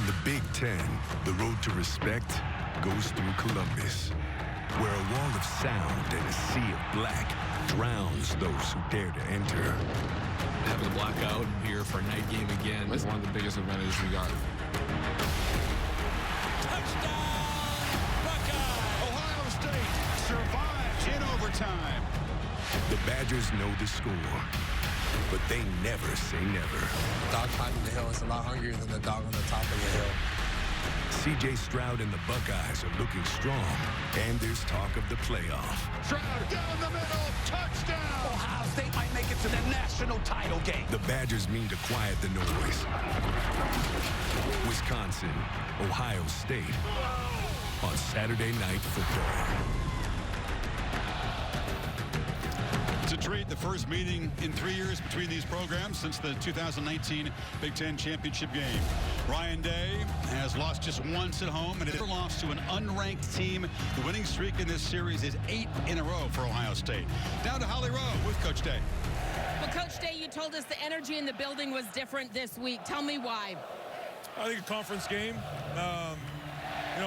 In the Big Ten, the road to respect goes through Columbus, where a wall of sound and a sea of black drowns those who dare to enter. Having the blackout here for a night game again is one of the biggest advantages we got. Touchdown, Buckeyes! Ohio State survives in overtime. The Badgers know the score, but they never say never. Dog climbing the hill is a lot hungrier than the dog on the top of the hill. C.J. Stroud and the Buckeyes are looking strong, and there's talk of the playoff. Stroud down the middle, touchdown! Ohio State might make it to the national title game. The Badgers mean to quiet the noise. Wisconsin, Ohio State, on Saturday Night Football. It's a treat, the first meeting in 3 years between these programs since the 2019 Big Ten Championship game. Ryan Day has lost just once at home and has never lost to an unranked team. The winning streak in this series is 8 in a row for Ohio State. Down to Holly Rowe with Coach Day. Well, Coach Day, you told us the energy in the building was different this week. Tell me why. I think a conference game.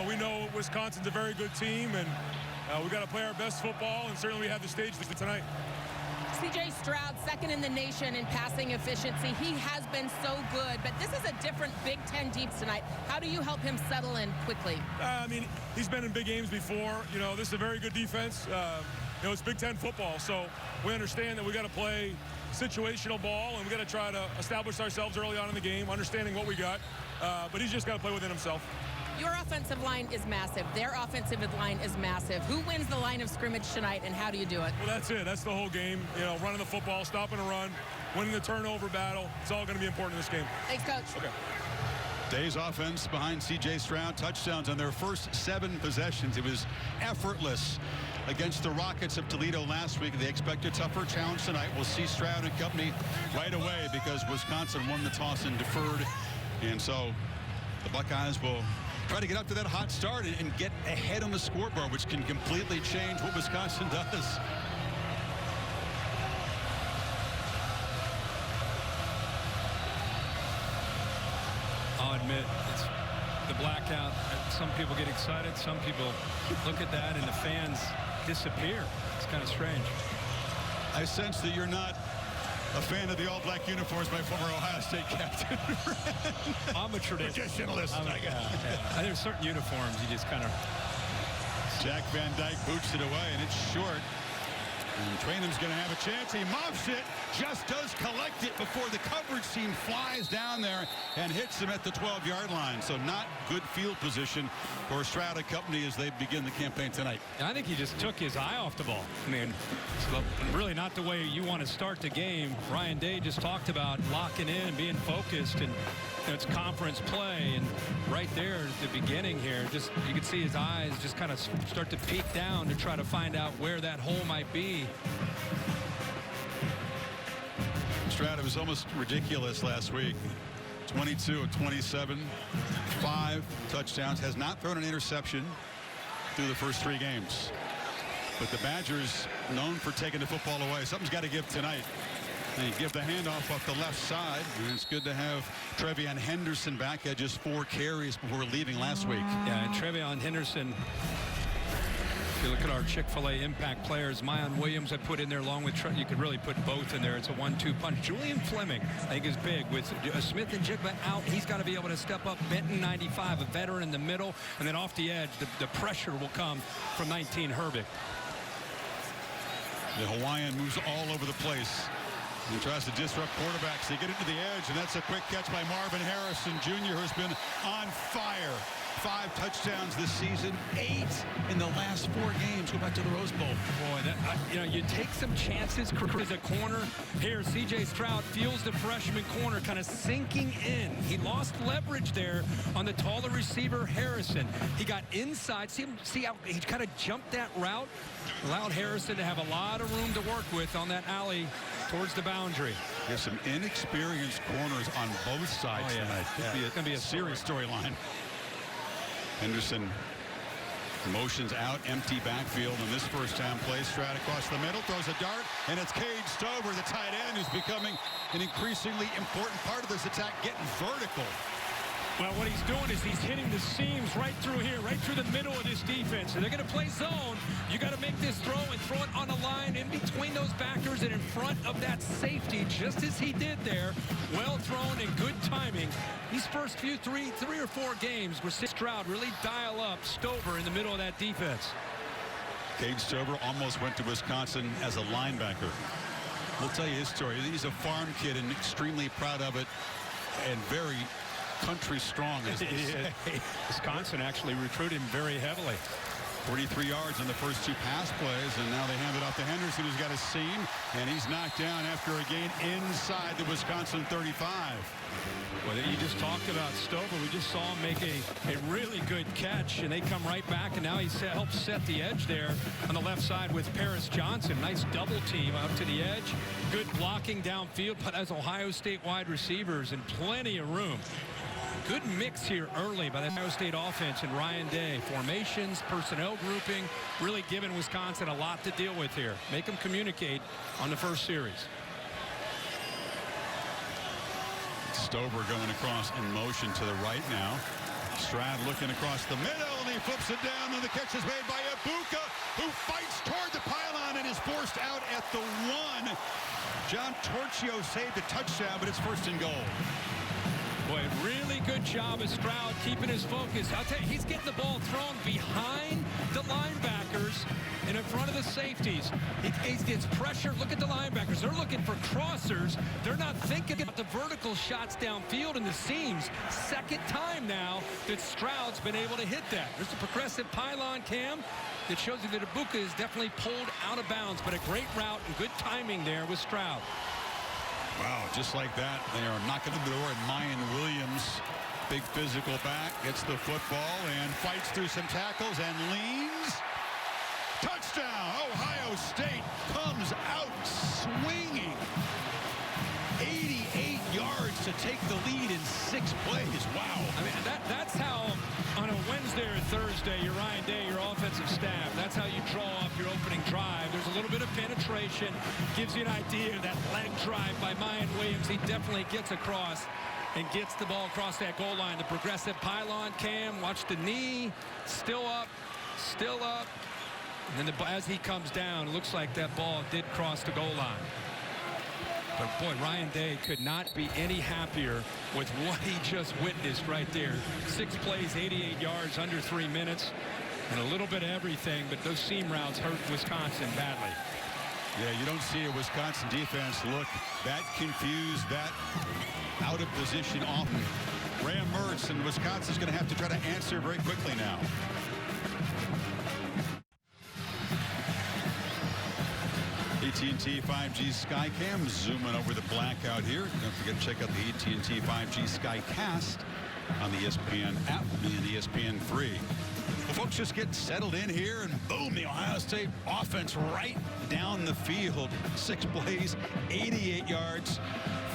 We know Wisconsin's a very good team, and we got to play our best football, and certainly we have the stage tonight. C.J. Stroud, second in the nation in passing efficiency. He has been so good, but this is a different Big Ten team tonight. How do you help him settle in quickly? He's been in big games before. This is a very good defense. It's Big Ten football, so we understand that we got to play situational ball, and we got to try to establish ourselves early on in the game, understanding what we got. But he's just got to play within himself. Your offensive line is massive. Their offensive line is massive. Who wins the line of scrimmage tonight, and how do you do it? Well, that's it. That's the whole game. Running the football, stopping a run, winning the turnover battle. It's all going to be important in this game. Thanks, Coach. Okay. Day's offense behind C.J. Stroud. Touchdowns on their first 7 possessions. It was effortless against the Rockets of Toledo last week. They expect a tougher challenge tonight. We'll see Stroud and company right away because Wisconsin won the toss and deferred. And so the Buckeyes will try to get up to that hot start and get ahead on the scoreboard, which can completely change what Wisconsin does. I'll admit, it's the blackout. Some people get excited. Some people look at that and the fans disappear. It's kind of strange. I sense that you're not a fan of the all-black uniforms by former Ohio State captain. I'm a traditionalist. There's certain uniforms you just kind of... Jack Van Dyke boots it away, and it's short. And Trainum's going to have a chance. He muffs it, just does collect it before the coverage team flies down there and hits him at the 12-yard line. So not good field position for Stroud and company as they begin the campaign tonight. I think he just took his eye off the ball. It's really not the way you want to start the game. Ryan Day just talked about locking in and being focused, and it's conference play, and right there at the beginning here, just you can see his eyes just kind of start to peek down to try to find out where that hole might be. Stroud, it was almost ridiculous last week. 22 of 27, 5 touchdowns, has not thrown an interception through the first 3 games. But the Badgers, known for taking the football away, something's got to give tonight. And you give the handoff off the left side. And it's good to have Trevion Henderson back. Had just 4 carries before leaving last week. Yeah, and Trevion Henderson, if you look at our Chick-fil-A impact players, Mayan Williams I put in there along with you could really put both in there. It's a 1-2 punch. Julian Fleming, I think, is big. With Smith and Jigba out, he's got to be able to step up. Benton, 95, a veteran in the middle. And then off the edge, the pressure will come from 19, Herbig. The Hawaiian moves all over the place. He tries to disrupt quarterbacks. They get it to the edge, and that's a quick catch by Marvin Harrison Jr., who's been on fire. 5 touchdowns this season, 8 in the last 4 games. Go back to the Rose Bowl. Boy, you take some chances as a corner. Here, C.J. Stroud feels the freshman corner kind of sinking in. He lost leverage there on the taller receiver, Harrison. He got inside. See how he kind of jumped that route? Allowed Harrison to have a lot of room to work with on that alley towards the boundary. There's some inexperienced corners on both sides tonight. It's going to be a serious storyline. Henderson motions out, empty backfield in this first-down play. Stroud across the middle, throws a dart, and it's Cade Stover, the tight end, who's becoming an increasingly important part of this attack, getting vertical. Well, what he's doing is he's hitting the seams right through here, right through the middle of this defense. And they're going to play zone. You got to make this throw and throw it on the line in between those backers and in front of that safety, just as he did there. Well thrown and good timing. These first few three or four games where Stroud really dial up Stover in the middle of that defense. Cade Stover almost went to Wisconsin as a linebacker. We'll tell you his story. He's a farm kid and extremely proud of it, and very country strong, as they say. Wisconsin actually recruited him very heavily. 43 yards in the first two pass plays, and now they hand it off to Henderson, who's got a seam, and he's knocked down after a gain inside the Wisconsin 35. Well, you just talked about Stover. We just saw him make a really good catch, and they come right back, and now he helps set the edge there on the left side with Paris Johnson. Nice double team up to the edge. Good blocking downfield, but as Ohio State wide receivers and plenty of room. Good mix here early by the Ohio State offense and Ryan Day. Formations, personnel grouping, really giving Wisconsin a lot to deal with here. Make them communicate on the first series. Stover going across in motion to the right now. Stroud looking across the middle, and he flips it down, and the catch is made by Ibuka, who fights toward the pylon and is forced out at the 1. John Torchio saved a touchdown, but it's first and goal. Boy, really good job of Stroud keeping his focus. I'll tell you, he's getting the ball thrown behind the linebackers and in front of the safeties. He gets pressure. Look at the linebackers. They're looking for crossers. They're not thinking about the vertical shots downfield in the seams. Second time now that Stroud's been able to hit that. There's a progressive pylon cam that shows you that Ibuka is definitely pulled out of bounds, but a great route and good timing there with Stroud. Wow, just like that, they are knocking on the door, and Mayan Williams, big physical back, gets the football and fights through some tackles and leans. Touchdown! Ohio State comes out swinging. 88 yards to take the lead in 6 plays. Wow. I mean, that's how on a Wednesday or Thursday, your Ryan Day, your offensive staff, that's how you draw up your opening drive. There's a little bit of penetration, gives you an idea. That leg drive by Mayan Williams, he definitely gets across and gets the ball across that goal line. The progressive pylon cam, watch the knee, still up. And then as he comes down, it looks like that ball did cross the goal line. But boy, Ryan Day could not be any happier with what he just witnessed right there. 6 plays, 88 yards, under 3 minutes, and a little bit of everything, but those seam routes hurt Wisconsin badly. Yeah, you don't see a Wisconsin defense look that confused, that out of position often. Graham Mertz, and Wisconsin's going to have to try to answer very quickly now. AT&T 5G Skycam zooming over the blackout here. Don't forget to check out the AT&T 5G Skycast on the ESPN app and ESPN3. Well, folks, just get settled in here, and boom, the Ohio State offense right down the field. 6 plays, 88 yards,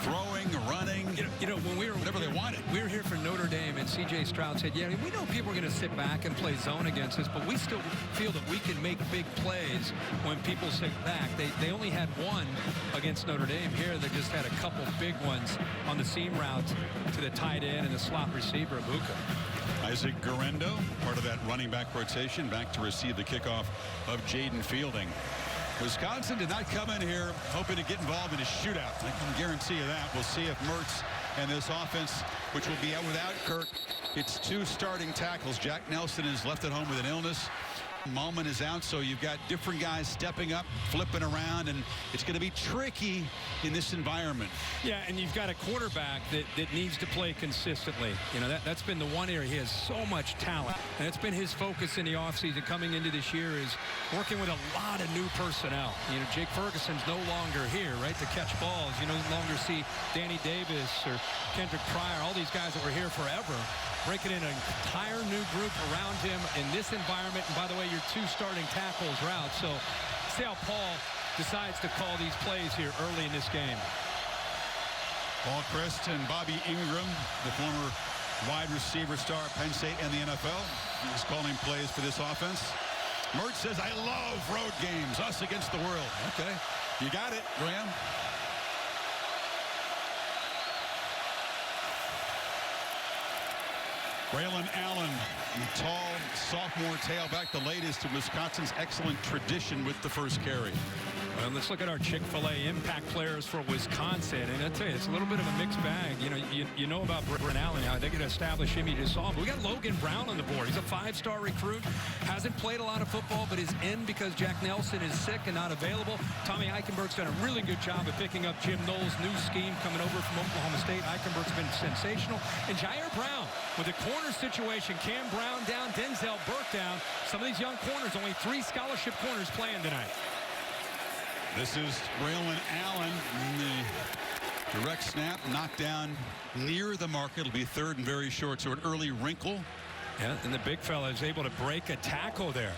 throwing, running, you know, when we were whatever they wanted. We were here for Notre Dame, and C.J. Stroud said, yeah, we know people are going to sit back and play zone against us, but we still feel that we can make big plays when people sit back. They only had one against Notre Dame. Here they just had a couple big ones on the seam route to the tight end and the slot receiver, Ibuka. Isaac Guerendo, part of that running back rotation, back to receive the kickoff of Jaden Fielding. Wisconsin did not come in here hoping to get involved in a shootout. I can guarantee you that. We'll see if Mertz and this offense, which will be out without Kirk, it's 2 starting tackles. Jack Nelson is left at home with an illness. Malman is out, so you've got different guys stepping up, flipping around, and it's going to be tricky in this environment. Yeah, and you've got a quarterback that needs to play consistently. You know, that's been the one area. He has so much talent, and it's been his focus in the offseason coming into this year is working with a lot of new personnel. You know, Jake Ferguson's no longer here, right, to catch balls. You no longer see Danny Davis or Kendrick Pryor, all these guys that were here forever, breaking in an entire new group around him in this environment. And by the way, your 2 starting tackles are out. So see how Paul decides to call these plays here early in this game. Paul Chryst and Bobby Ingram, the former wide receiver star at Penn State and the NFL, is calling plays for this offense. Mertz says, I love road games, us against the world. Okay, you got it, Graham. Braylon Allen, the tall sophomore tailback, the latest in Wisconsin's excellent tradition with the first carry. Well, let's look at our Chick-fil-A impact players for Wisconsin. And I tell you, it's a little bit of a mixed bag. You know about Braylon Allen, how they could establish him, you just saw him. But we got Logan Brown on the board. He's a 5-star recruit. Hasn't played a lot of football, but is in because Jack Nelson is sick and not available. Tommy Eichenberg's done a really good job of picking up Jim Knowles' new scheme coming over from Oklahoma State. Eichenberg's been sensational. And Jair Brown with the corner situation. Cam Brown down, Denzel Burke down. Some of these young corners, only 3 scholarship corners playing tonight. This is Braylon Allen in the direct snap, knocked down near the mark. It'll be 3rd and very short, so an early wrinkle. Yeah, and the big fella is able to break a tackle there.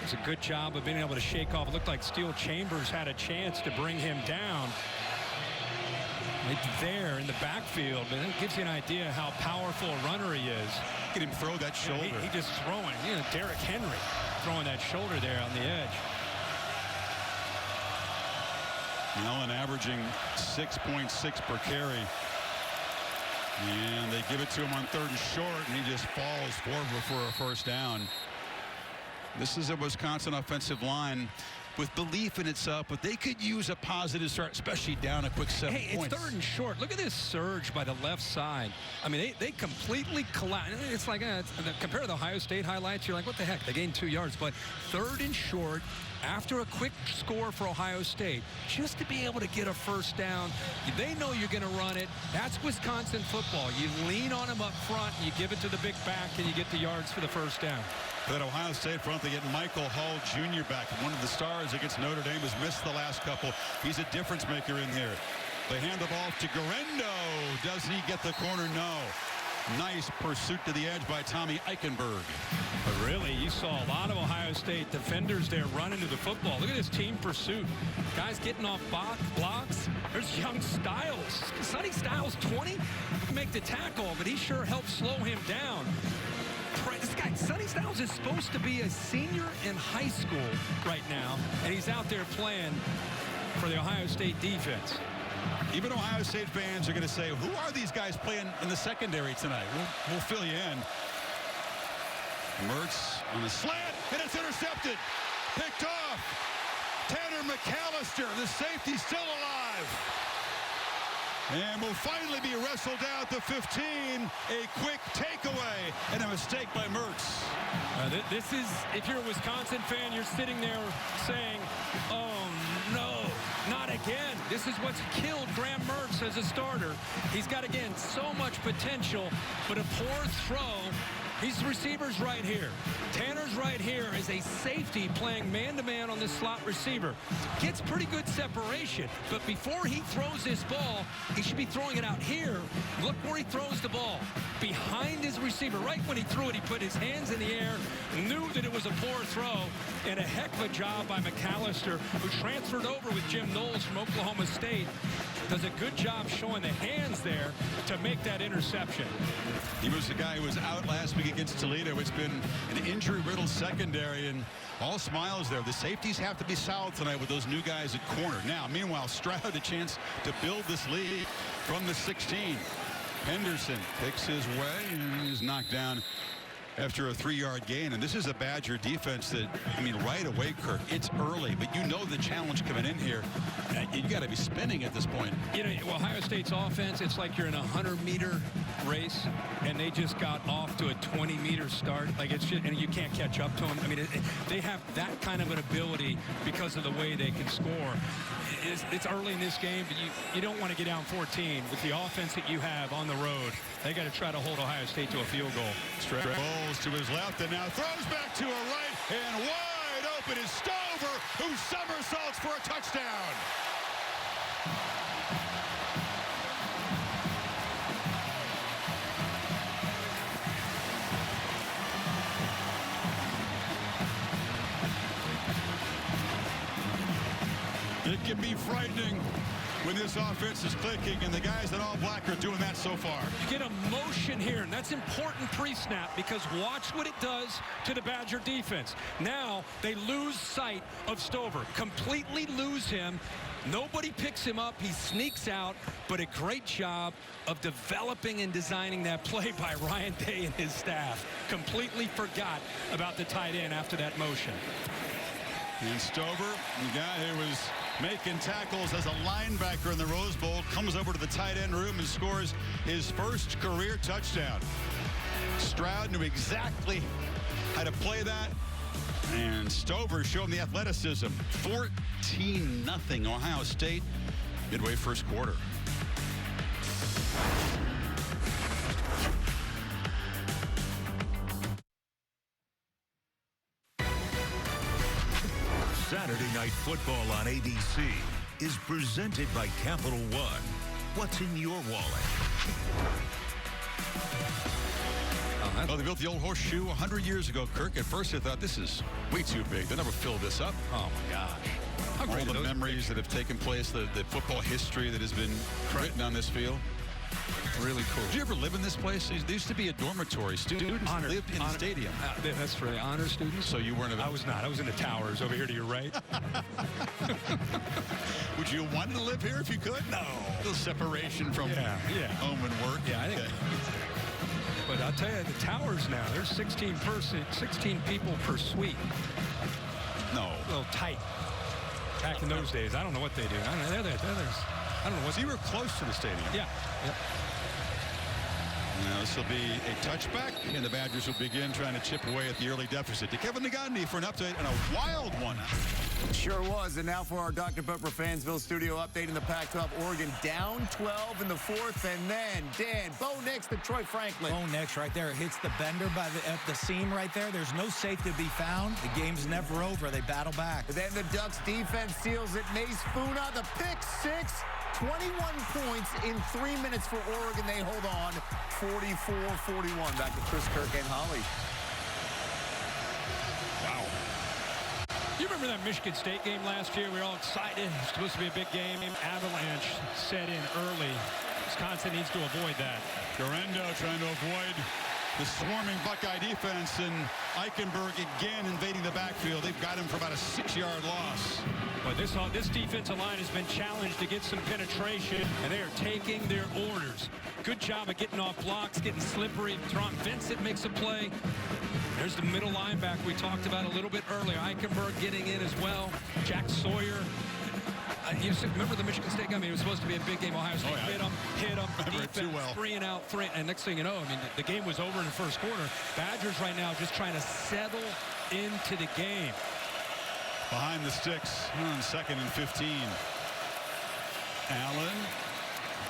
It's a good job of being able to shake off. It looked like Steel Chambers had a chance to bring him down right there in the backfield, but it gives you an idea how powerful a runner he is. Look at him throw that shoulder. Yeah, he just throwing. Derrick Henry throwing that shoulder there on the edge. Allen averaging 6.6 per carry. And they give it to him on 3rd and short, and he just falls forward for a first down. This is a Wisconsin offensive line with belief in itself, but they could use a positive start, especially down a quick 7 points. It's 3rd and short. Look at this surge by the left side. I mean, they completely collapse. It's like, compare to the Ohio State highlights, you're like, what the heck? They gained 2 yards. But 3rd and short, after a quick score for Ohio State, just to be able to get a first down. They know you're going to run it. That's Wisconsin football. You lean on them up front, and you give it to the big back, and you get the yards for the first down. For that Ohio State front, they get Michael Hall Jr. back. One of the stars against Notre Dame has missed the last couple. He's a difference maker in here. They hand the ball to Guerendo. Does he get the corner? No. Nice pursuit to the edge by Tommy Eichenberg. But really, you saw a lot of Ohio State defenders there running to the football. Look at this team pursuit. Guys getting off blocks. There's young Styles. Sonny Styles, 20, make the tackle, but he sure helped slow him down. This guy, Sonny Styles, is supposed to be a senior in high school right now, and he's out there playing for the Ohio State defense. Even Ohio State fans are going to say, who are these guys playing in the secondary tonight? We'll fill you in. Mertz on the slant, and it's intercepted. Picked off. Tanner McAllister, the safety, still alive. And will finally be wrestled out to 15. A quick takeaway and a mistake by Mertz. This is, if you're a Wisconsin fan, you're sitting there saying, oh no, not again. This is what's killed Graham Mertz as a starter. He's got, again, so much potential, but a poor throw. These receivers right here. Tanner's right here is a safety playing man-to-man on this slot receiver. Gets pretty good separation, but before he throws this ball, he should be throwing it out here. Look where he throws the ball. Behind his receiver. Right when he threw it, he put his hands in the air, knew that it was a poor throw, and a heck of a job by McAllister, who transferred over with Jim Knowles from Oklahoma State. Does a good job showing the hands there to make that interception. He was the guy who was out last week against Toledo. It's been an injury-riddled secondary, and all smiles there. The safeties have to be solid tonight with those new guys at corner. Now, meanwhile, Stroud a chance to build this lead from the 16. Henderson picks his way and is knocked down after a 3-yard gain. And this is a Badger defense that, I mean, right away, Kirk, it's early, but you know the challenge coming in here. You got to be spinning at this point. You know, Ohio State's offense, it's like you're in a 100-meter race, and they just got off to a 20-meter start. Like, it's just, and you can't catch up to them. I mean, they have that kind of an ability because of the way they can score. It's early in this game, but you don't want to get down 14 with the offense that you have on the road. They got to try to hold Ohio State to a field goal. Rolls to his left and now throws back to a right, and wide open is Stover, who somersaults for a touchdown. It can be frightening when this offense is clicking, and the guys in all black are doing that so far. You get a motion here, and that's important pre-snap because watch what it does to the Badger defense. Now they lose sight of Stover, completely lose him. Nobody picks him up. He sneaks out, but a great job of developing and designing that play by Ryan Day and his staff. Completely forgot about the tight end after that motion. And Stover, the guy who was making tackles as a linebacker in the Rose Bowl, comes over to the tight end room and scores his first career touchdown. Stroud knew exactly how to play that, and Stover showed him the athleticism. 14-0 Ohio State, midway first quarter. Saturday Night Football on ABC is presented by Capital One. What's in your wallet? Well, they built the old horseshoe 100 years ago, Kirk. At first, I thought this is way too big. They'll never fill this up. Oh, my gosh. How great All the memories that have taken place, the football history that has been written on this field. Really cool. Did you ever live in this place? There used to be a dormitory. Students lived in the stadium. That's for the honor students. So you weren't. I was not. I was in the towers over here to your right. Would you want to live here if you could? No. A little separation from home and work. Yeah, I think. But I'll tell you, the towers now, there's 16 people per suite. No. A little tight. Back in those days, I don't know what they do. I don't know. I don't know what. So you were close to the stadium. Yeah. Yep. Now this will be a touchback, and the Badgers will begin trying to chip away at the early deficit. To Kevin Nagandi for an update on a wild one. Sure was. And now for our Dr. Pepper Fansville studio update in the Pac-12. Oregon down 12 in the fourth, and then Dan Bo Nix to Troy Franklin. Bo Nix right there hits the bender at the seam right there. There's no safety to be found. The game's never over. They battle back. And then the Ducks defense seals it. Mace Funa, the pick six. 21 points in 3 minutes for Oregon. They hold on 44-41. Back to Chris Kirk and Holly. Wow. You remember that Michigan State game last year? We were all excited. It was supposed to be a big game. Avalanche set in early. Wisconsin needs to avoid that. Garendo trying to avoid the swarming Buckeye defense, and Eichenberg again invading the backfield. They've got him for about a 6-yard loss. But this defensive line has been challenged to get some penetration, and they are taking their orders. Good job of getting off blocks, getting slippery. Teron Vincent makes a play. There's the middle linebacker we talked about a little bit earlier. Eichenberg getting in as well. Jack Sawyer. Remember the Michigan State game? I mean, it was supposed to be a big game. Ohio State hit them. Defense, 3 and out, 3. And next thing you know, I mean, the game was over in the first quarter. Badgers right now just trying to settle into the game. Behind the sticks on 2nd and 15. Allen.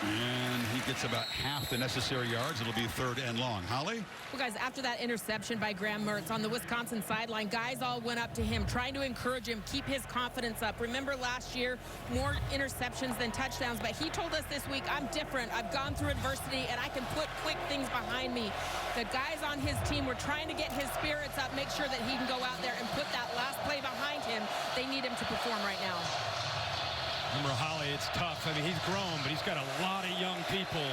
And he gets about half the necessary yards. It'll be 3rd and long. Holly? Well, guys, after that interception by Graham Mertz on the Wisconsin sideline, guys all went up to him, trying to encourage him, keep his confidence up. Remember last year, more interceptions than touchdowns, but he told us this week, I'm different. I've gone through adversity, and I can put quick things behind me. The guys on his team were trying to get his spirits up, make sure that he can go out there and put that last play behind him. They need him to perform right now. Remember, Holly, it's tough. I mean, he's grown, but he's got a lot of young people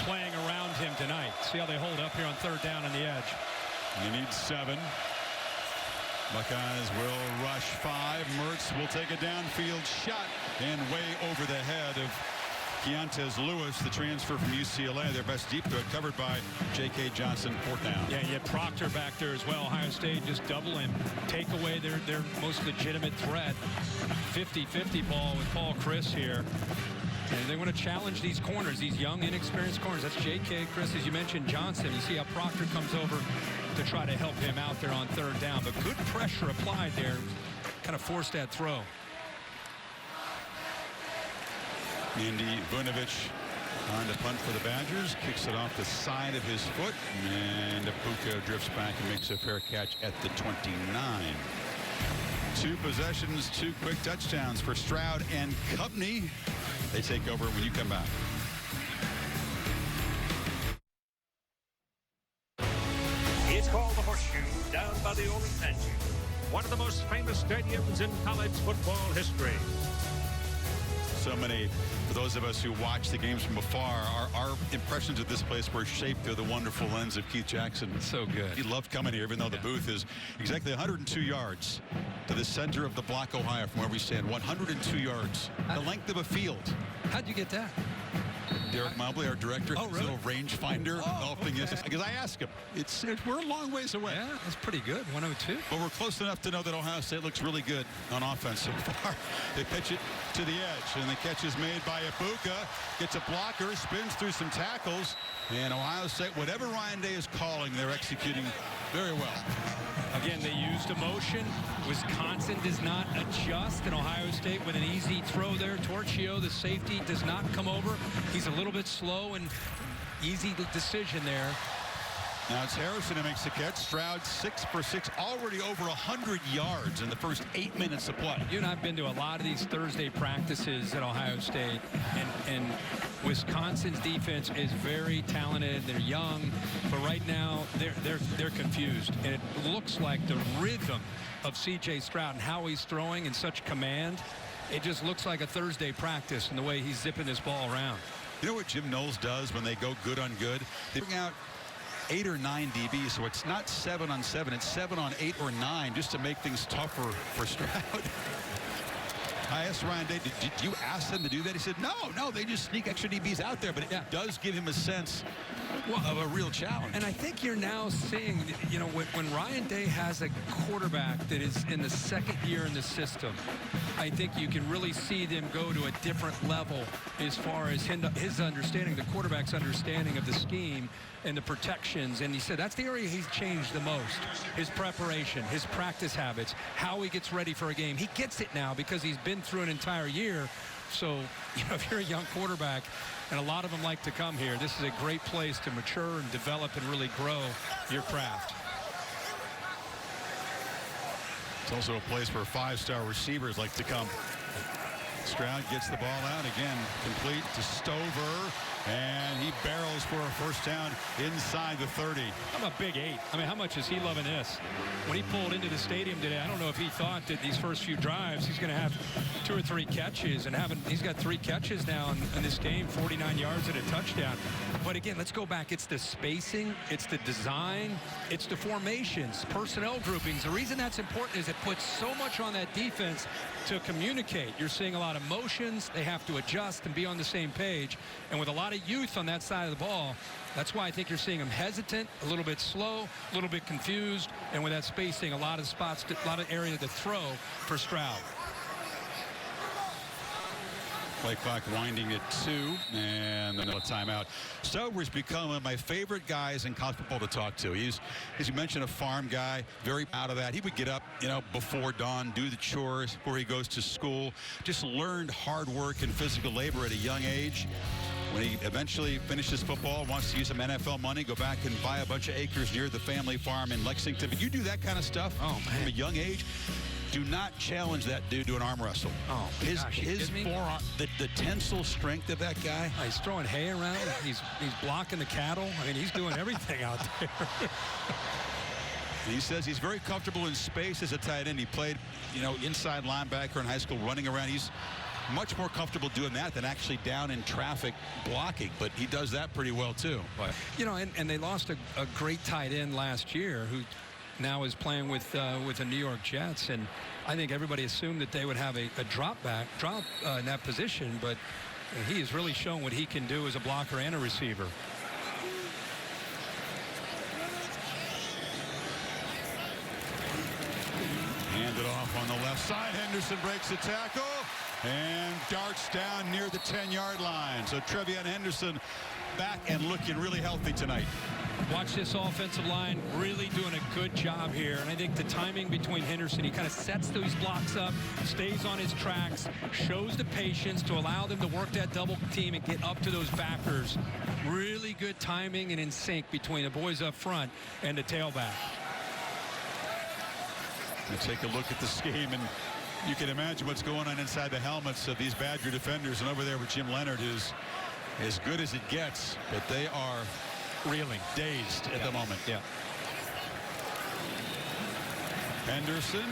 playing around him tonight. See how they hold up here on 3rd down on the edge. He needs 7. Buckeyes will rush 5. Mertz will take a downfield shot and way over the head of Keontez Lewis, the transfer from UCLA. Their best deep threat covered by J.K. Johnson, 4th down. Yeah, you had Proctor back there as well. Ohio State just double him, take away their most legitimate threat. 50-50 ball with Paul Chris here. And they want to challenge these corners, these young, inexperienced corners. That's J.K. Chris, as you mentioned, Johnson. You see how Proctor comes over to try to help him out there on 3rd down. But good pressure applied there. Kind of forced that throw. Andy Vunovich on to punt for the Badgers. Kicks it off the side of his foot. And Apuka drifts back and makes a fair catch at the 29. 2 possessions, 2 quick touchdowns for Stroud and company. They take over when you come back. It's called the Horseshoe, down by the old Statue. One of the most famous stadiums in college football history. so many, for those of us who watch the games from afar, our impressions of this place were shaped through the wonderful lens of Keith Jackson. So good. He loved coming here, even though the booth is exactly 102 yards to the center of the block, Ohio, from where we stand. 102 yards, the length of a field. How'd you get that? Derek Mobley, our director, oh, really? his little rangefinder golfing is, because I asked him. We're a long ways away. Yeah, that's pretty good. 102. But we're close enough to know that Ohio State looks really good on offense so far. They pitch it to the edge, and the catch is made by Ibuka. Gets a blocker, spins through some tackles, and Ohio State, whatever Ryan Day is calling, they're executing very well. Again, they used emotion. Wisconsin does not adjust, and Ohio State with an easy throw there. Torchio, the safety, does not come over. He's a little bit slow, and easy decision there. Now it's Harrison who makes the catch. Stroud 6 for 6, already over 100 yards in the first 8 minutes of play. You and I have been to a lot of these Thursday practices at Ohio State, and Wisconsin's defense is very talented. They're young, but right now they're confused, and it looks like the rhythm of C.J. Stroud and how he's throwing in such command. It just looks like a Thursday practice in the way he's zipping this ball around. You know what Jim Knowles does when they go good on good? They bring out 8 or 9 DBs, so it's not 7 on 7, it's 7 on 8 or 9, just to make things tougher for Stroud. I asked Ryan Day, did you ask them to do that? He said, no, they just sneak extra DBs out there, but it does give him a sense of a real challenge. And I think you're now seeing, you know, when Ryan Day has a quarterback that is in the second year in the system, I think you can really see them go to a different level as far as his understanding, the quarterback's understanding of the scheme and the protections. And he said that's the area he's changed the most. His preparation, his practice habits, how he gets ready for a game. He gets it now because he's been through an entire year. So, you know, if you're a young quarterback, and a lot of them like to come here, this is a great place to mature and develop and really grow your craft. It's also a place where 5-star receivers like to come. Stroud gets the ball out again, complete to Stover, and he barrels for a first down inside the 30. I'm a big 8. I mean, how much is he loving this? When he pulled into the stadium today, I don't know if he thought that these first few drives he's going to have 2 or 3 catches, and he's got 3 catches now in this game, 49 yards and a touchdown. But again, let's go back. It's the spacing, it's the design, it's the formations, personnel groupings. The reason that's important is it puts so much on that defense to communicate. You're seeing a lot of motions. They have to adjust and be on the same page. And with a lot of youth on that side of the ball, that's why I think you're seeing them hesitant, a little bit slow, a little bit confused, and with that spacing, a lot of spots, a lot of area to throw for Stroud. Play clock winding at 2, and then a timeout. Stover's become one of my favorite guys in college football to talk to. He's, as you mentioned, a farm guy, very proud of that. He would get up, you know, before dawn, do the chores before he goes to school. Just learned hard work and physical labor at a young age. When he eventually finishes football, wants to use some NFL money, go back and buy a bunch of acres near the family farm in Lexington. But you do that kind of stuff from a young age. Do not challenge that dude to an arm wrestle. Oh, his forearm, the tensile strength of that guy. Oh, he's throwing hay around. He's blocking the cattle. I mean, he's doing everything out there. He says he's very comfortable in space as a tight end. He played, you know, inside linebacker in high school, running around. He's much more comfortable doing that than actually down in traffic blocking, but he does that pretty well too. But, you know, and they lost a great tight end last year who now is playing with the New York Jets, and I think everybody assumed that they would have a drop in that position, but he has really shown what he can do as a blocker and a receiver. Handed off on the left side. Henderson breaks the tackle and darts down near the 10-yard line. So Trevion Henderson back and looking really healthy tonight. Watch this offensive line really doing a good job here. And I think the timing between Henderson, he kind of sets these blocks up, stays on his tracks, shows the patience to allow them to work that double team and get up to those backers. Really good timing and in sync between the boys up front and the tailback. Let's take a look at the scheme, and you can imagine what's going on inside the helmets of these Badger defenders. And over there with Jim Leonard is as good as it gets, but they are reeling, dazed at the moment. Yeah. Henderson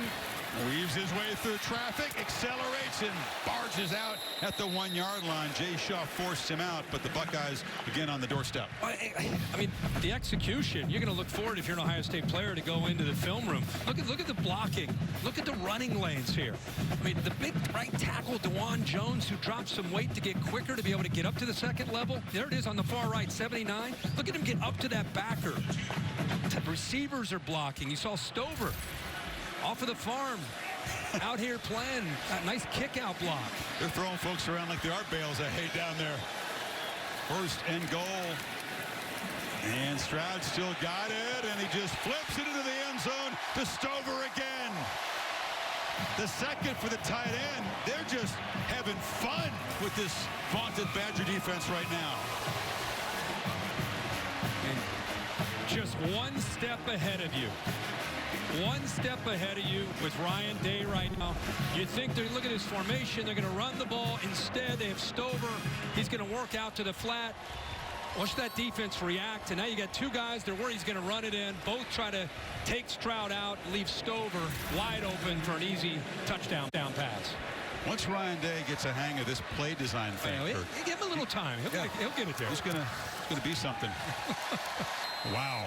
Weaves his way through traffic, accelerates, and barges out at the 1-yard line. Jay Shaw forced him out, but the Buckeyes again on the doorstep. I mean, the execution, you're going to look forward if you're an Ohio State player to go into the film room. Look at the blocking. Look at the running lanes here. I mean, the big right tackle, DeJuan Jones, who dropped some weight to get quicker to be able to get up to the second level. There it is on the far right, 79. Look at him get up to that backer. The receivers are blocking. You saw Stover off of the farm, out here playing. A nice kick-out block. They're throwing folks around like the art bales that hay down there. First and goal. And Stroud still got it, and he just flips it into the end zone to Stover again. The second for the tight end. They're just having fun with this vaunted Badger defense right now. And just one step ahead of you. One step ahead of you with Ryan Day right now. You think they're look at his formation, they're going to run the ball. Instead, they have Stover. He's going to work out to the flat. Watch that defense react, and now you got two guys. They're worried he's going to run it in. Both try to take Stroud out, leave Stover wide open for an easy touchdown pass. Once Ryan Day gets a hang of this play design thing, give him a little time. He'll get it there. It's going to be something. Wow.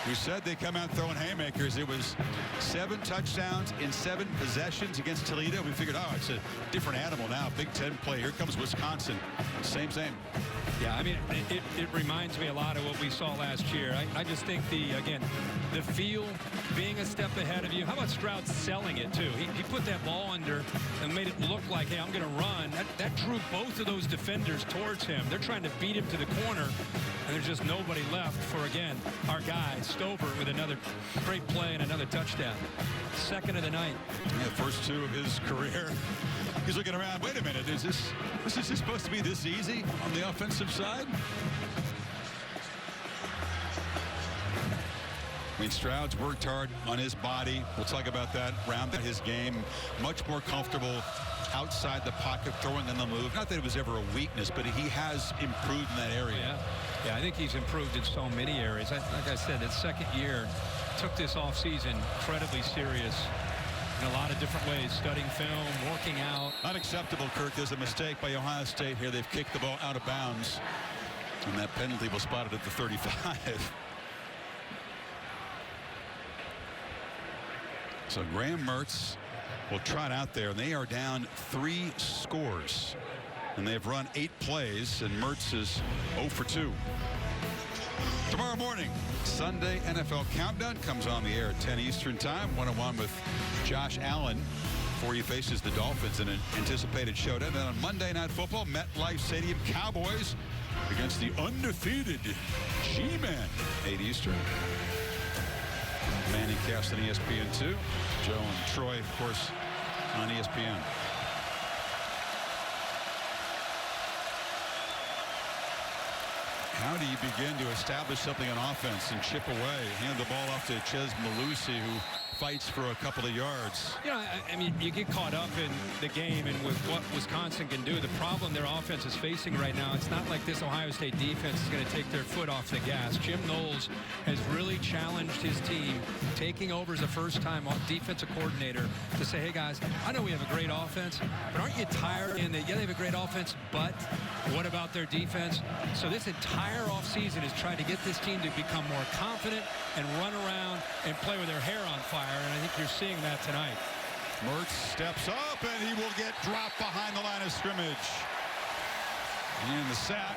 We said they come out throwing haymakers. It was 7 touchdowns in 7 possessions against Toledo. We figured, oh, it's a different animal now. Big Ten play. Here comes Wisconsin. Same. Yeah, I mean, it reminds me a lot of what we saw last year. I just think the feel, being a step ahead of you. How about Stroud selling it, too? He put that ball under and made it look like, hey, I'm going to run. That drew both of those defenders towards him. They're trying to beat him to the corner, and there's just nobody left for, again, our guy, Stover, with another great play and another touchdown. Second of the night. Yeah, first 2 of his career. He's looking around. Wait a minute. Is this supposed to be this easy on the offensive side? I mean, Stroud's worked hard on his body. We'll talk about that. Rounded his game. Much more comfortable outside the pocket, throwing on the move. Not that it was ever a weakness, but he has improved in that area. Yeah, I think he's improved in so many areas. Like I said, his second year took this offseason incredibly serious. In a lot of different ways, studying film, working out. Unacceptable, Kirk. There's a mistake by Ohio State here. They've kicked the ball out of bounds. And that penalty was spotted at the 35. So Graham Mertz will trot out there, and they are down 3 scores. And they've run 8 plays, and Mertz is 0 for 2. Tomorrow morning, Sunday NFL Countdown comes on the air at 10 Eastern Time. One-on-one with Josh Allen before he faces the Dolphins in an anticipated showdown. Then on Monday Night Football, MetLife Stadium, Cowboys against the undefeated G-Men, 8 Eastern. Manning cast on ESPN2. Joe and Troy, of course, on ESPN. How do you begin to establish something on offense and chip away? Hand the ball off to Chez Mellusi, who fights for a couple of yards. You know, I mean, you get caught up in the game and with what Wisconsin can do. The problem their offense is facing right now, it's not like this Ohio State defense is going to take their foot off the gas. Jim Knowles has really challenged his team, taking over as a first-time defensive coordinator, to say, hey, guys, I know we have a great offense, but aren't you tired? And they have a great offense, but what about their defense? So this entire offseason is trying to get this team to become more confident and run around and play with their hair on fire. And I think you're seeing that tonight. Mertz steps up, and he will get dropped behind the line of scrimmage. And the sack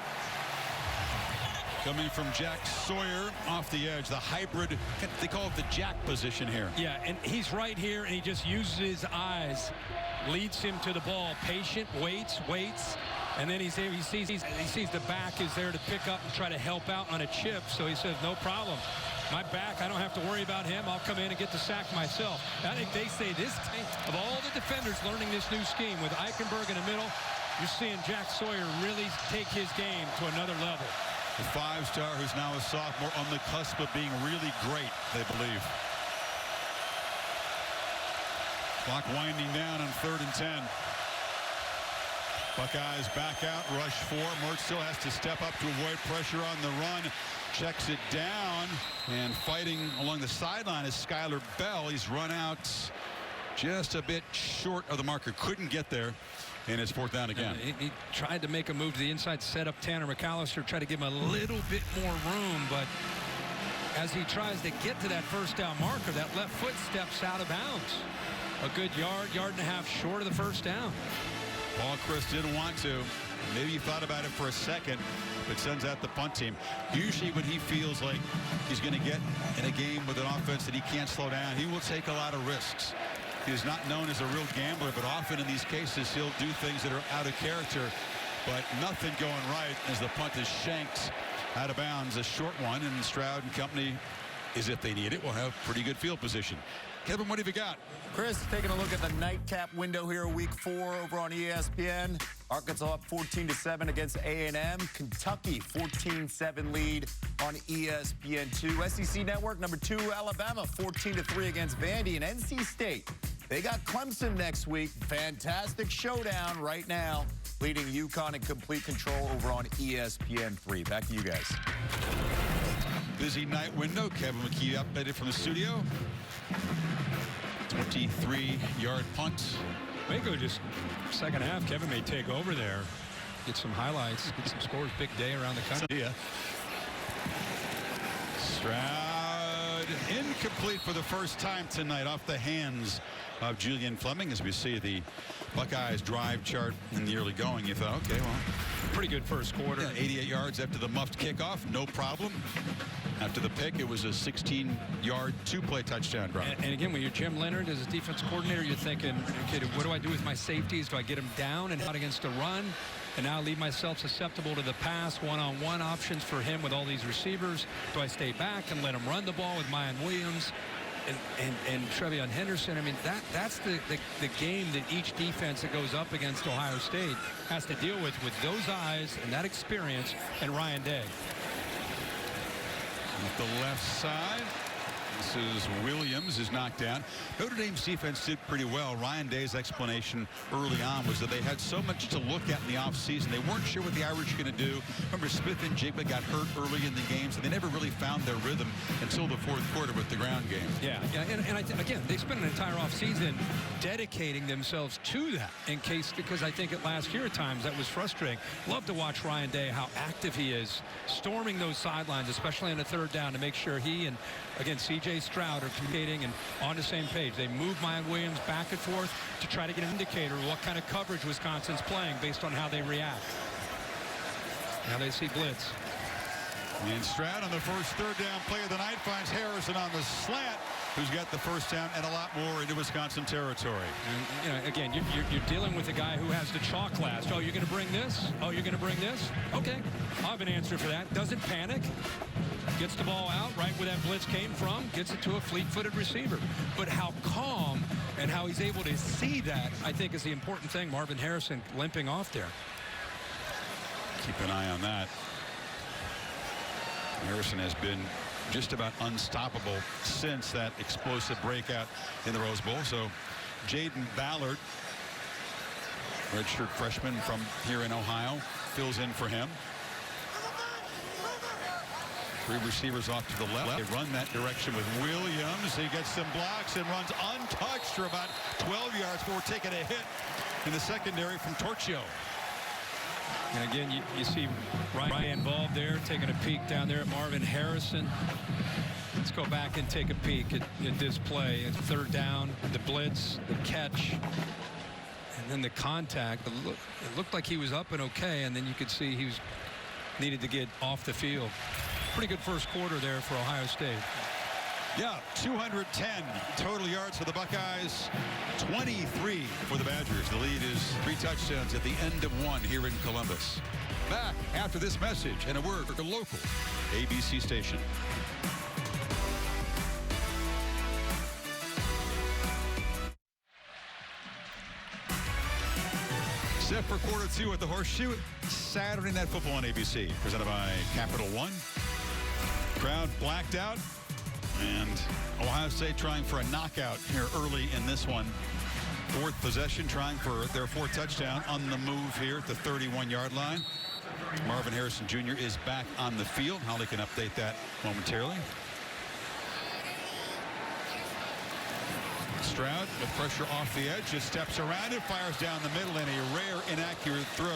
coming from Jack Sawyer off the edge. The hybrid, they call it the jack position here. Yeah, and he's right here, and he just uses his eyes, leads him to the ball. Patient, waits, and then he sees the back is there to pick up and try to help out on a chip. So he says, no problem. My back, I don't have to worry about him. I'll come in and get the sack myself. I think they say this, of all the defenders learning this new scheme with Eichenberg in the middle, you're seeing Jack Sawyer really take his game to another level. The 5-star who's now a sophomore on the cusp of being really great, they believe. Clock winding down on 3rd and 10. Buckeyes back out, rush 4. Mertz still has to step up to avoid pressure on the run. Checks it down, and fighting along the sideline is Skylar Bell. He's run out just a bit short of the marker. Couldn't get there. And it's 4th down again. He tried to make a move to the inside, set up Tanner McAllister, try to give him a little bit more room, but as he tries to get to that first down marker, that left foot steps out of bounds. A good yard and a half short of the first down. Paul Chryst didn't want to. Maybe he thought about it for a second, but sends out the punt team. Usually when he feels like he's going to get in a game with an offense that he can't slow down, he will take a lot of risks. He's not known as a real gambler, but often in these cases he'll do things that are out of character, but nothing going right as the punt is shanked out of bounds. A short one, and Stroud and company, as if they need it, will have pretty good field position. Kevin, what have you got? Chris, taking a look at the nightcap window here, week 4 over on ESPN. Arkansas up 14-7 against A&M. Kentucky 14-7 lead on ESPN2. SEC Network, number 2, Alabama 14-3 against Vandy. And NC State, they got Clemson next week. Fantastic showdown right now, leading UConn in complete control over on ESPN3. Back to you guys. Busy night window. Kevin McKee updated from the studio. 23-yard punt. May go just second half. Kevin may take over there. Get some highlights. Get some scores. Big day around the country. Yeah. Stroud incomplete for the first time tonight off the hands of Julian Fleming. As we see the Buckeyes drive chart in the early going, you thought, okay, well, pretty good first quarter. Yeah, 88 yards after the muffed kickoff, no problem. After the pick, it was a 16-yard, 2-play touchdown drive. And again, when you're Jim Leonard as a defense coordinator, you're thinking, okay, what do I do with my safeties? Do I get them down and out against the run? And now leave myself susceptible to the pass, one-on-one options for him with all these receivers? Do I stay back and let him run the ball with Mayan Williams and Trevion Henderson? I mean, that's the game that each defense that goes up against Ohio State has to deal with those eyes and that experience and Ryan Day. At the left side, this is Williams is knocked down. Notre Dame's defense did pretty well. Ryan Day's explanation early on was that they had so much to look at in the offseason. They weren't sure what the Irish were going to do. Remember, Smith and Jigba got hurt early in the games, and they never really found their rhythm until the 4th quarter with the ground game. Yeah, and again, they spent an entire offseason dedicating themselves to that because I think last year at times that was frustrating. Love to watch Ryan Day, how active he is, storming those sidelines, especially on the 3rd down, to make sure he and, again, C.J. Stroud are communicating and on the same page. They move Mayan Williams back and forth to try to get an indicator of what kind of coverage Wisconsin's playing based on how they react. Now they see blitz. And Stroud on the first 3rd down play of the night finds Harrison on the slant, who's got the first down and a lot more into Wisconsin territory. And, you know, again, you're dealing with a guy who has the chalk last. Oh, you're going to bring this? Oh, you're going to bring this? Okay, I'll have an answer for that. Doesn't panic. Gets the ball out right where that blitz came from, gets it to a fleet-footed receiver. But how calm and how he's able to see that, I think, is the important thing. Marvin Harrison limping off there. Keep an eye on that. Harrison has been just about unstoppable since that explosive breakout in the Rose Bowl. So Jaden Ballard, redshirt freshman from here in Ohio, fills in for him. 3 receivers off to the left. They run that direction with Williams. He gets some blocks and runs untouched for about 12 yards before taking a hit in the secondary from Torchio. And again, you see Ryan involved there, taking a peek down there at Marvin Harrison. Let's go back and take a peek at this play. It's 3rd down, the blitz, the catch, and then the contact. It looked like he was up and okay, and then you could see he was needed to get off the field. Pretty good first quarter there for Ohio State. Yeah, 210 total yards for the Buckeyes, 23 for the Badgers. The lead is 3 touchdowns at the end of 1 here in Columbus. Back after this message and a word for the local ABC station. Set for quarter 2 at the Horseshoe. Saturday Night Football on ABC, presented by Capital One. Crowd blacked out, and Ohio State trying for a knockout here early in this one. 4th possession, trying for their 4th touchdown on the move here at the 31-yard line. Marvin Harrison Jr. is back on the field. Holly can update that momentarily. Stroud with pressure off the edge, just steps around and fires down the middle, and a rare inaccurate throw.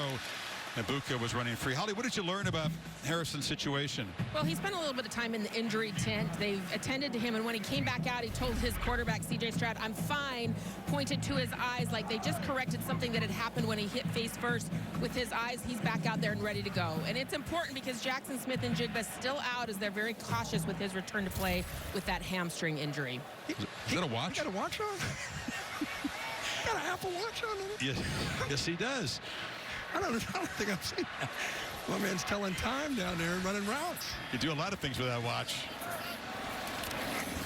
Ibuka was running free. Holly, what did you learn about Harrison's situation? Well, he spent a little bit of time in the injury tent. They've attended to him, and when he came back out, he told his quarterback, C.J. Stroud, I'm fine, pointed to his eyes like they just corrected something that had happened when he hit face first. With his eyes, he's back out there and ready to go. And it's important because Jackson Smith-Njigba still out as they're very cautious with his return to play with that hamstring injury. Is that a watch? You got a watch on? Got an Apple Watch on? Yes, he does. I don't think I've seen that. My man's telling time down there and running routes. You do a lot of things with that watch.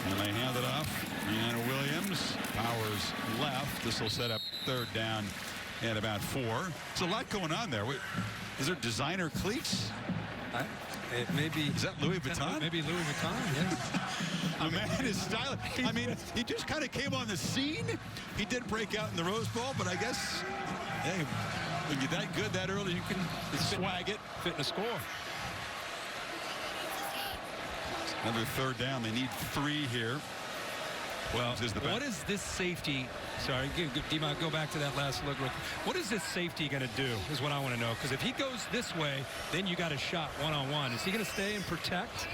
And they hand it off. And Williams powers left. This will set up third down at about 4. There's a lot going on there. Is there designer cleats? It may be. Is that Louis Vuitton? Maybe Louis Vuitton, yeah. The man is stylish. I mean, he just kind of came on the scene. He did break out in the Rose Bowl, but I guess, hey, when you're that good that early, you can swag it. Fit in a score. Another third down. They need 3 here. Well, what is this safety? Sorry, D-Mont, go back to that last look. What is this safety going to do is what I want to know. Because if he goes this way, then you got a shot one-on-one. Is he going to stay and protect?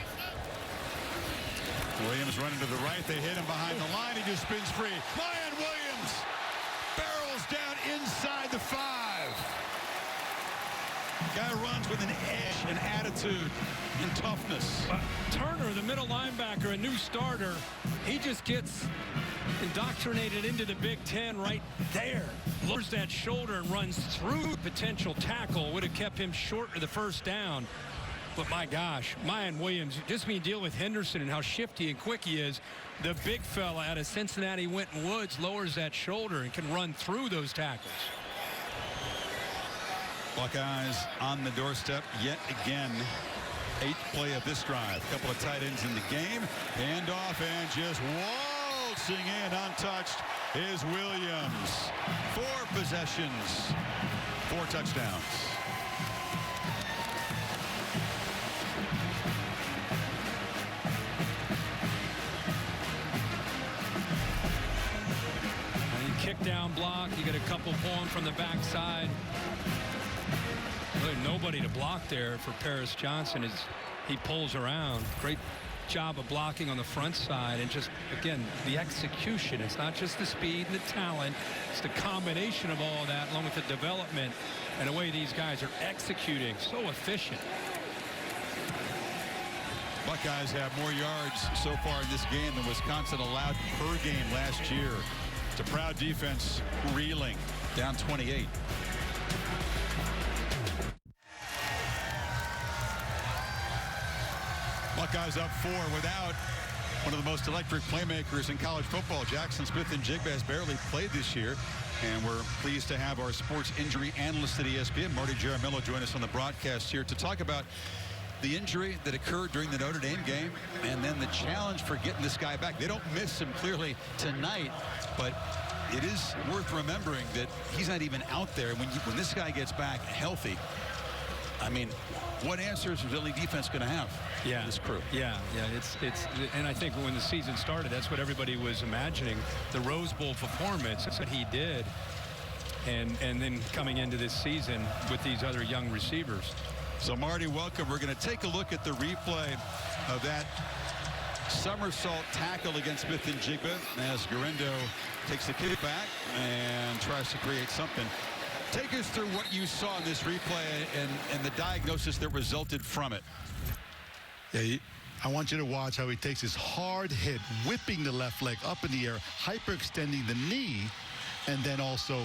Williams running to the right. They hit him behind the line. He just spins free. Miyan Williams barrels down inside the 5. Guy runs with an edge, an attitude, and toughness. Turner, the middle linebacker, a new starter, he just gets indoctrinated into the Big Ten right there. Lowers that shoulder and runs through potential tackle. Would have kept him short of the first down. But my gosh, Miyan Williams, just when you deal with Henderson and how shifty and quick he is, the big fella out of Cincinnati Winton Woods lowers that shoulder and can run through those tackles. Buckeyes on the doorstep yet again. 8th play of this drive. A couple of tight ends in the game. Hand off and just waltzing in untouched is Williams. 4 possessions, 4 touchdowns. Kick down block. You get a couple pulling from the backside. Really nobody to block there for Paris Johnson as he pulls around. Great job of blocking on the front side, and just again the execution. It's not just the speed and the talent, it's the combination of all of that along with the development and the way these guys are executing. So efficient. Buckeyes have more yards so far in this game than Wisconsin allowed per game last year. It's a proud defense reeling, down 28. Buckeyes up 4 without one of the most electric playmakers in college football. Jackson Smith-Njigba has barely played this year, and we're pleased to have our sports injury analyst at ESPN, Marty Jaramillo, join us on the broadcast here to talk about the injury that occurred during the Notre Dame game and then the challenge for getting this guy back. They don't miss him clearly tonight, but it is worth remembering that he's not even out there. When this guy gets back healthy, I mean, what answers is Philly defense going to have? Yeah, this crew. Yeah. It's and I think when the season started, that's what everybody was imagining. The Rose Bowl performance, that's what he did, and then coming into this season with these other young receivers. So Marty, welcome. We're going to take a look at the replay of that somersault tackle against Smith-Njigba as Guerendo takes the kick back and tries to create something. Take us through what you saw in this replay and the diagnosis that resulted from it. Yeah, I want you to watch how he takes his hard hit, whipping the left leg up in the air, hyperextending the knee, and then also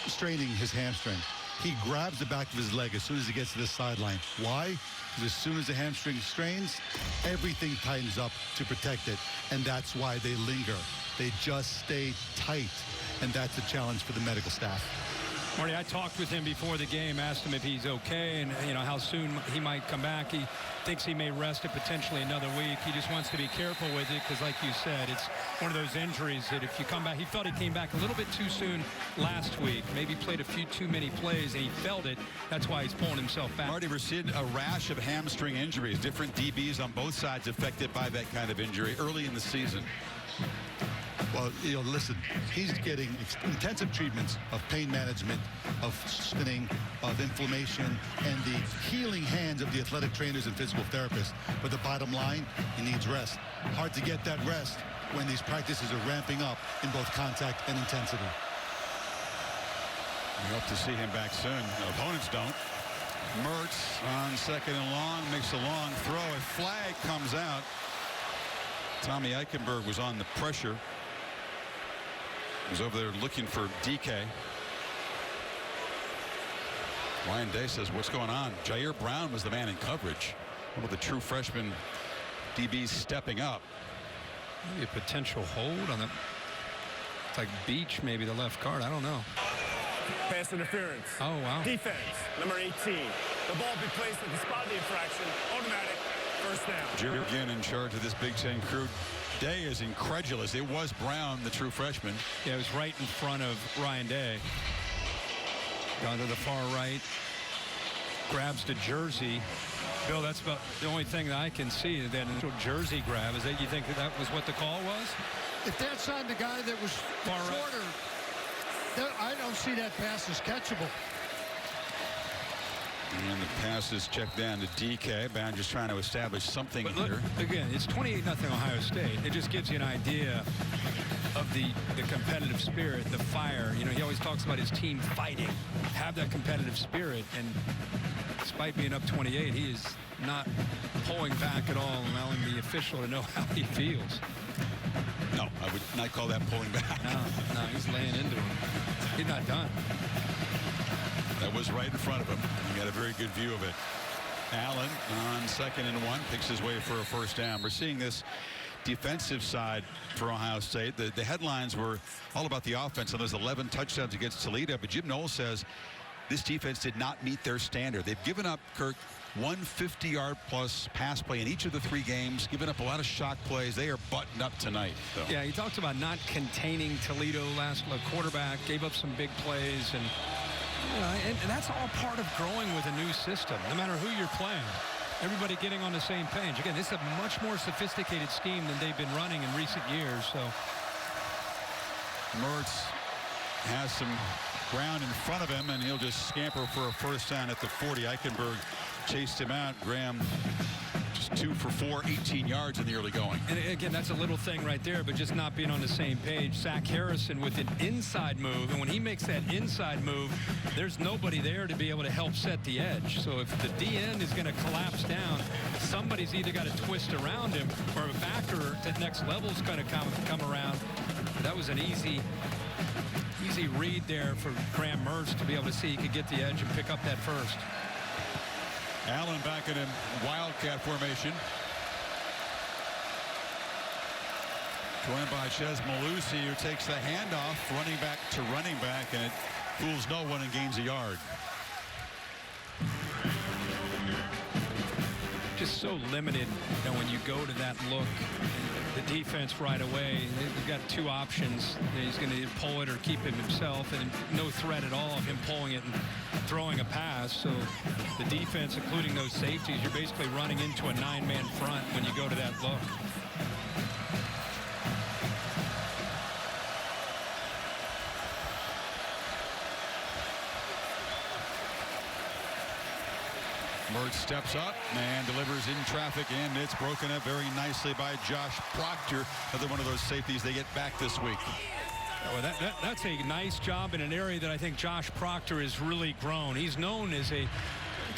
straining his hamstring. He grabs the back of his leg as soon as he gets to the sideline. Why? Because as soon as the hamstring strains, everything tightens up to protect it, and that's why they linger. They just stay tight, and that's a challenge for the medical staff. Marty, I talked with him before the game, asked him if he's okay and how soon he might come back. He thinks he may rest it potentially another week. He just wants to be careful with it because, like you said, it's one of those injuries that if you come back, he felt he came back a little bit too soon last week. Maybe played a few too many plays and he felt it. That's why he's pulling himself back. Marty, we're seeing a rash of hamstring injuries. Different DBs on both sides affected by that kind of injury early in the season. Well, listen, he's getting intensive treatments of pain management, of spinning, of inflammation, and the healing hands of the athletic trainers and physical therapists. But the bottom line, he needs rest. Hard to get that rest when these practices are ramping up in both contact and intensity. We hope to see him back soon. The opponents don't. Mertz on 2nd and long, makes a long throw. A flag comes out. Tommy Eichenberg was on the pressure. He was over there looking for DK. Ryan Day says, what's going on? Jair Brown was the man in coverage. One of the true freshman DBs stepping up. Maybe a potential hold on the, it's like Beach, maybe the left guard. I don't know. Pass interference. Oh, wow. Defense, number 18. The ball be placed at the spot of the infraction. Automatic. First down. Jerry again in charge of this Big Ten crew. Day is incredulous. It was Brown, the true freshman. Yeah, it was right in front of Ryan Day. Gone to the far right. Grabs the jersey. Bill, that's about the only thing that I can see. That initial jersey grab. Is that, you think that was what the call was? If that's on the guy that was Far shorter, I don't see that pass as catchable. And the pass is checked down to DK. Brown just trying to establish something But look, here. again, it's 28-0 Ohio State. It just gives you an idea of the competitive spirit, the fire. You know, he always talks about his team fighting. Have that competitive spirit. And despite being up 28, he is not pulling back at all, allowing the official to know how he feels. No, I would not call that pulling back. No, he's laying into him. He's not done. That was right in front of him. He got a very good view of it. Allen on 2nd and 1 picks his way for a first down. We're seeing this defensive side for Ohio State. The headlines were all about the offense and those 11 touchdowns against Toledo. But Jim Knowles says this defense did not meet their standard. They've given up, Kirk, 150-yard plus pass play in each of the 3 games, given up a lot of shock plays. They are buttoned up tonight. So. Yeah, he talks about not containing Toledo last quarterback, gave up some big plays, and you know, and that's all part of growing with a new system, no matter who you're playing. Everybody getting on the same page. Again, this is a much more sophisticated scheme than they've been running in recent years. So Mertz has some ground in front of him, and he'll just scamper for a first down at the 40. Eichenberg chased him out. Graham just 2 for 4, 18 yards in the early going. And again, that's a little thing right there, but just not being on the same page. Zach Harrison with an inside move, and when he makes that inside move, there's nobody there to be able to help set the edge. So if the DN is going to collapse down, somebody's either got to twist around him, or a backer at the next level is going to come around. That was an easy read there for Graham Mertz to be able to see he could get the edge and pick up that first. Allen back in Wildcat formation. Joined by Chez Malusi, who takes the handoff, running back to running back, and it fools no one and gains a yard. Just so limited, you know, when you go to that look. The defense right away, they've got 2 options. He's going to pull it or keep it himself, and no threat at all of him pulling it and throwing a pass. So the defense, including those safeties, you're basically running into a 9-man front when you go to that look. Mertz steps up and delivers in traffic, and it's broken up very nicely by Josh Proctor, another one of those safeties they get back this week. Well, that's a nice job in an area that I think Josh Proctor has really grown. He's known as a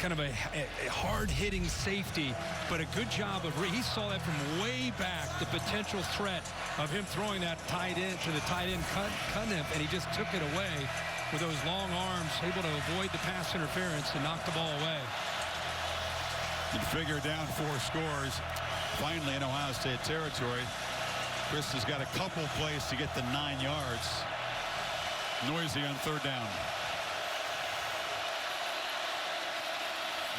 kind of a hard-hitting safety, but a good job of he saw that from way back, the potential threat of him throwing that tight end to the tight end Cunningham, and he just took it away with those long arms, able to avoid the pass interference and knock the ball away. And figure down 4 scores. Finally in Ohio State territory. Chris has got a couple plays to get the 9 yards. Noisy on 3rd down.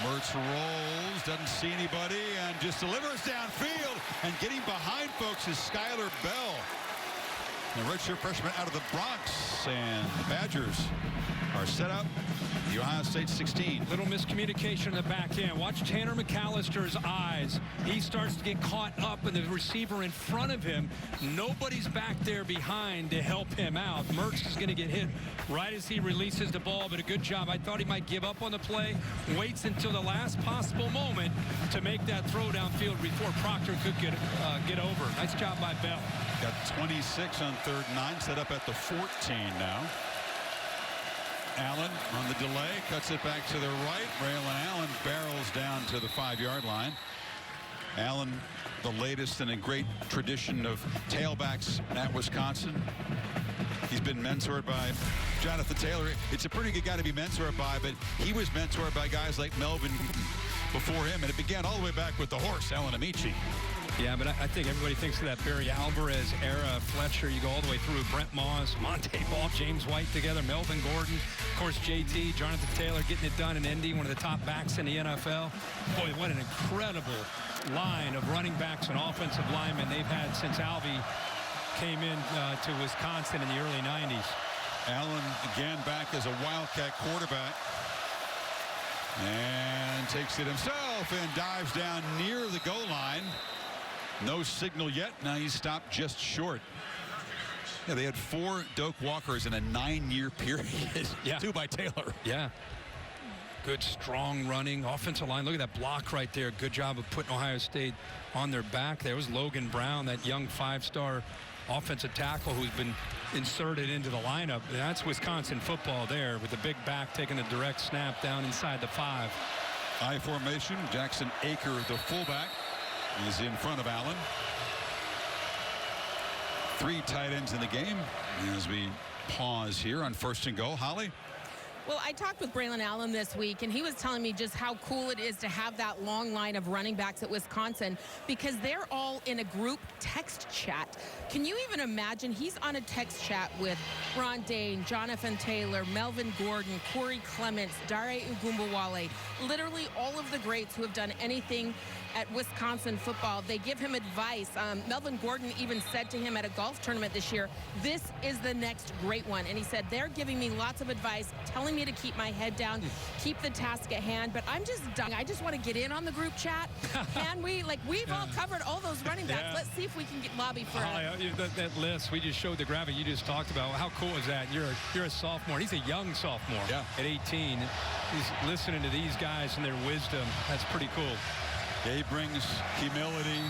Mertz rolls, doesn't see anybody, and just delivers downfield. And getting behind folks is Skylar Bell. The redshirt freshman out of the Bronx. And the Badgers are set up the Ohio State 16. Little miscommunication in the back end. Watch Tanner McAllister's eyes. He starts to get caught up in the receiver in front of him. Nobody's back there behind to help him out. Mertz is going to get hit right as he releases the ball, but a good job. I thought he might give up on the play. Waits until the last possible moment to make that throw downfield before Proctor could get over. Nice job by Bell. Got 26 on 3rd and 9, set up at the 14 now. Allen on the delay, cuts it back to the right. Braylon Allen barrels down to the 5-yard line. Allen, the latest in a great tradition of tailbacks at Wisconsin. He's been mentored by Jonathan Taylor. It's a pretty good guy to be mentored by, but he was mentored by guys like Melvin before him, and it began all the way back with the horse, Alan Amici. Yeah, but I think everybody thinks of that Barry Alvarez era. Fletcher, you go all the way through Brent Moss, Monte Ball, James White together, Melvin Gordon, of course JT, Jonathan Taylor getting it done in Indy, one of the top backs in the NFL. Boy, what an incredible line of running backs and offensive linemen they've had since Alvy came in to Wisconsin in the early 90s. Allen again back as a Wildcat quarterback. And takes it himself and dives down near the goal line. No signal yet. Now he's stopped just short. Yeah, they had 4 Doak Walkers in a 9-year period. Yeah. 2 by Taylor. Yeah. Good, strong running offensive line. Look at that block right there. Good job of putting Ohio State on their back. There was Logan Brown, that young 5-star offensive tackle who's been inserted into the lineup. That's Wisconsin football there, with the big back taking a direct snap down inside the 5. I formation. Jackson Aker, the fullback, is in front of Allen. 3 tight ends in the game as we pause here on 1st and goal. Holly? Well, I talked with Braylon Allen this week, and he was telling me just how cool it is to have that long line of running backs at Wisconsin, because they're all in a group text chat. Can you even imagine? He's on a text chat with Ron Dane, Jonathan Taylor, Melvin Gordon, Corey Clements, Dare Ugumbawale, literally all of the greats who have done anything at Wisconsin football. They give him advice. Melvin Gordon even said to him at a golf tournament this year, this is the next great one. And he said, they're giving me lots of advice, telling me to keep my head down, keep the task at hand, but I'm just done. I just want to get in on the group chat. Can we? Like, we've all covered all those running backs. Yeah. Let's see if we can get lobby for that list. We just showed the graphic you just talked about. How cool is that? You're a sophomore. He's a young sophomore at 18. He's listening to these guys and their wisdom. That's pretty cool. Yeah, he brings humility,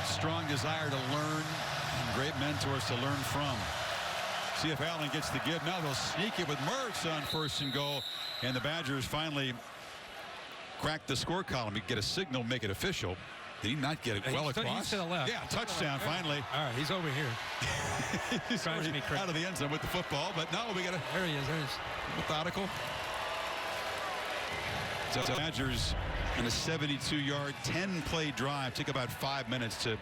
strong desire to learn, and great mentors to learn from. See if Allen gets the give. Now they'll sneak it with Mertz on 1st and goal. And the Badgers finally crack the score column. You get a signal, make it official. Did he not get it well across? He's to the left. Yeah, touchdown finally. All right, he's over here. He's out of the end zone with the football, but no, we got a there he is. methodical. So the Badgers in a 72-yard, 10-play drive took about 5 minutes to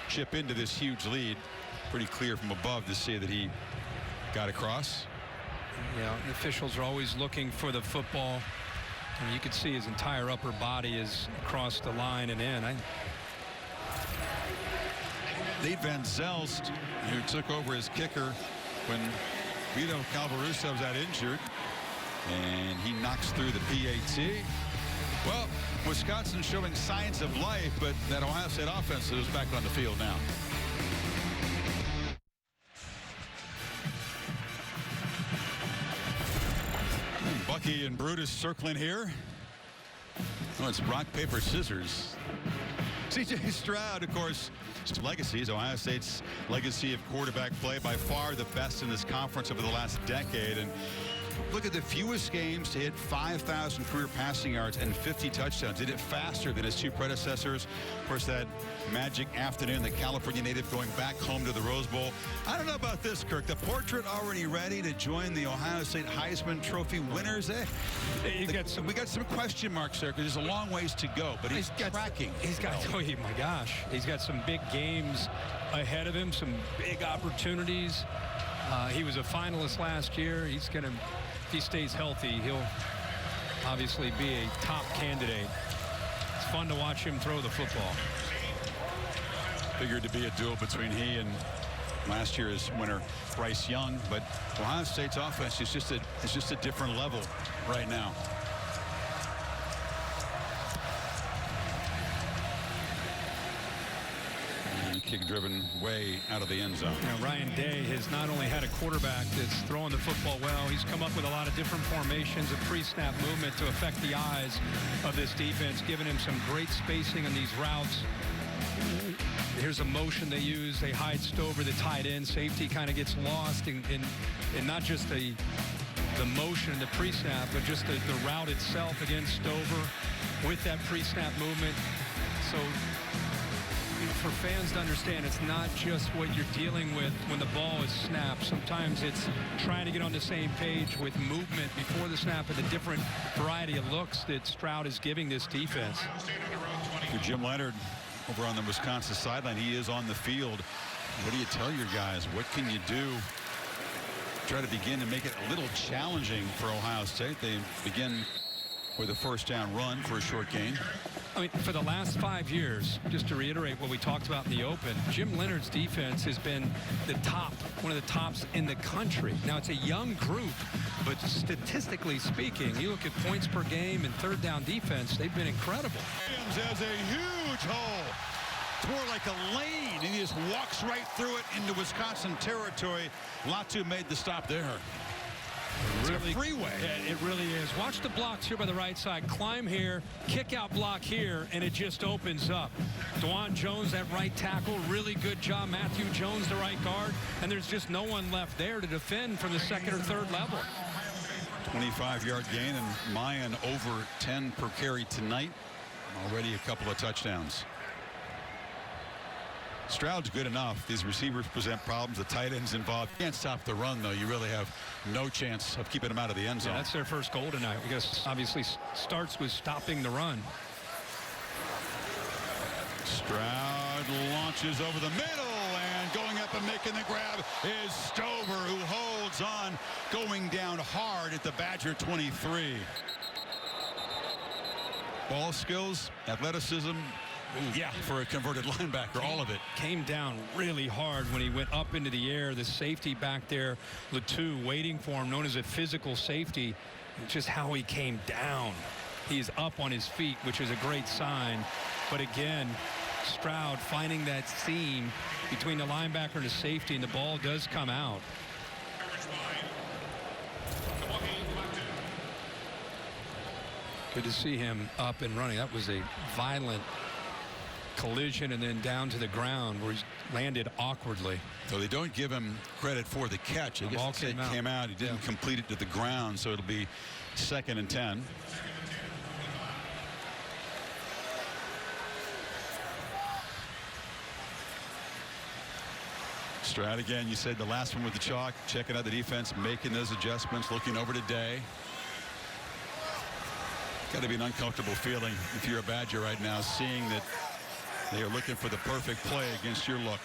chip into this huge lead. Pretty clear from above to see that he got across. Yeah, the officials are always looking for the football. And you can see his entire upper body is across the line and in. Nate Van Zelst, who took over as kicker when Vito Calvaruso was out injured, and he knocks through the PAT. Well, Wisconsin showing signs of life, but that Ohio State offense is back on the field now. Bucky and Brutus circling here. Oh, it's rock, paper, scissors. C.J. Stroud, of course, his legacy is Ohio State's legacy of quarterback play, by far the best in this conference over the last decade. And look at the fewest games to hit 5,000 career passing yards and 50 touchdowns. Did it faster than his 2 predecessors. Of course, that magic afternoon, the California native going back home to the Rose Bowl. I don't know about this, Kirk. The portrait already ready to join the Ohio State Heisman Trophy winners. We got some question marks there because there's a long ways to go, but he's tracking. Oh my gosh, he's got some big games ahead of him, some big opportunities. He was a finalist last year. He's going to, if he stays healthy, he'll obviously be a top candidate. It's fun to watch him throw the football. Figured to be a duel between he and last year's winner Bryce Young. But Ohio State's offense is just a different level right now. Kick driven way out of the end zone. Ryan Day has not only had a quarterback that's throwing the football well, he's come up with a lot of different formations of pre-snap movement to affect the eyes of this defense, giving him some great spacing on these routes. Here's a motion they use. They hide Stover, the tight end. Safety kind of gets lost in not just the motion and the pre-snap, but just the route itself against Stover with that pre-snap movement. So for fans to understand, it's not just what you're dealing with when the ball is snapped. Sometimes it's trying to get on the same page with movement before the snap and the different variety of looks that Stroud is giving this defense. For Jim Leonhard over on the Wisconsin sideline, he is on the field. What do you tell your guys? What can you do? Try to begin to make it a little challenging for Ohio State. They begin with a first down run for a short gain. I mean, for the last 5 years, just to reiterate what we talked about in the open, Jim Leonhard's defense has been the top, one of the tops in the country. Now, it's a young group, but statistically speaking, you look at points per game and third down defense, they've been incredible. Williams has a huge hole. It's more like a lane, and he just walks right through it into Wisconsin territory. Latu made the stop there. Really, it's a freeway. Yeah, it really is. Watch the blocks here by the right side. Climb here, kick out block here, and it just opens up. Dwan Jones, that right tackle, really good job. Matthew Jones, the right guard, and there's just no one left there to defend from the second or third level. 25-yard gain, and Mayan over 10 per carry tonight. Already a couple of touchdowns. Stroud's good enough. These receivers present problems. The tight ends involved. Can't stop the run, though. You really have no chance of keeping them out of the end zone. Yeah, that's their first goal tonight. I guess obviously starts with stopping the run. Stroud launches over the middle, and going up and making the grab is Stover, who holds on, going down hard at the Badger 23. Ball skills, athleticism. Yeah, for a converted linebacker, all of it. Came down really hard when he went up into the air. The safety back there, Latu, waiting for him, known as a physical safety. Just how he came down. He is up on his feet, which is a great sign. But again, Stroud finding that seam between the linebacker and the safety, and the ball does come out. Good to see him up and running. That was a violent collision and then down to the ground where he landed awkwardly. So they don't give him credit for the catch. I guess it came out. He didn't complete it to the ground, so it'll be 2nd and 10. Stroud again, you said the last one with the chalk, checking out the defense, making those adjustments, looking over to Day. Got to be an uncomfortable feeling if you're a Badger right now, seeing that they are looking for the perfect play against your look.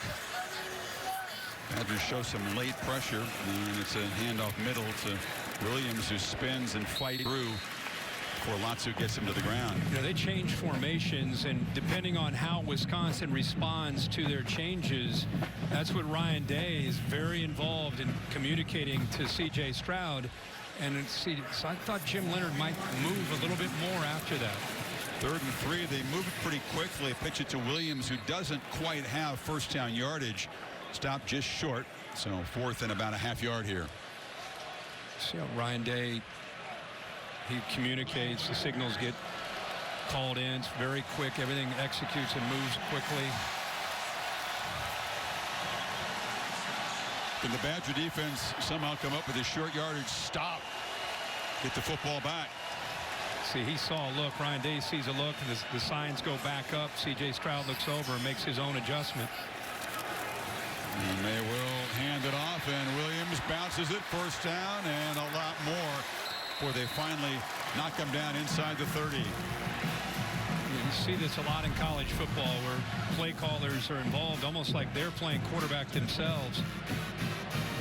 Badgers show some late pressure, and it's a handoff middle to Williams, who spins and fights through before Latu gets him to the ground. You know, they change formations, and depending on how Wisconsin responds to their changes, that's what Ryan Day is very involved in communicating to C.J. Stroud. And so I thought Jim Leonhard might move a little bit more after that. 3rd and 3. They move it pretty quickly. Pitch it to Williams, who doesn't quite have first down yardage. Stopped just short. So 4th and about a half yard here. See how Ryan Day, he communicates. The signals get called in. It's very quick. Everything executes and moves quickly. Can the Badger defense somehow come up with a short yardage stop? Get the football back. See, he saw a look. Ryan Day sees a look, and the signs go back up. C.J. Stroud looks over and makes his own adjustment. And they will hand it off, and Williams bounces it, first down, and a lot more before they finally knock him down inside the 30. You see this a lot in college football, where play callers are involved almost like they're playing quarterback themselves.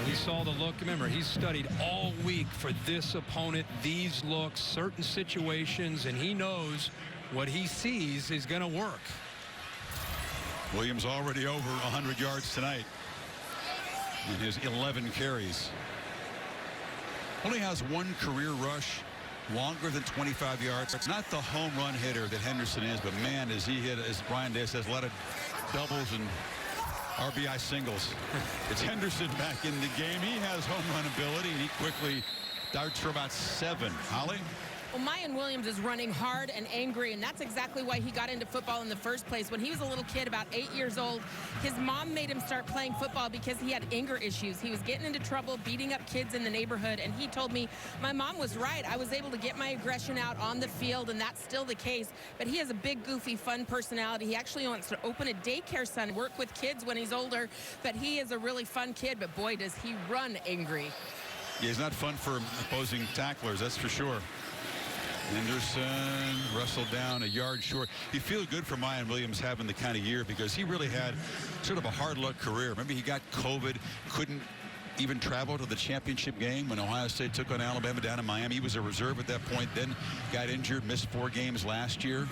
He saw the look. Remember, he's studied all week for this opponent, these looks, certain situations, and he knows what he sees is going to work. Williams already over 100 yards tonight. in his 11 carries. Only has one career rush longer than 25 yards. It's not the home run hitter that Henderson is, but man, as he hit, as Brian Day says, a lot of doubles and RBI singles. It's Henderson back in the game. He has home run ability, and he quickly darts for about 7. Holly? Well, Mayan Williams is running hard and angry, and that's exactly why he got into football in the first place. When he was a little kid, about 8 years old, his mom made him start playing football because he had anger issues. He was getting into trouble, beating up kids in the neighborhood, and he told me, my mom was right. I was able to get my aggression out on the field, and that's still the case. But he has a big, goofy, fun personality. He actually wants to open a daycare center, work with kids when he's older, but he is a really fun kid, but boy, does he run angry. Yeah, he's not fun for opposing tacklers, that's for sure. Henderson wrestled down a yard short. You feel good for Mayan Williams having the kind of year because he really had sort of a hard luck career. Remember, he got COVID, couldn't even travel to the championship game when Ohio State took on Alabama down in Miami. He was a reserve at that point, then got injured, missed 4 games last year.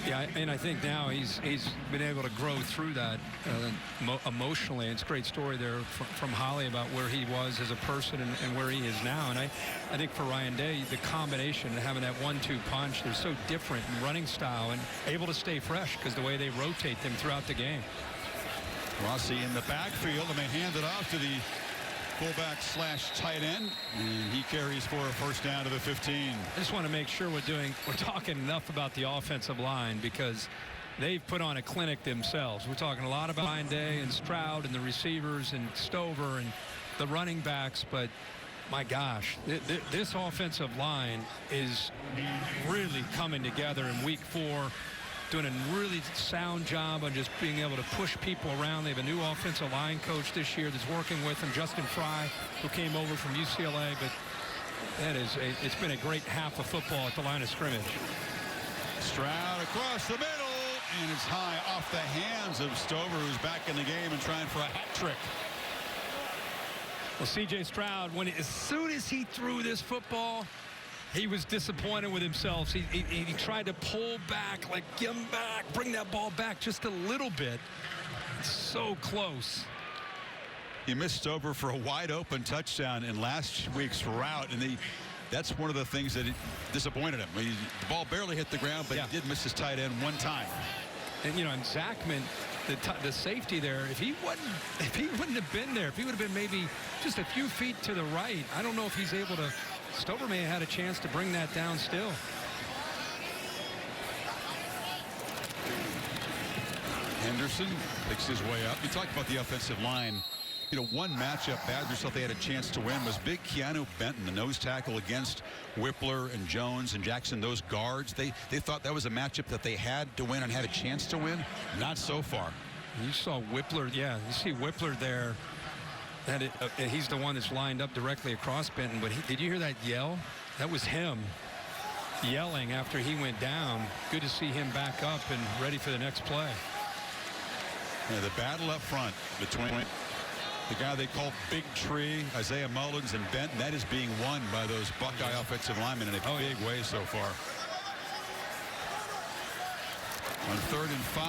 Yeah, and I think now he's been able to grow through that emotionally. It's a great story there from Holly about where he was as a person and where he is now. And I think for Ryan Day, the combination and having that 1-2 punch, they're so different in running style and able to stay fresh because the way they rotate them throughout the game. Rossi in the backfield, and they hand it off to the fullback / tight end, and he carries for a first down to the 15. I just want to make sure we're talking enough about the offensive line because they've put on a clinic themselves. We're talking a lot about Ryan Day and Stroud and the receivers and Stover and the running backs, but my gosh, this offensive line is really coming together in week 4. Doing a really sound job on just being able to push people around. They have a new offensive line coach this year that's working with them, Justin Fry, who came over from UCLA. But it's been a great half of football at the line of scrimmage. Stroud across the middle, and it's high off the hands of Stover, who's back in the game and trying for a hat trick. Well, C.J. Stroud, as soon as he threw this football, he was disappointed with himself. He tried to pull back, like, get him back, bring that ball back just a little bit. It's so close. He missed Stover for a wide open touchdown in last week's route, and that's one of the things that disappointed him. The ball barely hit the ground, but he did miss his tight end one time. And and Zachman, the safety there, if he wouldn't have been there, if he would have been maybe just a few feet to the right, I don't know if he's able to. Stover may have had a chance to bring that down still. Henderson picks his way up. You talked about the offensive line. One matchup Badgers thought they had a chance to win was big Keanu Benton, the nose tackle against Whippler and Jones and Jackson, those guards. They thought that was a matchup that they had to win and had a chance to win. Not so far. You saw Whippler, you see Whippler there. He's the one that's lined up directly across Benton, but did you hear that yell? That was him yelling after he went down. Good to see him back up and ready for the next play. Yeah, the battle up front between the guy they call Big Tree, Isaiah Mullins, and Benton, that is being won by those Buckeye offensive linemen in a big way so far. On 3rd and 5,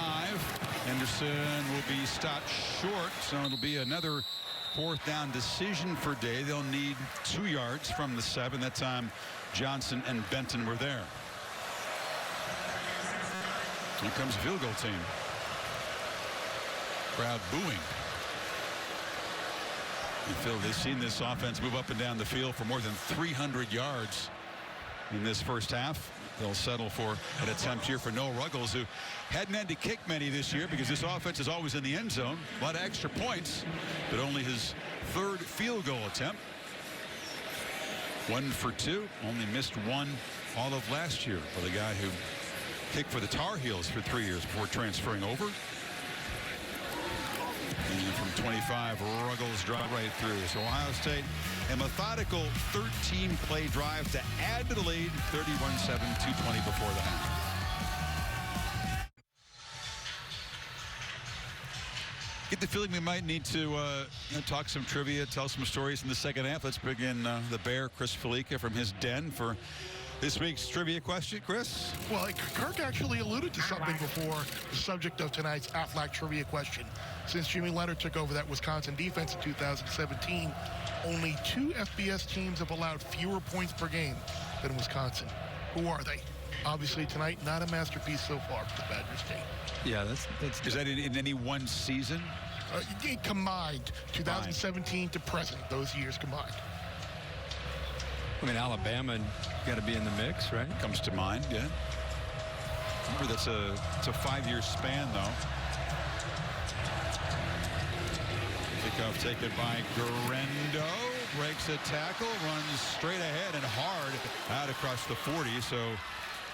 Henderson will be stopped short, so it'll be another 4th down decision for Day. They'll need 2 yards from the 7. That time Johnson and Benton were there. Here comes the field goal team. Crowd booing. They've seen this offense move up and down the field for more than 300 yards in this first half. They'll settle for an attempt here for Noah Ruggles, who hadn't had to kick many this year because this offense is always in the end zone. A lot of extra points, but only his 3rd field goal attempt. 1 for 2, only missed 1 all of last year for the guy who kicked for the Tar Heels for 3 years before transferring over. And from 25, Ruggles drive right through. So Ohio State, a methodical 13-play drive to add to the lead, 31-7, 2:20 before the half. Get the feeling we might need to talk some trivia, tell some stories in the second half. Let's begin the Bear, Chris Fallica, from his den for This week's trivia question, Chris? Well, Kirk actually alluded to something before the subject of tonight's Aflac trivia question. Since Jimmy Leonard took over that Wisconsin defense in 2017, only 2 FBS teams have allowed fewer points per game than Wisconsin. Who are they? Obviously, tonight, not a masterpiece so far for the Badgers team. Yeah, that's Is that in any one season? Combined, 2017 to present, those years combined. I mean, Alabama got to be in the mix, right? Comes to mind, yeah. Remember, it's a 5-year span, though. Kickoff taken by Guerrero. Breaks a tackle, runs straight ahead and hard out across the 40. So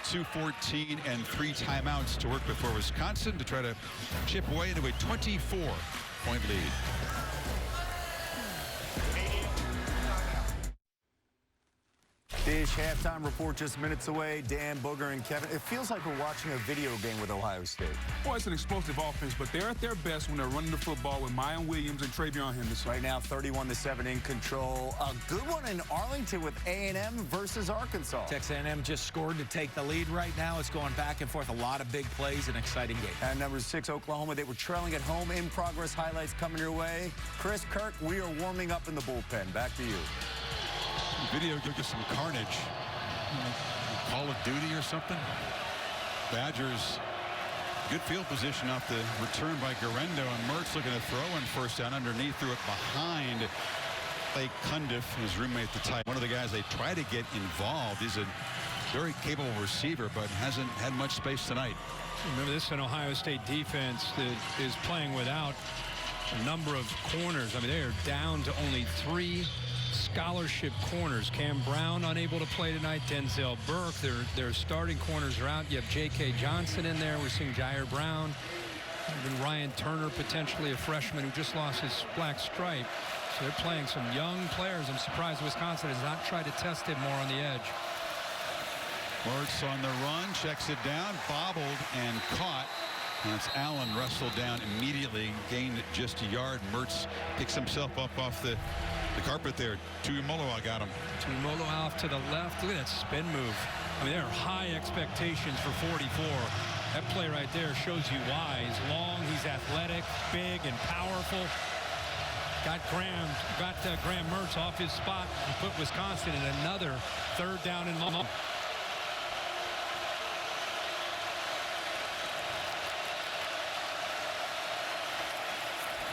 2:14 and 3 timeouts to work before Wisconsin to try to chip away into a 24-point lead. Dish halftime report just minutes away. Dan, Booger, and Kevin. It feels like we're watching a video game with Ohio State. Boy, it's an explosive offense, but they're at their best when they're running the football with Mayan Williams and Travion Henderson. Right now, 31-7 in control. A good one in Arlington with A&M versus Arkansas. Texas A&M just scored to take the lead right now. It's going back and forth. A lot of big plays, an exciting game. And number 6, Oklahoma. They were trailing at home. In progress highlights coming your way. Chris, Kirk, we are warming up in the bullpen. Back to you. Video gives us some carnage. Call of Duty or something. Badgers, good field position off the return by Guerrero, and Mertz looking to throw and first down underneath, threw it behind Clay Cundiff, his roommate, the tight. One of the guys they try to get involved. He's a very capable receiver, but hasn't had much space tonight. Remember, this is an Ohio State defense that is playing without a number of corners. I mean, they are down to only 3 scholarship corners. Cam Brown unable to play tonight. Denzel Burke, their starting corners are out. You have J.K. Johnson in there. We're seeing Jair Brown. Even Ryan Turner, potentially a freshman who just lost his black stripe. So they're playing some young players. I'm surprised Wisconsin has not tried to test him more on the edge. Mertz on the run, checks it down, bobbled and caught. That's Allen wrestled down immediately, gained just a yard. Mertz picks himself up off the carpet there. Tuimoloau got him. Tuimoloau off to the left. Look at that spin move. I mean, there are high expectations for 44. That play right there shows you why. He's long, he's athletic, big, and powerful. Got Graham Mertz off his spot and put Wisconsin in another 3rd down and long.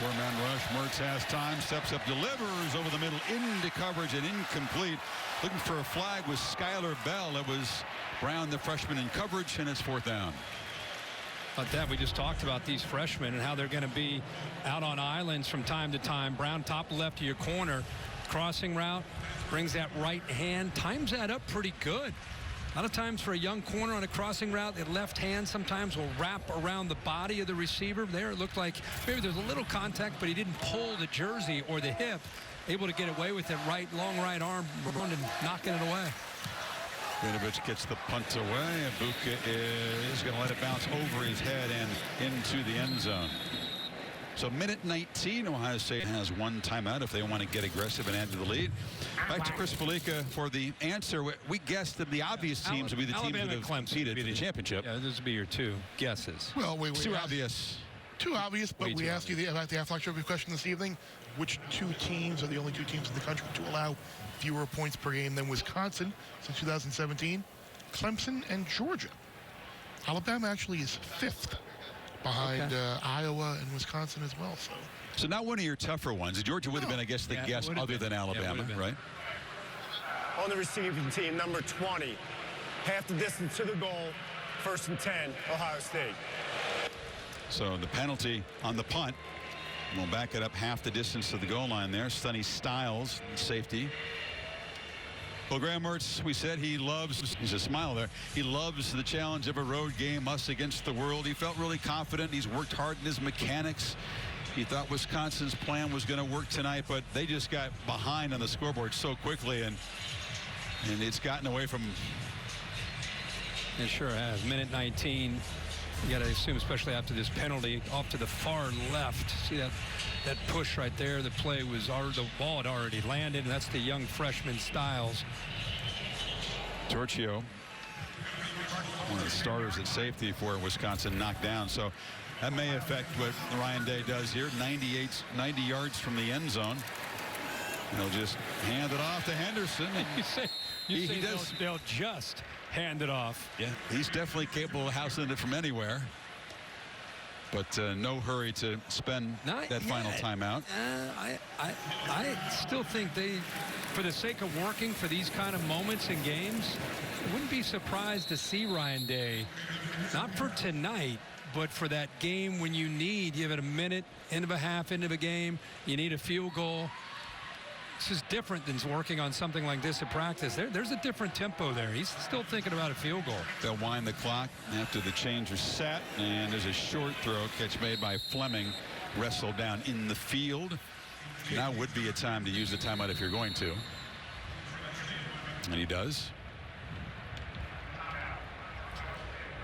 Four-man rush. Mertz has time, steps up, delivers over the middle into coverage and incomplete. Looking for a flag with Skylar Bell. It was Brown, the freshman, in coverage, and it's 4th down. About that, we just talked about these freshmen and how they're going to be out on islands from time to time. Brown top left of your corner, crossing route, brings that right hand, times that up pretty good. A lot of times for a young corner on a crossing route, the left hand sometimes will wrap around the body of the receiver. There it looked like maybe there's a little contact, but he didn't pull the jersey or the hip. Able to get away with it long right arm and knocking it away. Vinovich gets the punt away. Ibuka is going to let it bounce over his head and into the end zone. So minute 19, Ohio State has 1 timeout if they want to get aggressive and add to the lead. Back to Chris Felica for the answer. We guessed that the obvious teams would be the teams that have competed for the championship. Yeah, those would be your 2 guesses. Well, too obvious. Too obvious, but we asked you about the Aflac trivia question this evening. Which 2 teams are the only 2 teams in the country to allow fewer points per game than Wisconsin since 2017? Clemson and Georgia. Alabama actually is 5th. Behind Iowa and Wisconsin as well. So not one of your tougher ones. Georgia would have been, I guess, the guess other than Alabama, right? On the receiving team, number 20. Half the distance to the goal. 1st and 10, Ohio State. So the penalty on the punt. We'll back it up half the distance to the goal line there. Sonny Styles, safety. Well, Graham Mertz, we said he loves, he's a smile there, he loves the challenge of a road game, us against the world. He felt really confident. He's worked hard in his mechanics. He thought Wisconsin's plan was going to work tonight, but they just got behind on the scoreboard so quickly, and it's gotten away from. It sure has. Minute 19. You got to assume, especially after this penalty, off to the far left. See that push right there? The play was the ball had already landed, and that's the young freshman Styles. Torchio, one of the starters at safety for Wisconsin, knocked down. So that may affect what Ryan Day does here. 90 yards from the end zone. He'll just hand it off to Henderson. You say they'll just hand it off. Yeah, he's definitely capable of housing it from anywhere. But no hurry to spend that final timeout. I still think they, for the sake of working for these kind of moments in games, I wouldn't be surprised to see Ryan Day, not for tonight, but for that game when you have it a minute, end of a half, end of a game, you need a field goal. This is different than working on something like this at practice. There's a different tempo there. He's still thinking about a field goal. They'll wind the clock after the change is set, and there's a short throw catch made by Fleming, wrestled down in the field. Now would be a time to use the timeout if you're going to. And he does.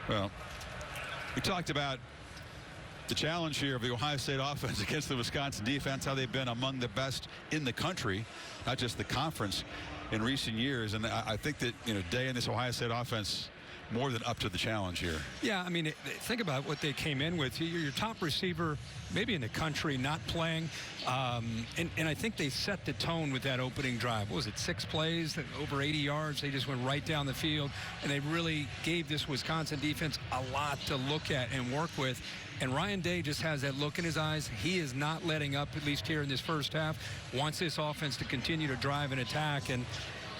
Well, we talked about the challenge here of the Ohio State offense against the Wisconsin defense, how they've been among the best in the country, not just the conference, in recent years. And I think that, Day and this Ohio State offense more than up to the challenge here. Yeah, I mean, think about what they came in with. Your top receiver, maybe in the country, not playing. And I think they set the tone with that opening drive. What was it, 6 plays, over 80 yards? They just went right down the field, and they really gave this Wisconsin defense a lot to look at and work with. And Ryan Day just has that look in his eyes. He is not letting up, at least here in this first half. Wants this offense to continue to drive and attack. And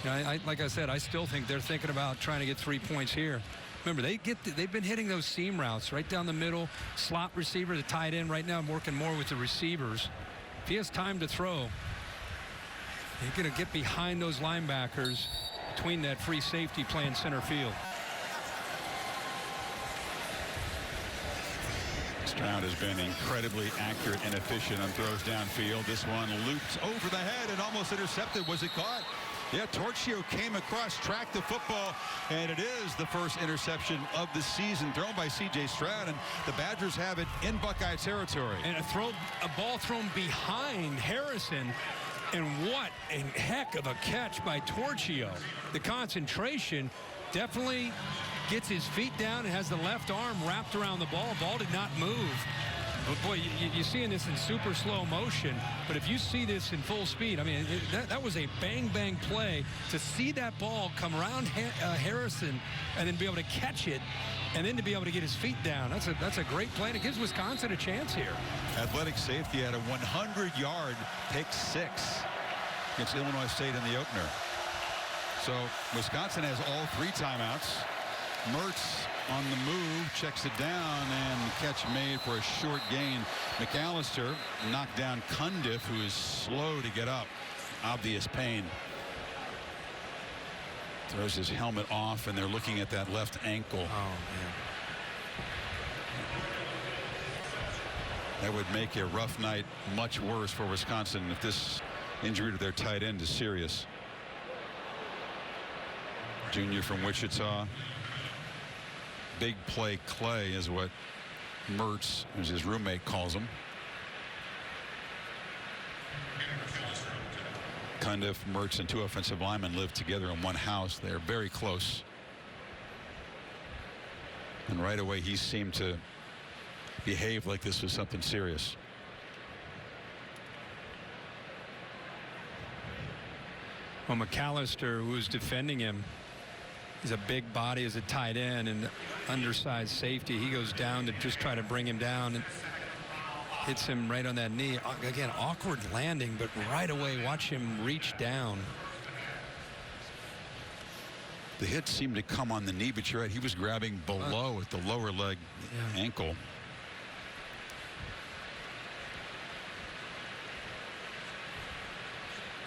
like I said, I still think they're thinking about trying to get 3 points here. Remember, they've been hitting those seam routes right down the middle. Slot receiver, the tight end. Right now I'm working more with the receivers. If he has time to throw, he's going to get behind those linebackers between that free safety playing center field. Stroud has been incredibly accurate and efficient on throws downfield. This one looped over the head and almost intercepted. Was it caught? Yeah, Torchio came across, tracked the football, and it is the first interception of the season thrown by C.J. Stroud, and the Badgers have it in Buckeye territory. And a ball thrown behind Harrison, and what a heck of a catch by Torchio. The concentration definitely gets his feet down and has the left arm wrapped around the ball. Ball did not move. But boy, you're seeing this in super slow motion. But if you see this in full speed, I mean, that was a bang play. To see that ball come around Harrison and then be able to catch it and then to be able to get his feet down, that's a great play. And it gives Wisconsin a chance here. Athletic safety had a 100-yard pick 6 against Illinois State in the opener. So Wisconsin has all 3 timeouts. Mertz on the move, checks it down, and catch made for a short gain. McAllister knocked down Cundiff, who is slow to get up. Obvious pain. Throws his helmet off, and they're looking at that left ankle. Oh, man. That would make a rough night much worse for Wisconsin if this injury to their tight end is serious. Junior from Wichita. Big play Clay is what Mertz, as his roommate, calls him. Cundiff, Mertz, and 2 offensive linemen live together in one house. They're very close. And right away he seemed to behave like this was something serious. Well, McAllister, who was defending him, he's a big body as a tight end and undersized safety. He goes down to just try to bring him down and hits him right on that knee. Again, awkward landing, but right away watch him reach down. The hit seemed to come on the knee, but you're right, he was grabbing below at the lower leg ankle.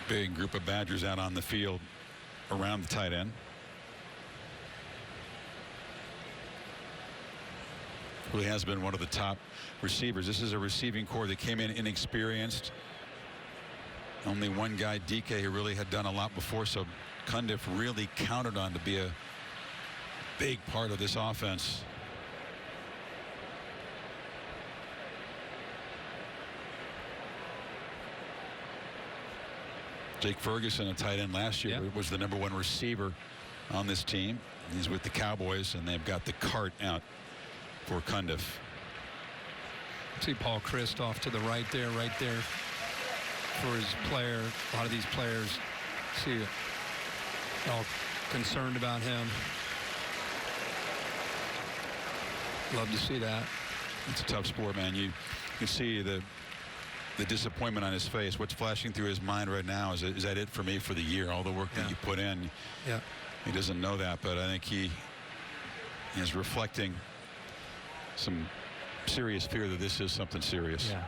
Big group of Badgers out on the field around the tight end. Really has been one of the top receivers. This is a receiving core that came in inexperienced. Only one guy, DK, who really had done a lot before, so Cundiff really counted on to be a big part of this offense. Jake Ferguson, a tight end last year, was the #1 receiver on this team. He's with the Cowboys, and they've got the cart out for Cundiff. See Paul Christ off to the right there for his player. A lot of these players see it, all concerned about him. Love to see that. It's a tough sport, man. You can see the disappointment on his face. What's flashing through his mind right now is that it for me for the year? All the work that you put in. Yeah. He doesn't know that, but I think he is reflecting some serious fear that this is something serious. Yeah.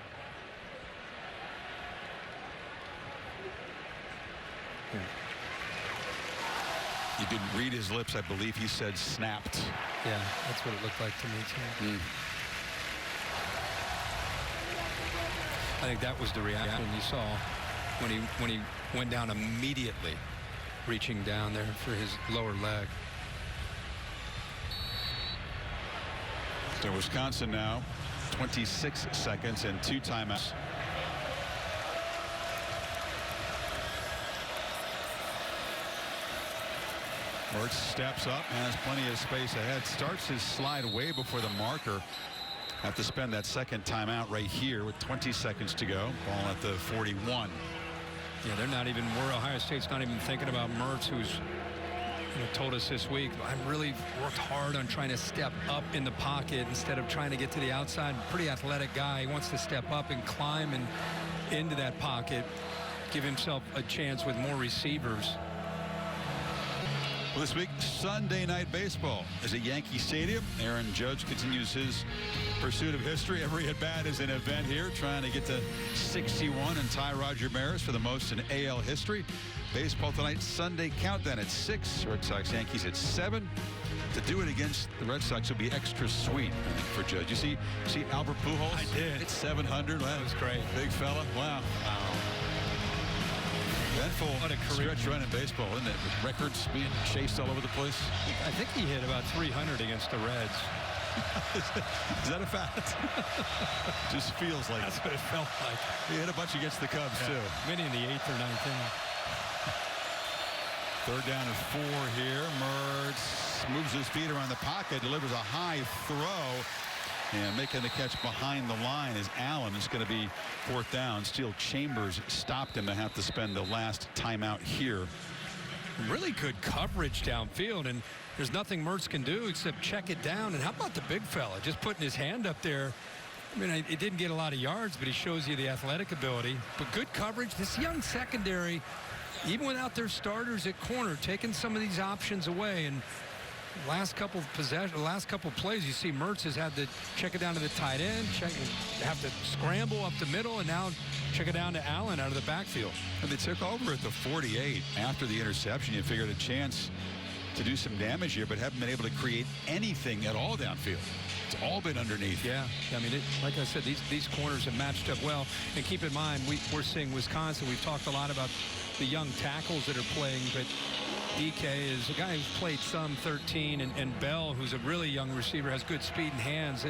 You didn't read his lips. I believe he said snapped. Yeah, that's what it looked like to me too. I think that was the reaction you saw when he went down immediately, reaching down there for his lower leg. So Wisconsin now 26 seconds and 2 timeouts. Mertz steps up, has plenty of space ahead, starts his slide way before the marker. Have to spend that second timeout right here with 20 seconds to go. Ball at the 41. Yeah, they're not even, Ohio State's not even thinking about Mertz, who's told us this week, I've really worked hard on trying to step up in the pocket instead of trying to get to the outside. Pretty athletic guy. He wants to step up and climb into that pocket, give himself a chance with more receivers. Well, this week, Sunday Night Baseball is at Yankee Stadium. Aaron Judge continues his pursuit of history. Every at-bat is an event here, trying to get to 61 and tie Roger Maris for the most in AL history. Baseball tonight, Sunday countdown at 6. Red Sox, Yankees at 7. To do it against the Red Sox will be extra sweet, I think, for Judge. You see Albert Pujols? I did. It's 700. That was great. Big fella. Wow. Eventful stretch run in baseball, isn't it? With records being chased all over the place. I think he hit about 300 against the Reds. Is that a fact? Just feels like that's what it felt like. He hit a bunch against the Cubs too. Many in the 8th or 9th inning. 3rd down and 4 here. Mertz moves his feet around the pocket, delivers a high throw. And making the catch behind the line is Allen. It's going to be 4th down. Still Chambers stopped him to have to spend the last timeout here. Really good coverage downfield, and there's nothing Mertz can do except check it down. And how about the big fella just putting his hand up there? I mean, it didn't get a lot of yards, but he shows you the athletic ability. But good coverage. This young secondary, even without their starters at corner, taking some of these options away. And last couple of plays, you see Mertz has had to check it down to the tight end, have to scramble up the middle, and now check it down to Allen out of the backfield. And they took over at the 48 after the interception. You figured a chance to do some damage here, but haven't been able to create anything at all downfield. It's all been underneath. Yeah, I mean, like I said, these corners have matched up well. And keep in mind, we're seeing Wisconsin. We've talked a lot about the young tackles that are playing, but DK is a guy who's played some 13, and Bell, who's a really young receiver, has good speed and hands.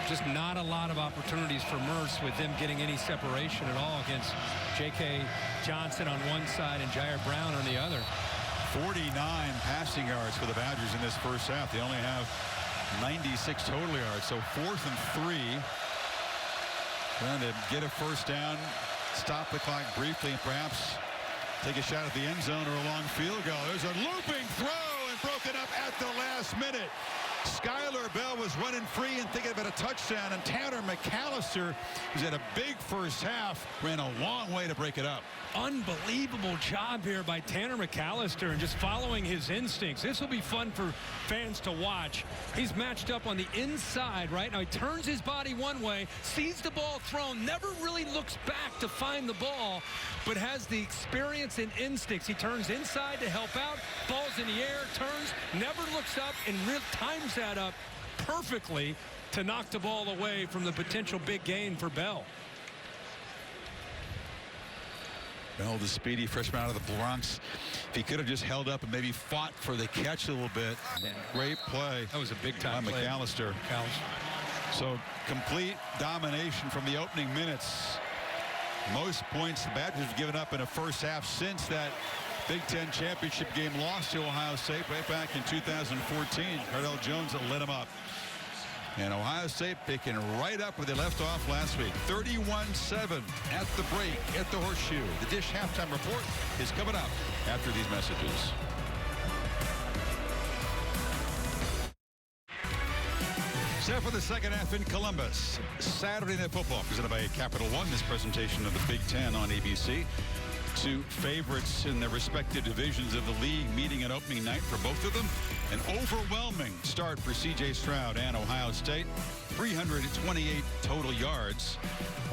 Just not a lot of opportunities for Mertz with them getting any separation at all against J.K. Johnson on one side and Jair Brown on the other. 49 passing yards for the Badgers in this first half. They only have 96 total yards, so 4th and 3. Trying to get a first down, stop the clock briefly, and perhaps take a shot at the end zone or a long field goal. There's a looping throw and broken up at the last minute. Skylar Bell was running free and thinking about a touchdown, and Tanner McAllister, who's had a big first half, ran a long way to break it up. Unbelievable job here by Tanner McAllister and just following his instincts. This will be fun for fans to watch. He's matched up on the inside right now. He turns his body one way, sees the ball thrown, never really looks back to find the ball, but has the experience and instincts. He turns inside to help out, ball's in the air, turns, never looks up, and times that up perfectly to knock the ball away from the potential big gain for Bell. Bell, the speedy freshman out of the Bronx. If he could have just held up and maybe fought for the catch a little bit. Great play. That was a big-time play. play. McAllister. So complete domination from the opening minutes. Most points the Badgers have given up in a first half since that Big Ten championship game lost to Ohio State way back in 2014. Cardell Jones lit him up. And Ohio State picking right up where they left off last week. 31-7 at the break at the Horseshoe. The Dish halftime report is coming up after these messages. Set for the second half in Columbus. Saturday Night Football presented by Capital One. This presentation of the Big Ten on ABC. Two favorites in their respective divisions of the league meeting at opening night for both of them. An overwhelming start for C.J. Stroud and Ohio State. 328 total yards.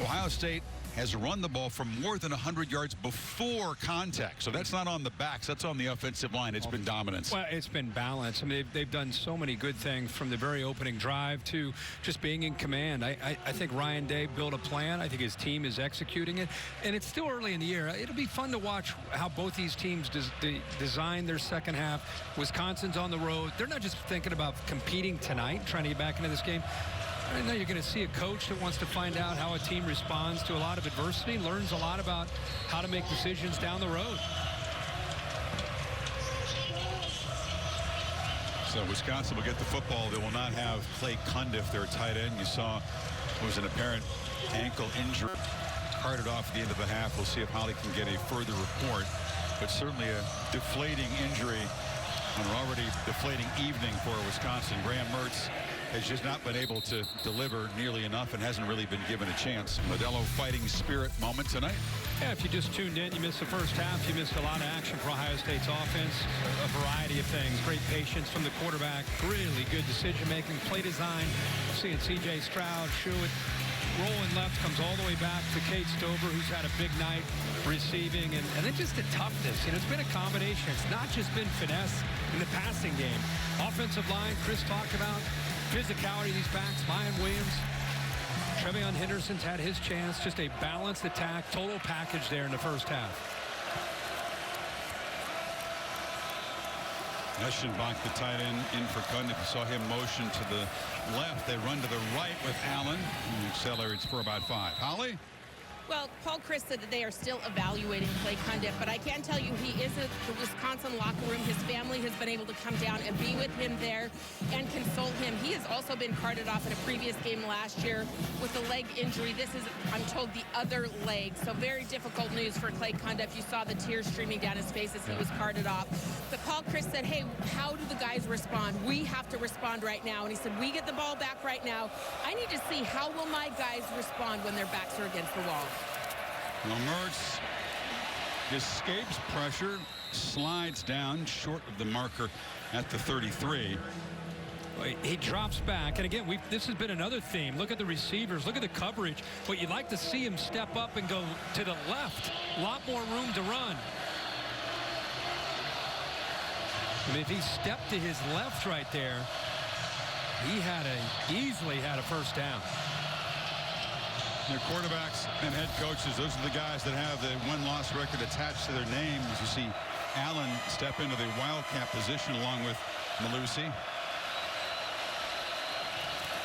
Ohio State has run the ball for more than 100 yards before contact. So that's not on the backs. That's on the offensive line. It's been dominance. Well, it's been balance. I mean, they've done so many good things from the very opening drive to just being in command. I think Ryan Day built a plan. I think his team is executing it. And it's still early in the year. It'll be fun to watch how both these teams design their second half. Wisconsin's on the road. They're not just thinking about competing tonight, trying to get back into this game. I know you're going to see a coach that wants to find out how a team responds to a lot of adversity, learns a lot about how to make decisions down the road. So Wisconsin will get the football. They will not have Clay Cundiff, their tight end. You saw it was an apparent ankle injury. Carted off at the end of the half. We'll see if Holly can get a further report. But certainly a deflating injury on an already deflating evening for Wisconsin. Graham Mertz has just not been able to deliver nearly enough and hasn't really been given a chance. Modelo fighting spirit moment tonight. Yeah, if you just tuned in, you missed the first half. You missed a lot of action for Ohio State's offense. A variety of things. Great patience from the quarterback. Really good decision-making, play design. Seeing C.J. Stroud, Schuett, rolling left, comes all the way back to Cade Stover, who's had a big night receiving. And then just the toughness. You know, it's been a combination. It's not just been finesse in the passing game. Offensive line, Chris talked about. Physicality of these backs, Mayan Williams. Trevion Henderson's had his chance. Just a balanced attack, total package there in the first half. Eschenbach, the tight end, in for Cundiff. You saw him motion to the left. They run to the right with Allen, who accelerates for about 5. Holly? Well, Paul Chryst said that they are still evaluating Clay Cundiff, but I can tell you he is at the Wisconsin locker room. His family has been able to come down and be with him there and console him. He has also been carted off in a previous game last year with a leg injury. This is, I'm told, the other leg. So very difficult news for Clay Cundiff. You saw the tears streaming down his face as he was carted off. But Paul Chryst said, hey, how do the guys respond? We have to respond right now. And he said, we get the ball back right now. I need to see how will my guys respond when their backs are against the wall. Well, Mertz escapes pressure, slides down short of the marker at the 33. He drops back, and again, this has been another theme. Look at the receivers, look at the coverage, but you'd like to see him step up and go to the left. A lot more room to run. I mean, if he stepped to his left right there, he easily had a first down. Their quarterbacks and head coaches, those are the guys that have the win-loss record attached to their names. You see Allen step into the wildcat position along with Malusi.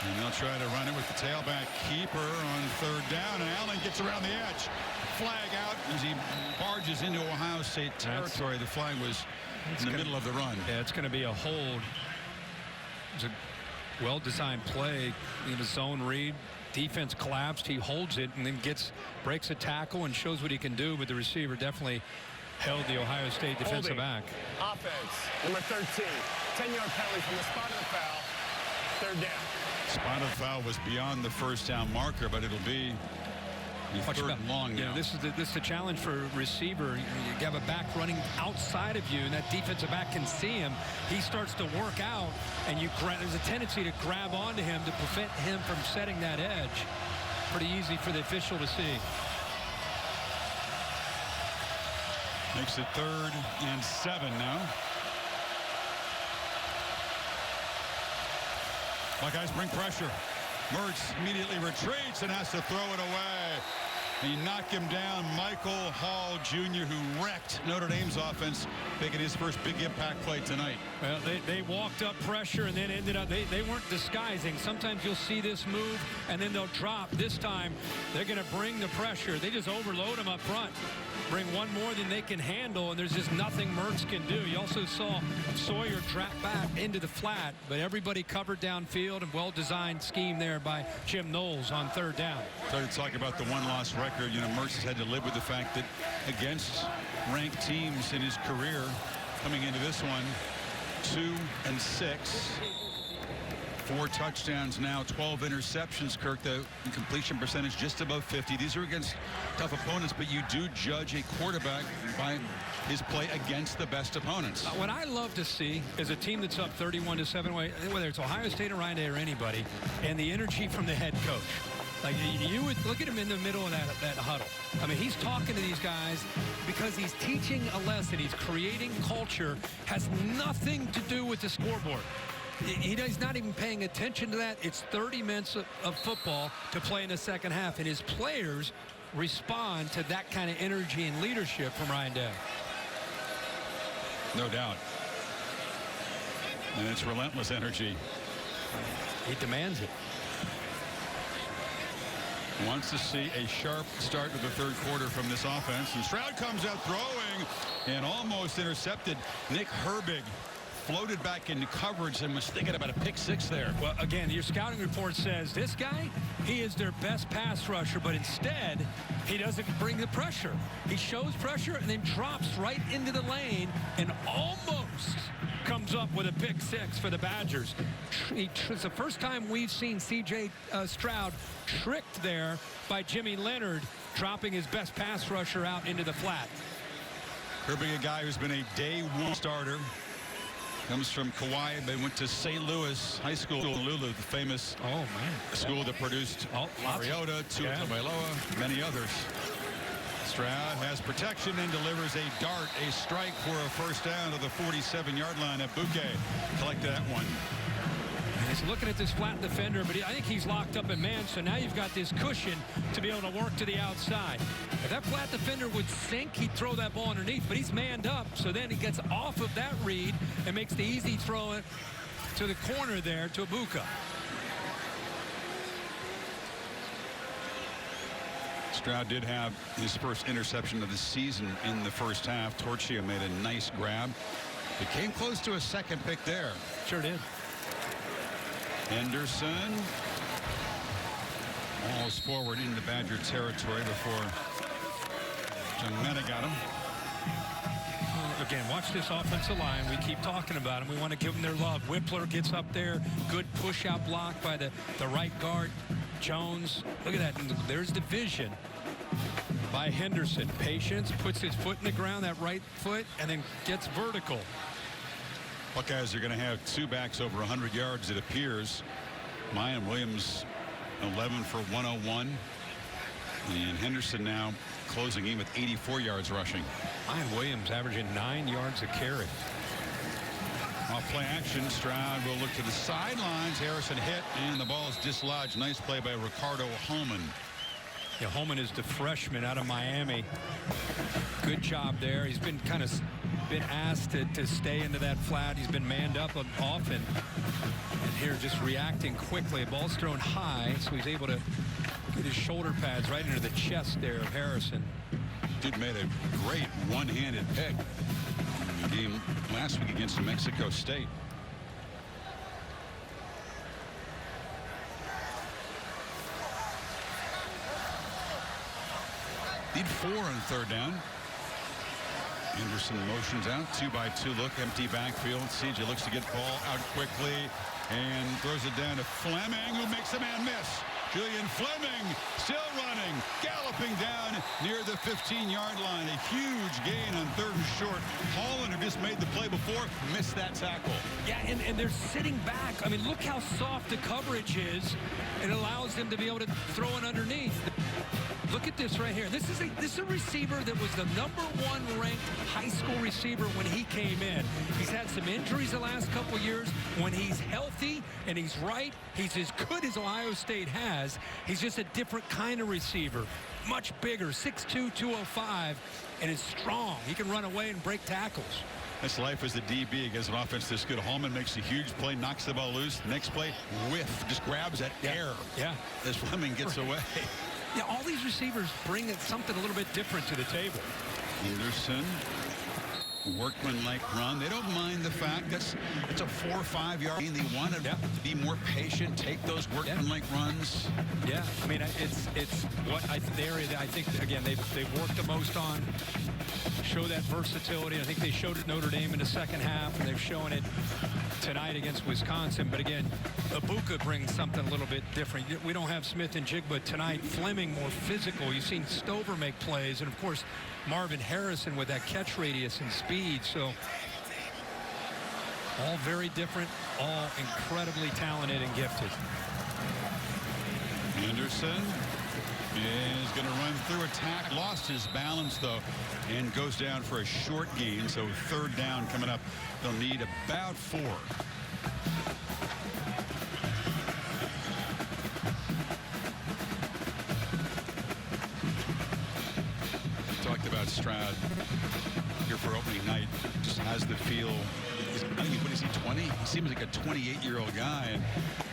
And they'll try to run it with the tailback keeper on third down, and Allen gets around the edge. Flag out as he barges into Ohio State territory. The flag was in the middle of the run. Yeah, it's going to be a hold. It's a well-designed play in a zone read. Defense collapsed. He holds it and then breaks a tackle and shows what he can do. But the receiver definitely held the Ohio State defensive back. Offense, number 13. 10-yard penalty from the spot of the foul. Third down. Spot of foul was beyond the first down marker, but it'll be third and long now. This is the challenge for a receiver. You have a back running outside of you, and that defensive back can see him. He starts to work out, and there's a tendency to grab onto him to prevent him from setting that edge. Pretty easy for the official to see. Makes it 3rd and 7 now. Buckeyes bring pressure. Mertz immediately retreats and has to throw it away. He knocked him down. Michael Hall Jr., who wrecked Notre Dame's offense, making his first big impact play tonight. Well, they walked up pressure and then ended up, they weren't disguising. Sometimes you'll see this move and then they'll drop. This time they're going to bring the pressure. They just overload them up front. Bring one more than they can handle, and there's just nothing Mertz can do. You also saw Sawyer drop back into the flat, but everybody covered downfield, and well-designed scheme there by Jim Knowles on third down. Started talking about the one-loss record. You know, Mertz has had to live with the fact that against ranked teams in his career, coming into this one, 2-6. 4 touchdowns now, 12 interceptions, Kirk. The completion percentage just above 50. These are against tough opponents, but you do judge a quarterback by his play against the best opponents. What I love to see is a team that's up 31-7, whether it's Ohio State or Ryan Day or anybody, and the energy from the head coach. Like, you would look at him in the middle of that huddle. I mean, he's talking to these guys because he's teaching a lesson. He's creating culture. Has nothing to do with the scoreboard. He's not even paying attention to that. It's 30 minutes of football to play in the second half, and his players respond to that kind of energy and leadership from Ryan Day. No doubt. And it's relentless energy. He demands it. Wants to see a sharp start to the third quarter from this offense. And Stroud comes out throwing and almost intercepted. Nick Herbig floated back into coverage and was thinking about a pick six there. Well, again, your scouting report says this guy, he is their best pass rusher, but instead, he doesn't bring the pressure. He shows pressure and then drops right into the lane and almost comes up with a pick six for the Badgers. It's the first time we've seen C.J. Stroud tricked there by Jimmy Leonard, dropping his best pass rusher out into the flat. Herbig, a guy who's been a day one starter. Comes from Kauai, but went to St. Louis High School in Lulu, the famous school that produced Mariota, Tua Tagovailoa, many others. Stroud has protection and delivers a dart, a strike for a first down to the 47-yard line. Abuke collected that one. He's looking at this flat defender, but I think he's locked up in man, so now you've got this cushion to be able to work to the outside. If that flat defender would sink, he'd throw that ball underneath, but he's manned up, so then he gets off of that read and makes the easy throw to the corner there to Abuka. Stroud did have his first interception of the season in the first half. Torchia made a nice grab. It came close to a second pick there. Sure did. Henderson balls forward into Badger territory before John Mena got him. Again, watch this offensive line. We keep talking about them. We want to give them their love. Whippler gets up there. Good push-out block by the right guard, Jones. Look at that. There's the vision by Henderson. Patience, puts his foot in the ground, that right foot, and then gets vertical. Buckeyes are going to have two backs over 100 yards, it appears. Mayan Williams, 11 for 101. And Henderson now closing in with 84 yards rushing. Mayan Williams averaging 9 yards a carry. Off play action, Stroud will look to the sidelines. Harrison hit, and the ball is dislodged. Nice play by Ricardo Holman. Yeah, Holman is the freshman out of Miami. Good job there. He's been kind of asked to stay into that flat. He's been manned up often. And here just reacting quickly. Ball's thrown high, so he's able to get his shoulder pads right into the chest there of Harrison. Dude made a great one-handed pick in the game last week against New Mexico State. Need 4 on third down. Anderson motions out, 2-by-2 look, empty backfield. CJ looks to get ball out quickly and throws it down to Fleming, who makes a man miss. Julian Fleming still running, galloping down near the 15-yard line. A huge gain on third and short. Holland, who just made the play before, missed that tackle. Yeah, and they're sitting back. I mean, look how soft the coverage is. It allows them to be able to throw it underneath. Look at this right here. This is a receiver that was the #1 ranked high school receiver when he came in. He's had some injuries the last couple years. When he's healthy and he's right, he's as good as Ohio State had. has. He's just a different kind of receiver. Much bigger, 6'2", 205, and is strong. He can run away and break tackles. That's life as the DB against an offense this good. Holman makes a huge play, knocks the ball loose. Next play, whiff, just grabs that air. Yeah. As Fleming gets away. Yeah, all these receivers bring something a little bit different to the table. Anderson, workman-like run. They don't mind the fact it's a 4 or 5 yard gain. They want to be more patient, take those workman-like runs. Yeah, I mean, it's what the area that I think, again, they've worked the most on. Show that versatility. I think they showed it Notre Dame in the second half, and they've shown it tonight against Wisconsin. But again, Ibuka brings something a little bit different. We don't have Smith and Jigba tonight. Fleming more physical. You've seen Stover make plays, and of course Marvin Harrison with that catch radius and speed. So all very different, all incredibly talented and gifted. Anderson is going to run through attack. Lost his balance, though, and goes down for a short gain. So third down coming up. They'll need about 4. Talked about Stroud here for opening night. Just has the feel. I think, what is he, 20? He seems like a 28-year-old guy. And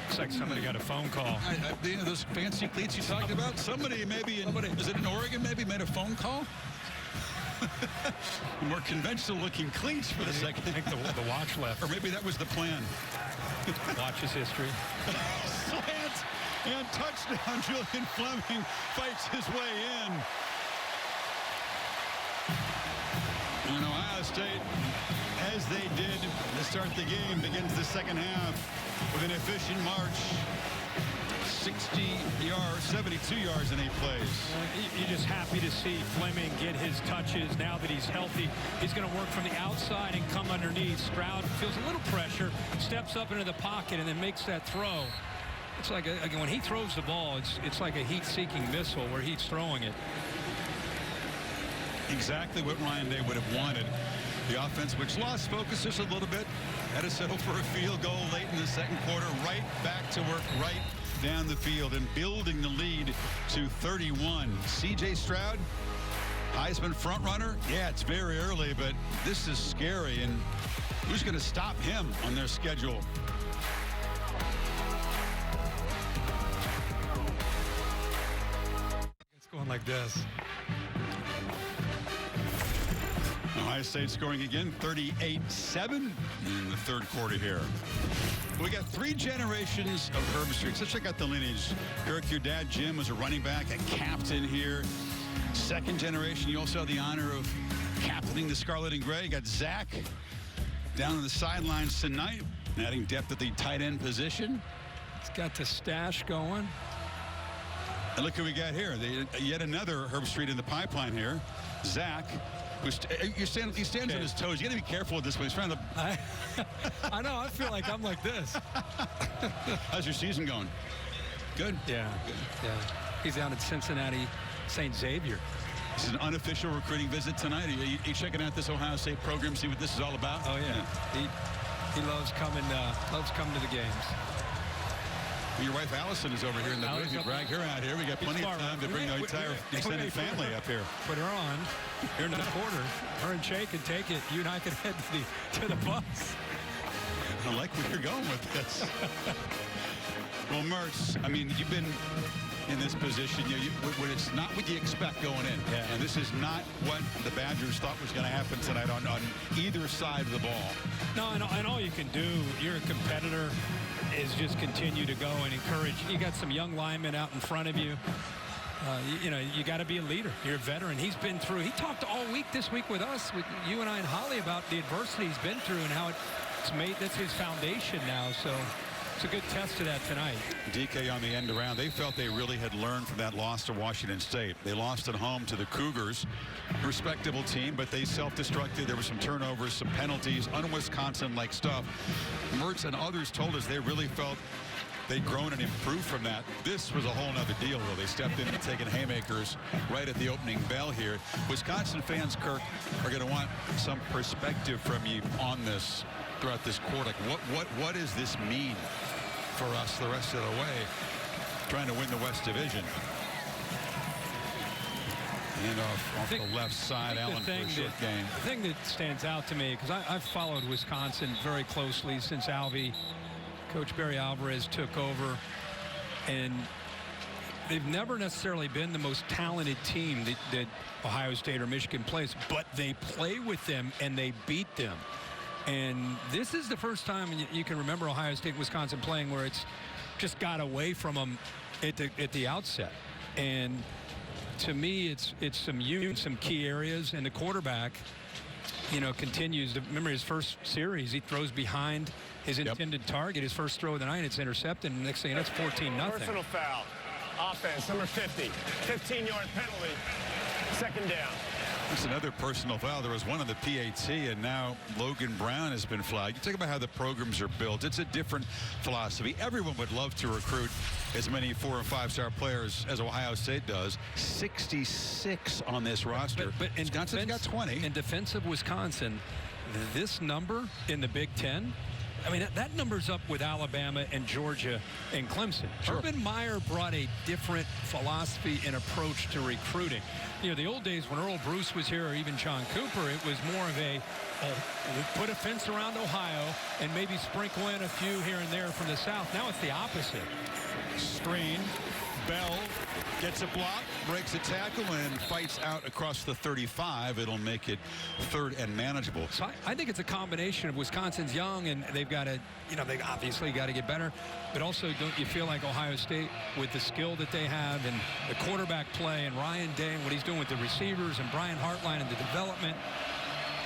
looks like somebody got a phone call. You know, those fancy cleats you talked about? Somebody maybe is it in Oregon maybe made a phone call? More conventional-looking cleats for the second. I think the watch left. Or maybe that was the plan. Watch's history. Slant and touchdown. Julian Fleming fights his way in. And Ohio State, as they did to start the game, begins the second half with an efficient march. 60 yards, 72 yards in 8 plays. You're just happy to see Fleming get his touches now that he's healthy. He's going to work from the outside and come underneath. Stroud feels a little pressure, steps up into the pocket, and then makes that throw. It's like, when he throws the ball, it's like a heat-seeking missile where he's throwing it. Exactly what Ryan Day would have wanted. The offense, which lost focus just a little bit, had to settle for a field goal late in the second quarter. Right back to work, right down the field, and building the lead to 31. C.J. Stroud, Heisman front runner. Yeah, it's very early, but this is scary. And who's going to stop him on their schedule? It's going like this. Ohio State scoring again, 38-7 in the third quarter here. We got 3 generations of Herbstreets. Let's check out the lineage. Kirk, your dad, Jim, was a running back, a captain here. Second generation, you also had the honor of captaining the Scarlet and Gray. You got Zach down on the sidelines tonight, adding depth at the tight end position. He's got the stash going. And look who we got here. Yet another Herbstreit in the pipeline here. Zach. He stands on his toes. You got to be careful with this one. He's trying to. I know. I feel like I'm like this. How's your season going? Good. Yeah. Good. Yeah. He's down at Cincinnati St. Xavier. This is an unofficial recruiting visit tonight. Are you checking out this Ohio State program? See what this is all about? Oh yeah. He loves coming. Loves coming to the games. Your wife Allison is over here in the booth. You drag her out here. We got plenty of time to bring the entire extended family up here. Put her on. Here in the quarter. Her and Shay can take it. You and I can head to the bus. I like where you're going with this. Well, Mertz, I mean, you've been in this position. When it's not what you expect going in. Yeah. And this is not what the Badgers thought was going to happen tonight on either side of the ball. No, and all you can do, you're a competitor, is just continue to go and encourage. You got some young linemen out in front of you. You got to be a leader. You're a veteran. He's been through. He talked all week this week with us, with you and I and Holly, about the adversity he's been through and how it's made. That's his foundation now. So it's a good test of that tonight. DK on the end around. They felt they really had learned from that loss to Washington State. They lost at home to the Cougars, respectable team, but they self-destructed. There were some turnovers, some penalties, un-Wisconsin-like stuff. Mertz and others told us they really felt they'd grown and improved from that. This was a whole other deal, though. They stepped in and taken haymakers right at the opening bell here. Wisconsin fans, Kirk, are going to want some perspective from you on this throughout this quarter. What does this mean for us the rest of the way? trying to win the West Division. And off the left side, Allen for a short gain. The thing that stands out to me, because I've followed Wisconsin very closely since Coach Barry Alvarez took over, and they've never necessarily been the most talented team that Ohio State or Michigan plays, but they play with them and they beat them. And this is the first time you can remember Ohio State and Wisconsin playing where it's just got away from them at the outset. And to me, it's some key areas, and the quarterback, continues to remember his first series. He throws behind his intended target. His first throw of the night, it's intercepted, and next thing it's 14-0. Personal foul. Offense, number 50. 15-yard penalty. Second down. It's another personal foul. There was one on the PAT, and now Logan Brown has been flagged. You talk about how the programs are built. It's a different philosophy. Everyone would love to recruit as many 4- and 5-star players as Ohio State does. 66 on this roster. But in Wisconsin's got 20. In defense of Wisconsin, this number in the Big Ten, I mean, that number's up with Alabama and Georgia and Clemson. Sure. Urban Meyer brought a different philosophy and approach to recruiting. The old days when Earl Bruce was here, or even John Cooper, it was more of a put a fence around Ohio and maybe sprinkle in a few here and there from the South. Now it's the opposite. Screen. Bell gets a block, breaks a tackle, and fights out across the 35. It'll make it third and manageable. So I think it's a combination of Wisconsin's young, and they've got to, they obviously got to get better. But also, don't you feel like Ohio State, with the skill that they have and the quarterback play and Ryan Day and what he's doing with the receivers and Brian Hartline and the development,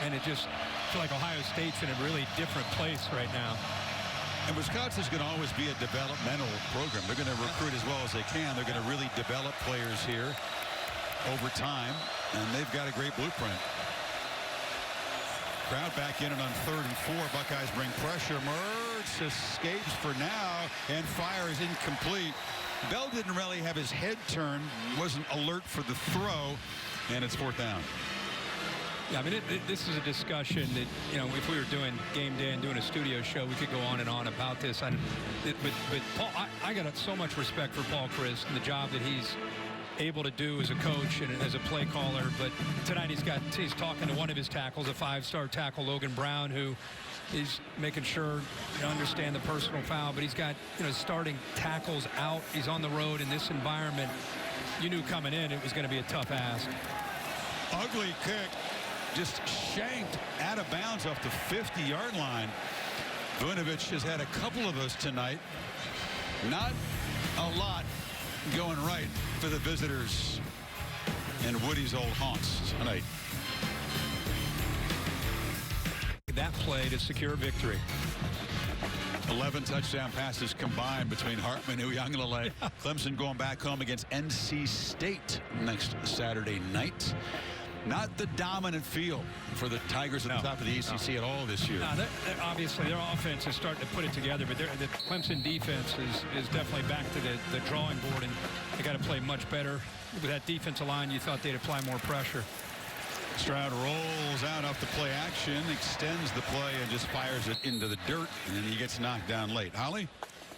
and it just feel like Ohio State's in a really different place right now. And Wisconsin's going to always be a developmental program. They're going to recruit as well as they can. They're going to really develop players here over time, and they've got a great blueprint. Crowd back in, and on 3rd and 4, Buckeyes bring pressure. Mertz escapes for now, and fire is incomplete. Bell didn't really have his head turned, wasn't alert for the throw, and it's 4th down. Yeah, I mean, this is a discussion that, if we were doing game day and doing a studio show, we could go on and on about this. But Paul, I got so much respect for Paul Chryst and the job that he's able to do as a coach and as a play caller. But tonight he's talking to one of his tackles, a 5-star tackle, Logan Brown, who is making sure to understand the personal foul. But he's got, starting tackles out. He's on the road in this environment. You knew coming in it was going to be a tough ask. Ugly kick. Just shanked out of bounds off the 50-yard line. Vunovich has had a couple of those tonight. Not a lot going right for the visitors in Woody's old haunts tonight. That play to secure victory. 11 touchdown passes combined between Hartman and Uiagalelei. Clemson going back home against NC State next Saturday night. Not the dominant field for the Tigers at the top of the ACC at all this year. Obviously, their offense is starting to put it together, but the Clemson defense is definitely back to the drawing board, and they got to play much better. With that defensive line, you thought they'd apply more pressure. Stroud rolls out off the play action, extends the play, and just fires it into the dirt, and he gets knocked down late. Holly?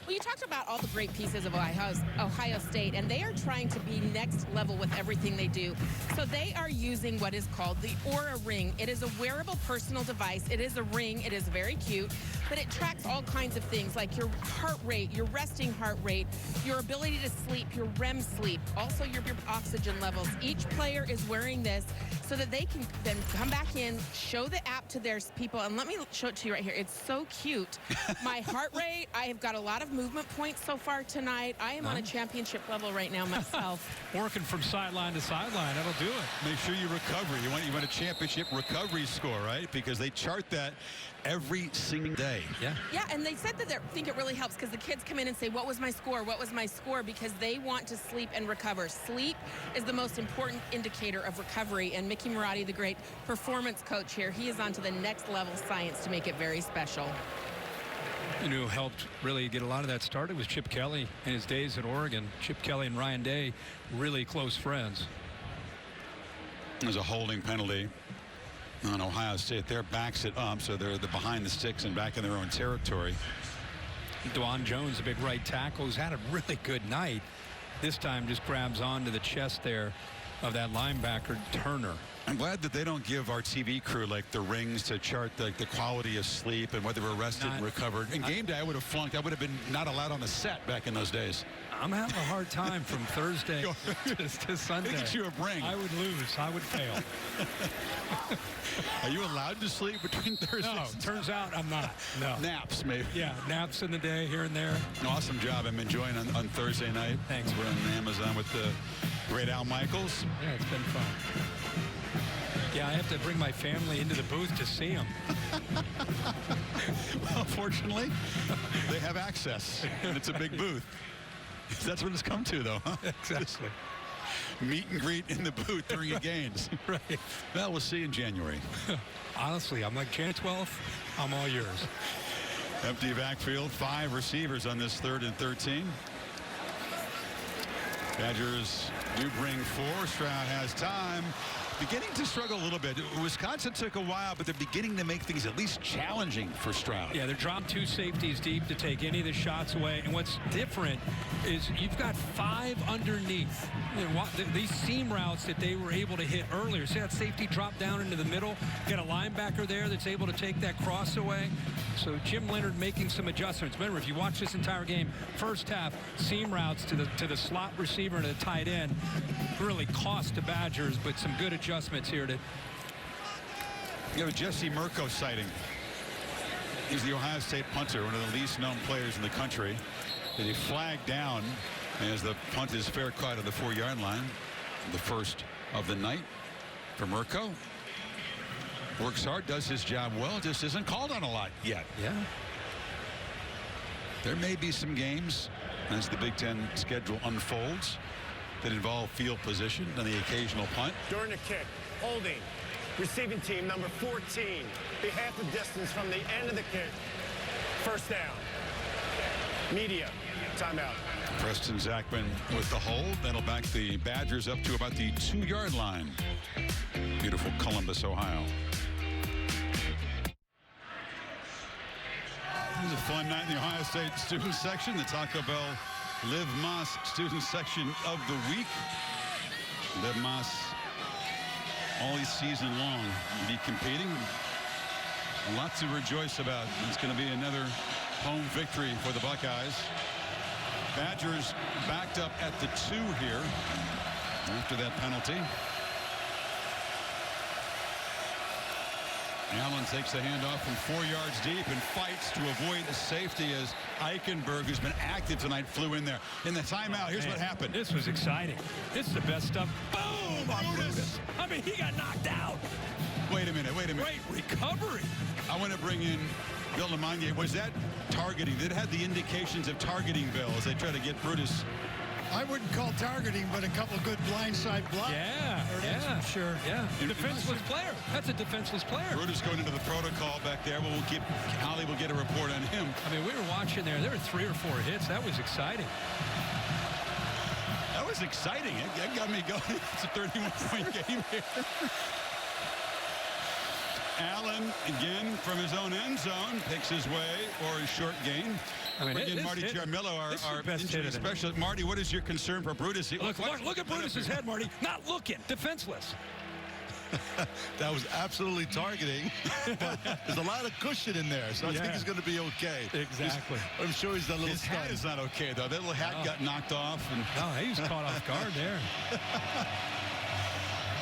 Well, you talked about all the great pieces of Ohio State, and they are trying to be next level with everything they do. So they are using what is called the Oura Ring. It is a wearable personal device. It is a ring. It is very cute, but it tracks all kinds of things like your heart rate, your resting heart rate, your ability to sleep, your REM sleep, also your oxygen levels. Each player is wearing this so that they can then come back in, show the app to their people, and let me show it to you right here. It's so cute. My heart rate, I have got a lot of movement points so far tonight. I am on a championship level right now myself. Working from sideline to sideline, that'll do it. Make sure you recover. You want a championship recovery score, right? Because they chart that every single day. Yeah, and they said that they think it really helps because the kids come in and say, what was my score? What was my score? Because they want to sleep and recover. Sleep is the most important indicator of recovery, and Mickey Marotti, the great performance coach here, he is on to the next level science to make it very special. You know, who helped really get a lot of that started was Chip Kelly in his days at Oregon. Chip Kelly and Ryan Day, really close friends. There's a holding penalty on Ohio State. Their backs it up, so they're behind the sticks and back in their own territory. Dwan Jones, a big right tackle, who's had a really good night. This time just grabs onto the chest there of that linebacker, Turner. I'm glad that they don't give our TV crew like the rings to chart the quality of sleep and whether we're rested and recovered. In game day, I would have flunked. I would have been not allowed on the set back in those days. I'm having a hard time from Thursday to Sunday. Get you a ring. I would lose. I would fail. Are you allowed to sleep between Thursdays? No, turns out I'm not. No. Naps, maybe. Yeah, naps in the day here and there. Awesome job. I'm enjoying on Thursday night. Thanks. We're on Amazon with the great Al Michaels. Yeah, it's been fun. Yeah, I have to bring my family into the booth to see him. Well, fortunately, they have access, and it's a big booth. That's what it's come to, though, huh? Exactly. Meet and greet in the booth during the games. Right. Well, we'll see you in January. Honestly, I'm like, January 12th, I'm all yours. Empty backfield, 5 receivers on this 3rd and 13. Badgers do bring 4. Stroud has time. Beginning to struggle a little bit. Wisconsin took a while, but they're beginning to make things at least challenging for Stroud. Yeah, they're dropping 2 safeties deep to take any of the shots away. And what's different is you've got 5 underneath. You know, these seam routes that they were able to hit earlier. See that safety drop down into the middle? Got a linebacker there that's able to take that cross away. So Jim Leonhard making some adjustments. Remember, if you watch this entire game, first half, seam routes to the slot receiver and to the tight end really cost the Badgers, but some good adjustments here to. You know, Jesse Mirko sighting. He's the Ohio State punter, one of the least known players in the country. And he flagged down as the punt is fair caught at the 4-yard line. The first of the night for Mirko. Works hard, does his job well, just isn't called on a lot yet. Yeah. There may be some games as the Big Ten schedule unfolds that involve field position and the occasional punt. During the kick, holding, receiving team number 14. Be half the distance from the end of the kick. First down. Media, timeout. Preston Zachman with the hold. That'll back the Badgers up to about the 2-yard line. Beautiful Columbus, Ohio. It was a fun night in the Ohio State student section. The Taco Bell Liv Moss student section of the week. Liv Moss all season long will be competing. A lot to rejoice about. It's going to be another home victory for the Buckeyes. Badgers backed up at the 2 here after that penalty. Allen takes the handoff from 4 yards deep and fights to avoid a safety as Eichenberg, who's been active tonight, flew in there. In the timeout, here's what happened. This was exciting. This is the best stuff. Boom! On Brutus. I mean, he got knocked out. Wait a minute. Great recovery. I want to bring in Bill Lamagna. Was that targeting? Did it have the indications of targeting, Bill, as they try to get Brutus? I wouldn't call targeting, but a couple good blindside blocks. Yeah, for sure. Yeah, defenseless player. That's a defenseless player. Brutus going into the protocol back there. Well, Holly will get a report on him. I mean, we were watching there. There were 3 or 4 hits. That was exciting. That was exciting. That got me going. It's a 31-point game here. Allen, again, from his own end zone, picks his way or a short gain. I mean, Bring in Marty Chiarmillo, our injury specialist. Marty, what is your concern for Brutus? Look at Brutus's head, Marty. Not looking. Defenseless. That was absolutely targeting, but there's a lot of cushion in there, so I think he's going to be okay. Exactly. I'm sure he's a little His hat is not okay, though. That little hat got knocked off. And no, he was caught off guard there.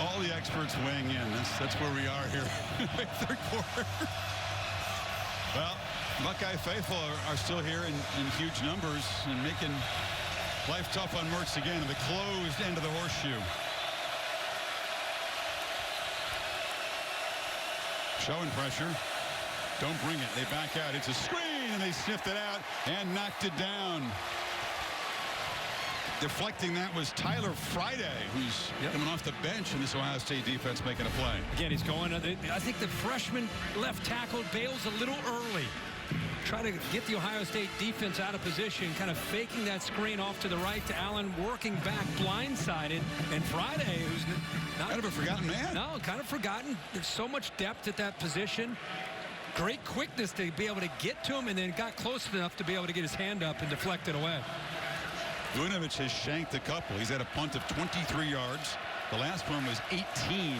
All the experts weighing in. That's where we are here. 3rd quarter. Well, Buckeye faithful are still here in huge numbers and making life tough on Mertz again at the closed end of the horseshoe. Showing pressure. Don't bring it. They back out. It's a screen, and they sniffed it out and knocked it down. Deflecting that was Tyler Friday, who's coming off the bench in this Ohio State defense making a play. Again, he's going. I think the freshman left tackle bails a little early. Try to get the Ohio State defense out of position, kind of faking that screen off to the right to Allen, working back blindsided. And Friday, who's not kind of a forgotten man. No, kind of forgotten. There's so much depth at that position. great quickness to be able to get to him, and then got close enough to be able to get his hand up and deflect it away. Vunovich has shanked a couple. He's had a punt of 23 yards. The last one was 18.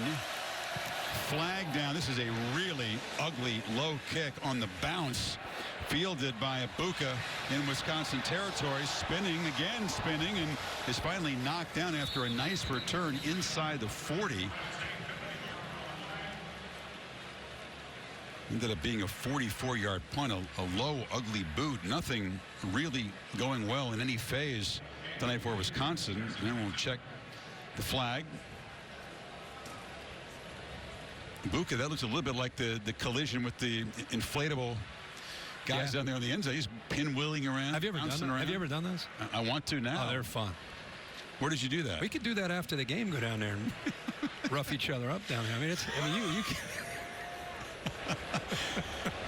Flag down. This is a really ugly low kick on the bounce. Fielded by Ibuka in Wisconsin territory. Spinning, and is finally knocked down after a nice return inside the 40. Ended up being a 44-yard punt, a low, ugly boot. Nothing really going well in any phase tonight for Wisconsin. And then we'll check the flag. Ibuka, that looks a little bit like the collision with the inflatable guys down there on the end zone. He's pinwheeling around. Have you ever done that? Have you ever done those? I want to now. Oh, they're fun. Where did you do that? We could do that after the game. Go down there and rough each other up down there. I mean, you can.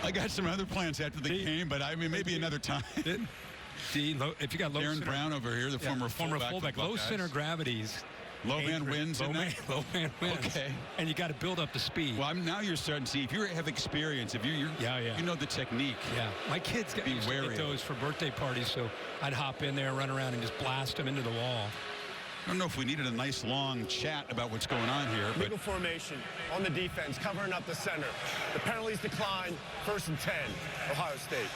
I got some other plans after the game, but I mean, maybe another time. If you got low Aaron center, Brown over here, the former fullback, low center gravities. Low man wins. Low man wins. Okay. And you got to build up the speed. Well, now you're starting to see if you have experience, if you know the technique. Yeah. My kids got used to get those for birthday parties, so I'd hop in there, run around, and just blast them into the wall. I don't know if we needed a nice long chat about what's going on here. Legal formation on the defense, covering up the center. The penalties decline. 1st and 10, Ohio State.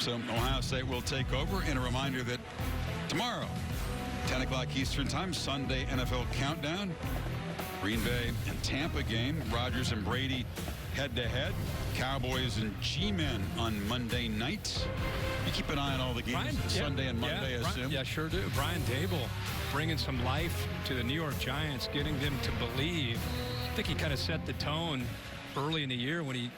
So Ohio State will take over. And a reminder that tomorrow, 10 o'clock Eastern time, Sunday NFL Countdown. Green Bay and Tampa game. Rodgers and Brady head-to-head. Cowboys and G-Men on Monday night. You keep an eye on all the games Sunday and Monday, I assume. Yeah, sure do. Brian Dable bringing some life to the New York Giants, getting them to believe. I think he kind of set the tone early in the year when he,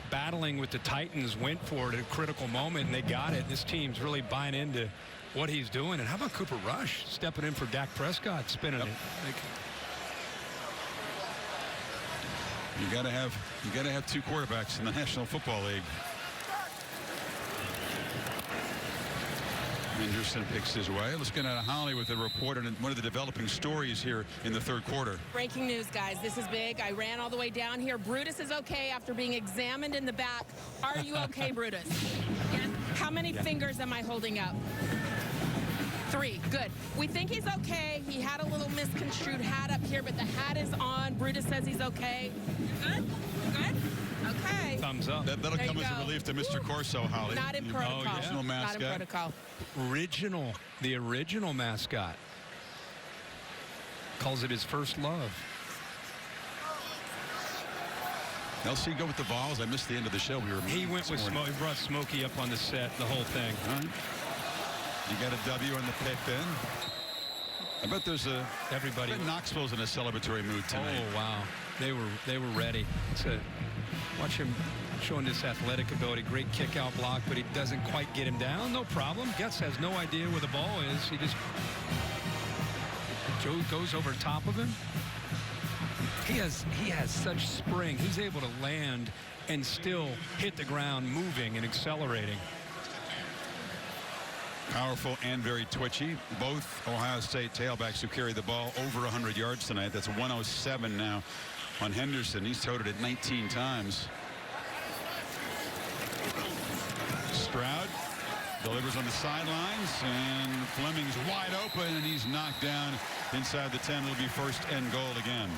battling with the Titans, went for it at a critical moment, and they got it. This team's really buying into what he's doing. And how about Cooper Rush stepping in for Dak Prescott, spinning it? You got to have two quarterbacks in the National Football League. Henderson picks his way. Let's get out of Holly with a report on one of the developing stories here in the third quarter. Breaking news, guys. This is big. I ran all the way down here. Brutus is okay after being examined in the back. Are you okay, Brutus? Yes. How many fingers am I holding up? 3. Good. We think he's okay. He had a little misconstrued hat up here, but the hat is on. Brutus says he's okay. Good? Good? Okay. Thumbs up. That'll come as a relief to Mr. Corso, Holly. Not in protocol. Original mascot. Not in protocol. The original mascot. Calls it his first love. LC go with the Vols. I missed the end of the show. He went with Smokey. He brought Smokey up on the set, the whole thing. All right. You got a W on the pick then. I bet there's everybody. Knoxville's in a celebratory mood tonight. Oh wow, they were ready. Watch him showing this athletic ability. Great kick out block, but he doesn't quite get him down. No problem. Getz has no idea where the ball is. Joe goes over top of him. He has such spring. He's able to land and still hit the ground, moving and accelerating. Powerful and very twitchy. Both Ohio State tailbacks who carry the ball over 100 yards tonight. That's 107 now on Henderson. He's toted it 19 times. Stroud delivers on the sidelines, and Fleming's wide open, and he's knocked down inside the 10. It'll be 1st and goal again.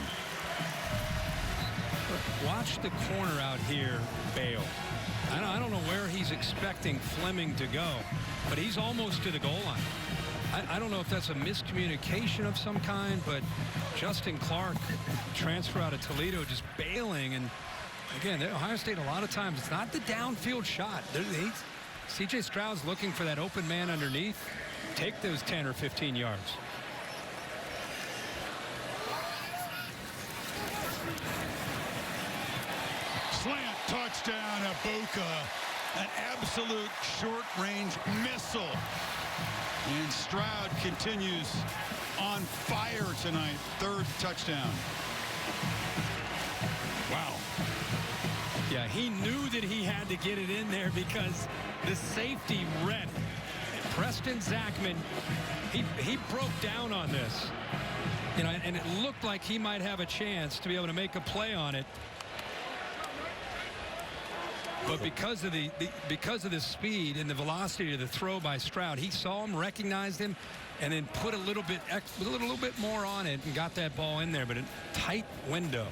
Watch the corner out here bail. I don't know where he's expecting Fleming to go, but he's almost to the goal line. I don't know if that's a miscommunication of some kind, but Justin Clark, transfer out of Toledo, just bailing. And again, Ohio State, a lot of times, it's not the downfield shot. C.J. Stroud's looking for that open man underneath. Take those 10 or 15 yards. Slant touchdown, Ibuka. An absolute short-range missile. And Stroud continues on fire tonight. 3rd touchdown. Wow. Yeah, he knew that he had to get it in there because the safety read. Preston Zachman, he broke down on this. You know, and it looked like he might have a chance to be able to make a play on it. But because of the speed and the velocity of the throw by Stroud, he saw him, recognized him, and then put a little bit more on it and got that ball in there, but a tight window.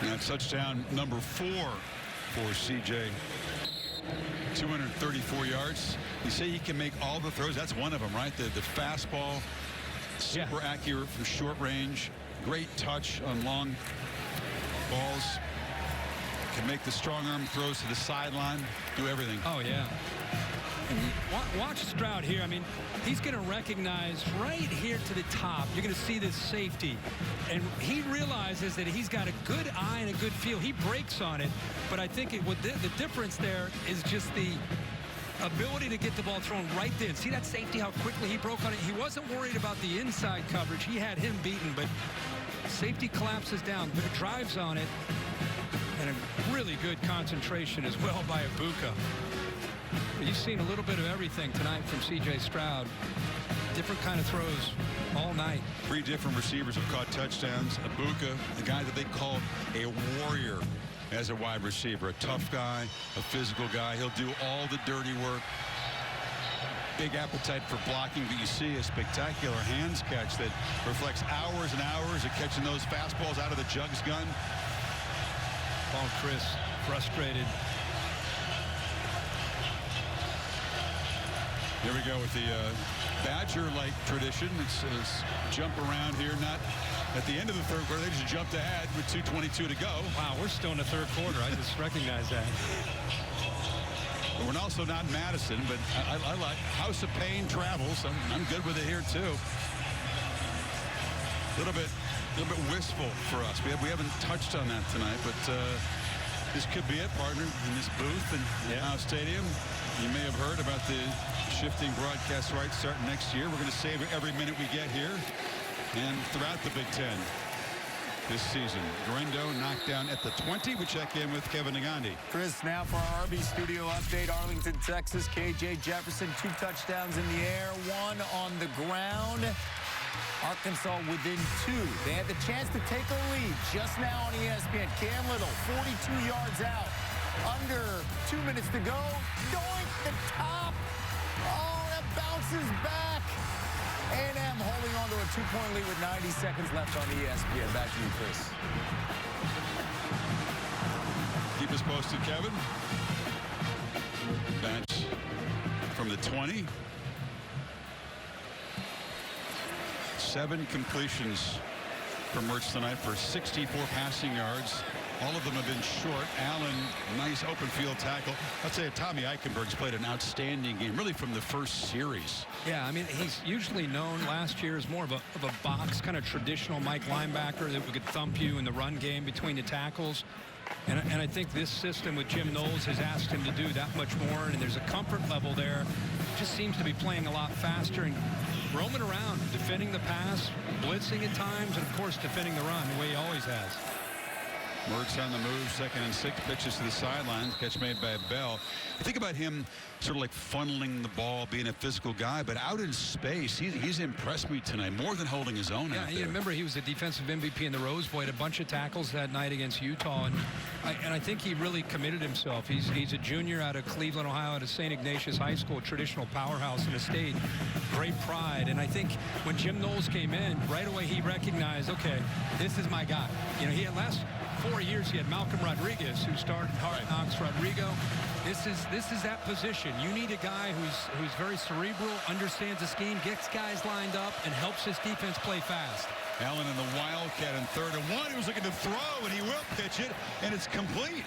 And touchdown number 4 for CJ. 234 yards. You say he can make all the throws. That's one of them, right? The fastball, super accurate from short range. Great touch on long balls. Can make the strong arm throws to the sideline. Do everything. Oh, yeah. And watch Stroud here. I mean, he's going to recognize right here to the top. You're going to see this safety. And he realizes that he's got a good eye and a good feel. He breaks on it. But I think the difference there is just the ability to get the ball thrown right then. See that safety, how quickly he broke on it? He wasn't worried about the inside coverage. He had him beaten, but safety collapses down, but it drives on it. And a really good concentration as well by Ibuka. You've seen a little bit of everything tonight from C.J. Stroud. Different kind of throws all night. 3 different receivers have caught touchdowns. Ibuka, the guy that they call a warrior as a wide receiver. A tough guy, a physical guy. He'll do all the dirty work. Big appetite for blocking, but you see a spectacular hands catch that reflects hours and hours of catching those fastballs out of the jugs gun. Paul Chris frustrated. Here we go with the Badger-like tradition. It's jump around here, not at the end of the third quarter. They just jumped ahead with 2:22 to go. Wow, we're still in the third quarter. I just recognize that. We're also not Madison, but I like House of Pain travels. I'm good with it here too. A little bit wistful for us. We haven't touched on that tonight, but this could be it, partner, in this booth in House Stadium. You may have heard about the shifting broadcast rights starting next year. We're going to save every minute we get here and throughout the Big Ten this season. Guerrero knocked down at the 20. We check in with Kevin Negandhi. Chris, now for our RB Studio update. Arlington, Texas. KJ Jefferson, 2 touchdowns in the air, 1 on the ground. Arkansas within 2. They had the chance to take a lead just now on ESPN. Cam Little, 42 yards out. Under 2 minutes to go. Doink the top. Oh, that bounces back. A&M holding on to a 2-point lead with 90 seconds left on ESPN. Back to you, Chris. Keep us posted, Kevin. Batch from the 20. 7 completions for Mertz tonight for 64 passing yards. All of them have been short. Allen, nice open field tackle. I'd say Tommy Eichenberg's played an outstanding game, really from the first series. Yeah, I mean, he's usually known last year as more of a box, kind of traditional Mike linebacker that could thump you in the run game between the tackles. And I think this system with Jim Knowles has asked him to do that much more, and there's a comfort level there. Just seems to be playing a lot faster and roaming around, defending the pass, blitzing at times, and, of course, defending the run the way he always has. Mertz on the move, 2nd and 6, pitches to the sidelines, catch made by Bell. I think about him sort of like funneling the ball, being a physical guy, but out in space, he's impressed me tonight, more than holding his own out there. You remember he was the defensive MVP in the Rose Bowl, had a bunch of tackles that night against Utah, and I think he really committed himself. He's a junior out of Cleveland, Ohio, out of St. Ignatius High School, a traditional powerhouse in the state. Great pride, and I think when Jim Knowles came in, right away he recognized, okay, this is my guy. You know, he had last 4 years he had Malcolm Rodriguez, who started Hard Knocks. Rodrigo, this is that position. You need a guy who's very cerebral, understands the scheme, gets guys lined up, and helps his defense play fast. Allen in the Wildcat in 3rd and 1. He was looking to throw, and he will pitch it, and it's complete.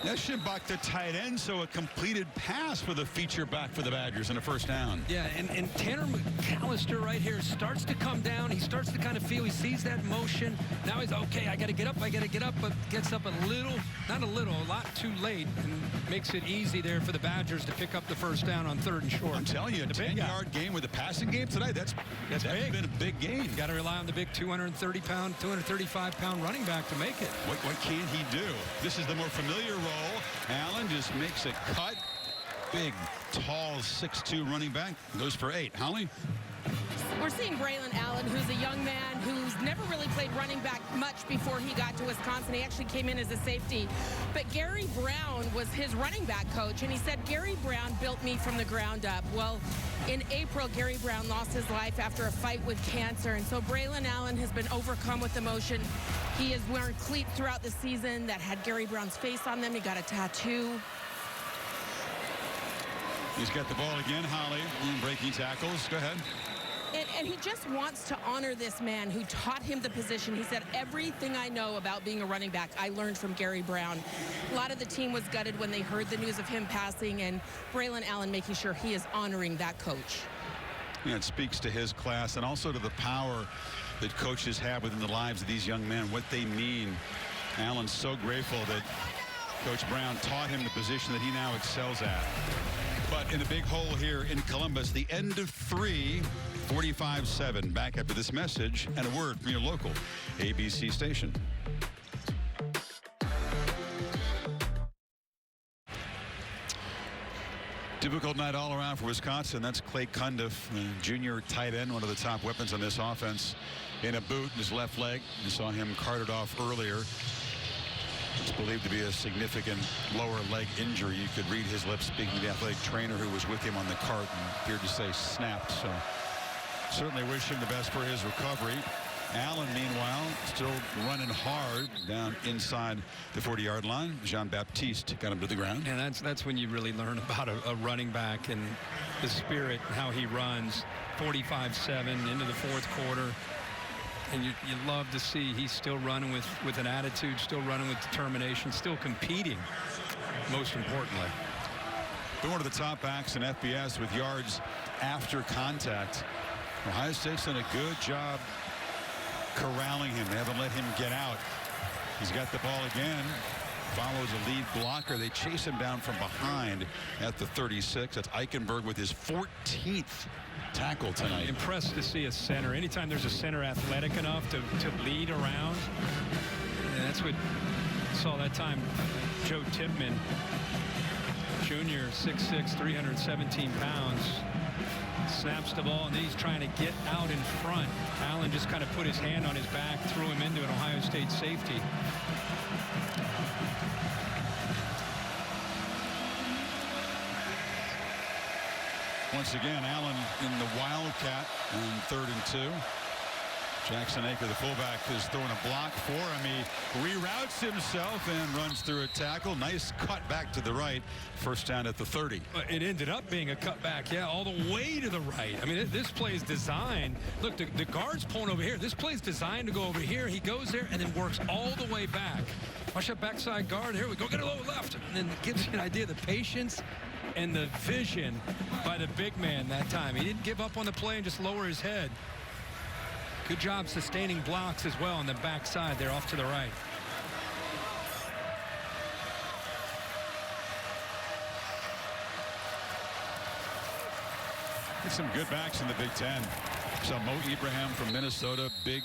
That's Schimbach, the tight end, so a completed pass for the feature back for the Badgers and a 1st down. Yeah, and Tanner McAllister right here starts to come down. He starts to kind of feel, he sees that motion. Now he's, okay, I got to get up, but gets up a little, not a little, a lot too late, and makes it easy there for the Badgers to pick up the 1st down on 3rd and short. I'm telling you, a 10-yard game with a passing game tonight, that's big. Been a big game. Got to rely on the big 230-pound, 235-pound running back to make it. What can he do? This is the more familiar role. Allen just makes a cut. Big, tall, 6'2" running back. Goes for 8. Holly? We're seeing Braylon Allen, who's a young man who's never really played running back much before he got to Wisconsin. He actually came in as a safety. But Gary Brown was his running back coach, and he said, Gary Brown built me from the ground up. Well, in April, Gary Brown lost his life after a fight with cancer, and so Braylon Allen has been overcome with emotion. He has worn cleats throughout the season that had Gary Brown's face on them. He got a tattoo. He's got the ball again, Holly, breaking tackles. Go ahead. And he just wants to honor this man who taught him the position. He said, everything I know about being a running back, I learned from Gary Brown. A lot of the team was gutted when they heard the news of him passing, and Braylon Allen making sure he is honoring that coach. Yeah, it speaks to his class and also to the power that coaches have within the lives of these young men, what they mean. Allen's so grateful that Coach Brown taught him the position that he now excels at. But in a big hole here in Columbus, the end of 3, 45-7. Back after this message and a word from your local ABC station. Difficult night all around for Wisconsin. That's Clay Cundiff, the junior tight end, one of the top weapons on this offense, in a boot in his left leg. You saw him carted off earlier. It's believed to be a significant lower leg injury. You could read his lips speaking to the athletic trainer who was with him on the cart and appeared to say snapped. So certainly wish him the best for his recovery. Allen, meanwhile, still running hard down inside the 40-yard line. Jean-Baptiste got him to the ground. And that's when you really learn about a running back and the spirit, how he runs. 45-7 into the fourth quarter. And you love to see he's still running with an attitude, still running with determination, still competing, most importantly. Been one of the top backs in FBS with yards after contact. Ohio State's done a good job corralling him. They haven't let him get out. He's got the ball again. Follows a lead blocker. They chase him down from behind at the 36. That's Eichenberg with his 14th tackle tonight. I'm impressed to see a center. Anytime there's a center athletic enough to lead around, and that's what I saw that time. Joe Tipman, junior, 6'6", 317 pounds, snaps the ball, and then he's trying to get out in front. Allen just kind of put his hand on his back, threw him into an Ohio State safety. Once again, Allen in the Wildcat on 3rd and 2. Jackson Aker, the fullback, is throwing a block for him. He reroutes himself and runs through a tackle. Nice cut back to the right. First down at the 30. It ended up being a cutback, yeah, all the way to the right. I mean, this play is designed. Look, the guard's pulling over here. This play is designed to go over here. He goes there and then works all the way back. Watch that backside guard. Here we go. Get a low left. And then it gives you an idea of the patience and the vision by the big man that time. He didn't give up on the play and just lower his head. Good job sustaining blocks as well on the backside there off to the right. Some good backs in the Big Ten. So Mo Ibrahim from Minnesota, big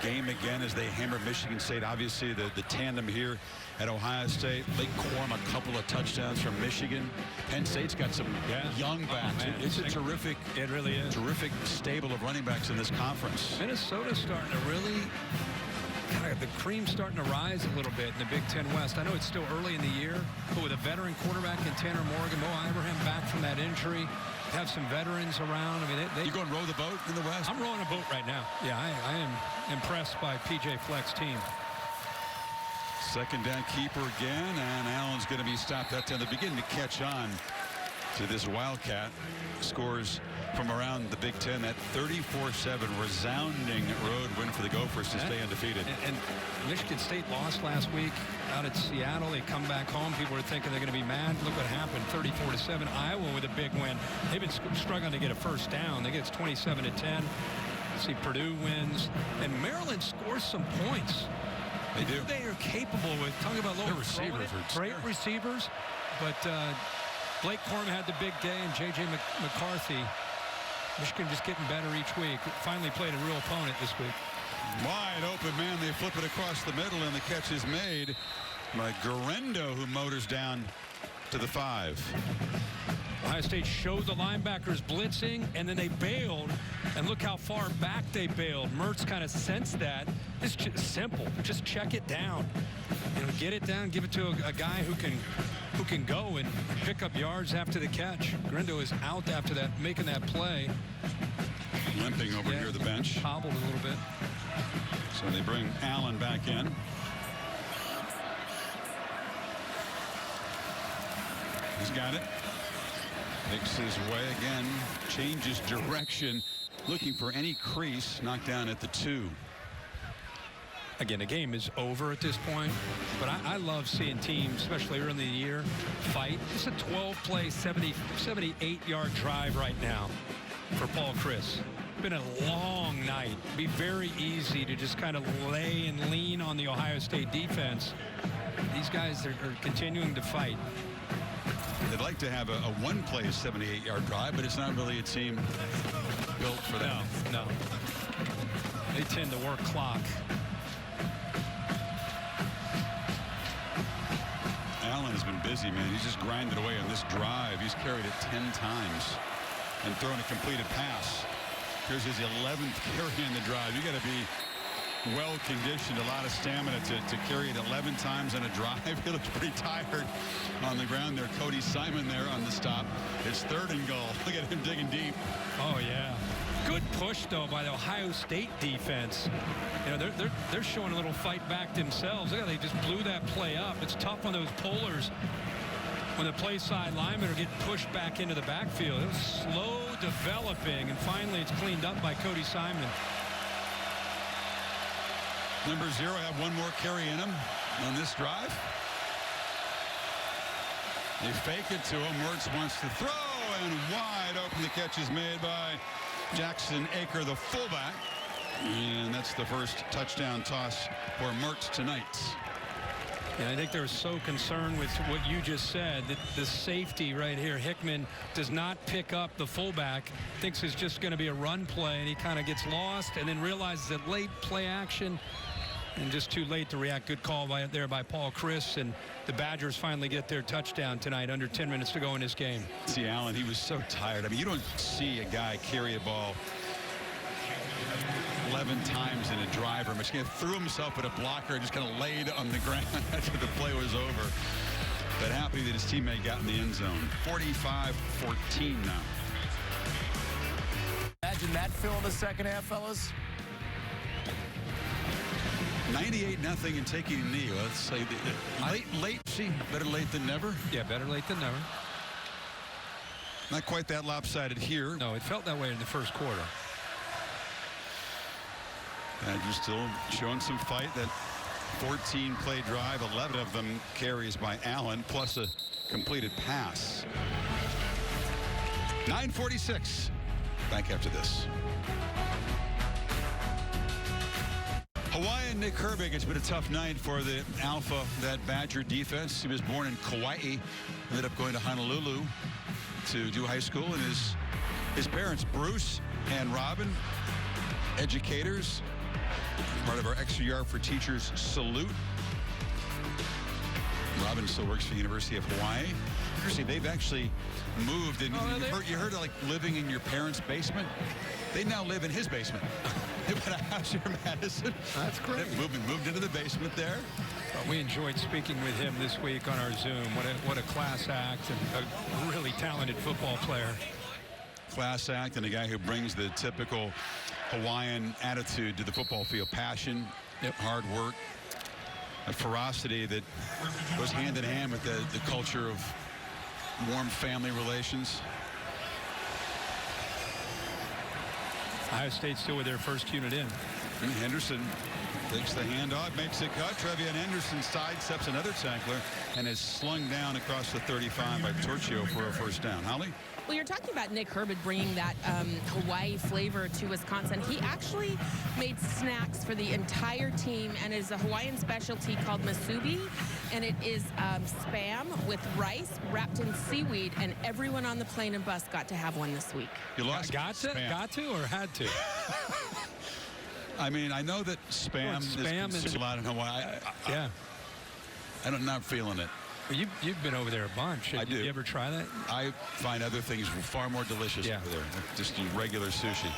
game again as they hammer Michigan State. Obviously the tandem here at Ohio State. Lake Corm, a couple of touchdowns from Michigan. Penn State's got some young backs. It's a terrific, it really is. Terrific stable of running backs in this conference. Minnesota's starting to really, the cream's starting to rise a little bit in the Big Ten West. I know it's still early in the year, but with a veteran quarterback in Tanner Morgan, Mo Ibrahim back from that injury, have some veterans around. I mean, you going to row the boat in the West? I'm rowing a boat right now. Yeah, I am impressed by PJ Fleck's team. Second down keeper again, and Allen's going to be stopped that time. They're beginning to catch on to this Wildcat. Scores from around the Big Ten. That 34-7 resounding road win for the Gophers to stay undefeated. And Michigan State lost last week out at Seattle. They come back home. People are thinking they're going to be mad. Look what happened. 34-7. Iowa with a big win. They've been struggling to get a first down. They get 27-10. See, Purdue wins. And Maryland scores some points. They do. They are capable with, talking about low receivers. Great receivers. But Blake Corm had the big day, and J.J. McCarthy. Michigan just getting better each week. Finally played a real opponent this week. Wide open man. They flip it across the middle, and the catch is made by Guerrendo, who motors down to the 5. Ohio State showed the linebackers blitzing, and then they bailed. And look how far back they bailed. Mertz kind of sensed that. It's just simple. Just check it down. You know, get it down, give it to a guy who can go and pick up yards after the catch. Grindo is out after that, making that play. Limping over near the bench. Hobbled a little bit. So they bring Allen back in. He's got it. Makes his way again. Changes direction. Looking for any crease. Knocked down at the 2. Again, the game is over at this point, but I love seeing teams, especially early in the year, fight. It's a 12-play, 78-yard drive right now for Paul Chryst. Been a long night. Be very easy to just kind of lay and lean on the Ohio State defense. These guys are continuing to fight. They'd like to have a one-play 78-yard drive, but it's not really a team built for that. No. They tend to work clock. Allen has been busy, man. He's just grinded away on this drive. He's carried it 10 times and thrown a completed pass. Here's his 11th carry in the drive. You got to be well conditioned, a lot of stamina to carry it 11 times on a drive. He looks pretty tired on the ground there. Cody Simon there on the stop. It's 3rd and goal. Look at him digging deep. Oh yeah, good push though by the Ohio State defense. You know, they're showing a little fight back themselves. Look how they just blew that play up. It's tough on those pullers when the play side linemen are getting pushed back into the backfield. It was slow developing, and finally it's cleaned up by Cody Simon. Number 0 had one more carry in him on this drive. They fake it to him. Mertz wants to throw, and wide open. The catch is made by Jackson Aker, the fullback. And that's the first touchdown toss for Mertz tonight. Yeah, I think they're so concerned with what you just said, that the safety right here, Hickman, does not pick up the fullback, thinks it's just going to be a run play, and he kind of gets lost and then realizes that late play action and just too late to react. Good call there by Paul Chryst, and the Badgers finally get their touchdown tonight, under 10 minutes to go in this game. See, Allen, he was so tired. I mean, you don't see a guy carry a ball 11 times in a drive, or much. He threw himself at a blocker and just kind of laid on the ground after the play was over. But happy that his teammate got in the end zone. 45-14 now. Imagine that fill in the second half, fellas. 98-0 and taking a knee. Let's say late. See, better late than never. Yeah, better late than never. Not quite that lopsided here. No, it felt that way in the first quarter. Badgers still showing some fight. That 14-play drive, 11 of them carries by Allen, plus a completed pass. 9:46. Back after this. Hawaiian Nick Herbig. It's been a tough night for the Alpha, that Badger defense. He was born in Kauai, ended up going to Honolulu to do high school, and his parents, Bruce and Robin, educators, part of our Extra Yard for Teachers salute. Robin still works for the University of Hawaii. See, they've actually moved, and you heard of like living in your parents' basement. They now live in his basement. They went to house here in Madison. That's great. Moved into the basement there. Well, we enjoyed speaking with him this week on our Zoom. What a class act, and a really talented football player. Class act, and a guy who brings the typical Hawaiian attitude to the football field. Passion, hard work, a ferocity that goes hand in hand with the culture of warm family relations. Ohio State still with their first unit in. And Henderson takes the handoff, makes a cut. Trevion Henderson sidesteps another tackler and is slung down across the 35 by Torchio for a first down. Holly? Well, you're talking about Nick Herbig bringing that Hawaii flavor to Wisconsin. He actually made snacks for the entire team, and is a Hawaiian specialty called masubi, and it is Spam with rice wrapped in seaweed, and everyone on the plane and bus got to have one this week. You lost got to or had to? I mean, I know that Spam is considered a lot in Hawaii. I'm not feeling it. Well, you've been over there a bunch. I do. You ever try that? I find other things far more delicious over there. Just regular sushi.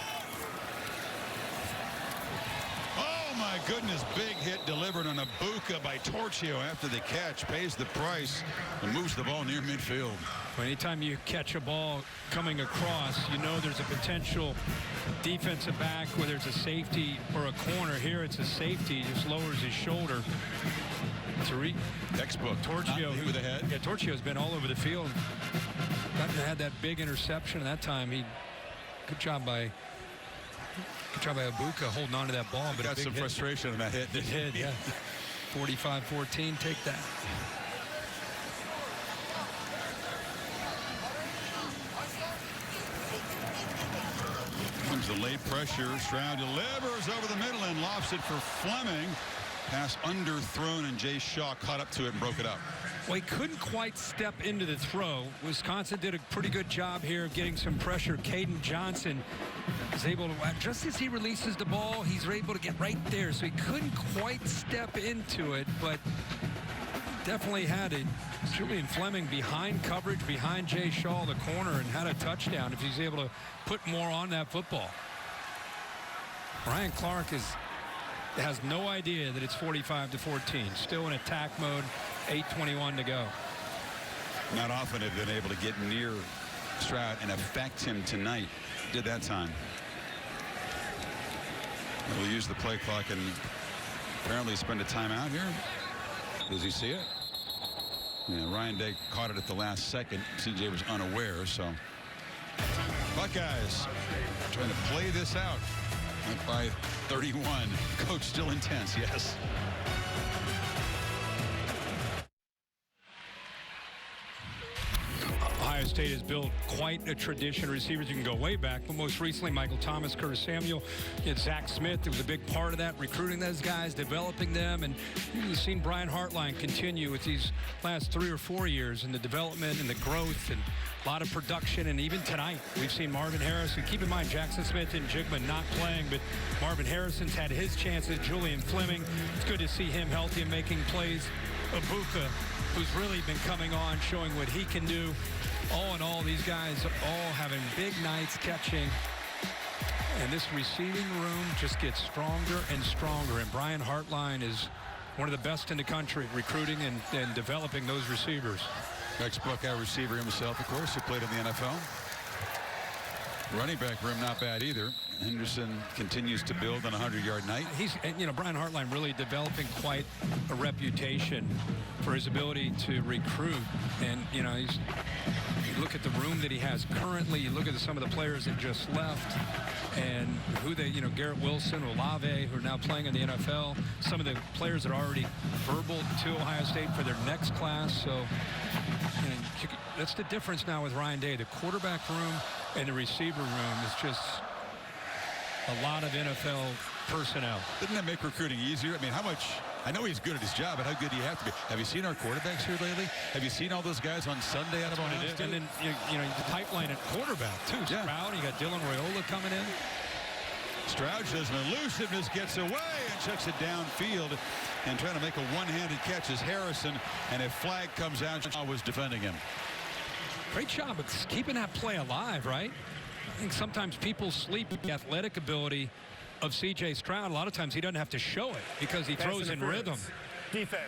Oh, my goodness. Big hit delivered on Abuka by Torchio after the catch. Pays the price and moves the ball near midfield. Well, anytime you catch a ball coming across, you know there's a potential defensive back, whether it's a safety or a corner. Here it's a safety. He just lowers his shoulder. Tariq. Textbook. Torchio. With the head. Yeah, Torchio's been all over the field. Had that big interception at that time. Good job by Abuka holding on to that ball. But got some frustration in that hit. It did, yeah. 45-14, take that. Comes the late pressure. Stroud delivers over the middle and lofts it for Fleming. Pass underthrown, and Jay Shaw caught up to it and broke it up. Well, he couldn't quite step into the throw. Wisconsin did a pretty good job here of getting some pressure. Caden Johnson is able to, just as he releases the ball, he's able to get right there. So he couldn't quite step into it, but definitely had it. Julian Fleming behind coverage, behind Jay Shaw, the corner, and had a touchdown if he's able to put more on that football. Ryan Clark has no idea that it's 45-14. Still in attack mode, 8:21 to go. Not often have been able to get near Stroud and affect him tonight. Did that time. We'll use the play clock and apparently spend a timeout here. Does he see it? Yeah, Ryan Day caught it at the last second. CJ was unaware, so Buckeyes trying to play this out. Up by 31. Coach still intense, yes. Ohio State has built quite a tradition. Receivers, you can go way back, but most recently Michael Thomas, Curtis Samuel, Zach Smith. It was a big part of that, recruiting those guys, developing them, and you've seen Brian Hartline continue with these last 3 or 4 years in the development and the growth and a lot of production. And even tonight we've seen Marvin Harrison. Keep in mind Jackson Smith and Jigman not playing, but Marvin Harrison's had his chances. Julian Fleming, it's good to see him healthy and making plays. Abuka, who's really been coming on, showing what he can do. All in all, these guys all having big nights catching. And this receiving room just gets stronger and stronger. And Brian Hartline is one of the best in the country recruiting and developing those receivers. Ex-Buckeye receiver himself, of course, who played in the NFL. Running back room not bad either. Henderson continues to build on a 100-yard night. Brian Hartline really developing quite a reputation for his ability to recruit. And, you look at the room that he has currently. You look at some of the players that just left and who they, Garrett Wilson, Olave, who are now playing in the NFL. Some of the players that are already verbal to Ohio State for their next class. So that's the difference now with Ryan Day. The quarterback room and the receiver room is just a lot of NFL personnel. Didn't that make recruiting easier? I mean, I know he's good at his job, but how good do you have to be? Have you seen our quarterbacks here lately? Have you seen all those guys on Sunday out of Ohio State? And then, the pipeline at quarterback, too. Yeah. Stroud, you got Dylan Raiola coming in. Stroud shows an elusiveness, gets away and checks it downfield and trying to make a one-handed catch is Harrison, and if flag comes out, Shaw was defending him. Great job of keeping that play alive, right? I think sometimes people sleep with the athletic ability of C.J. Stroud. A lot of times he doesn't have to show it because he throws in rhythm. Defense,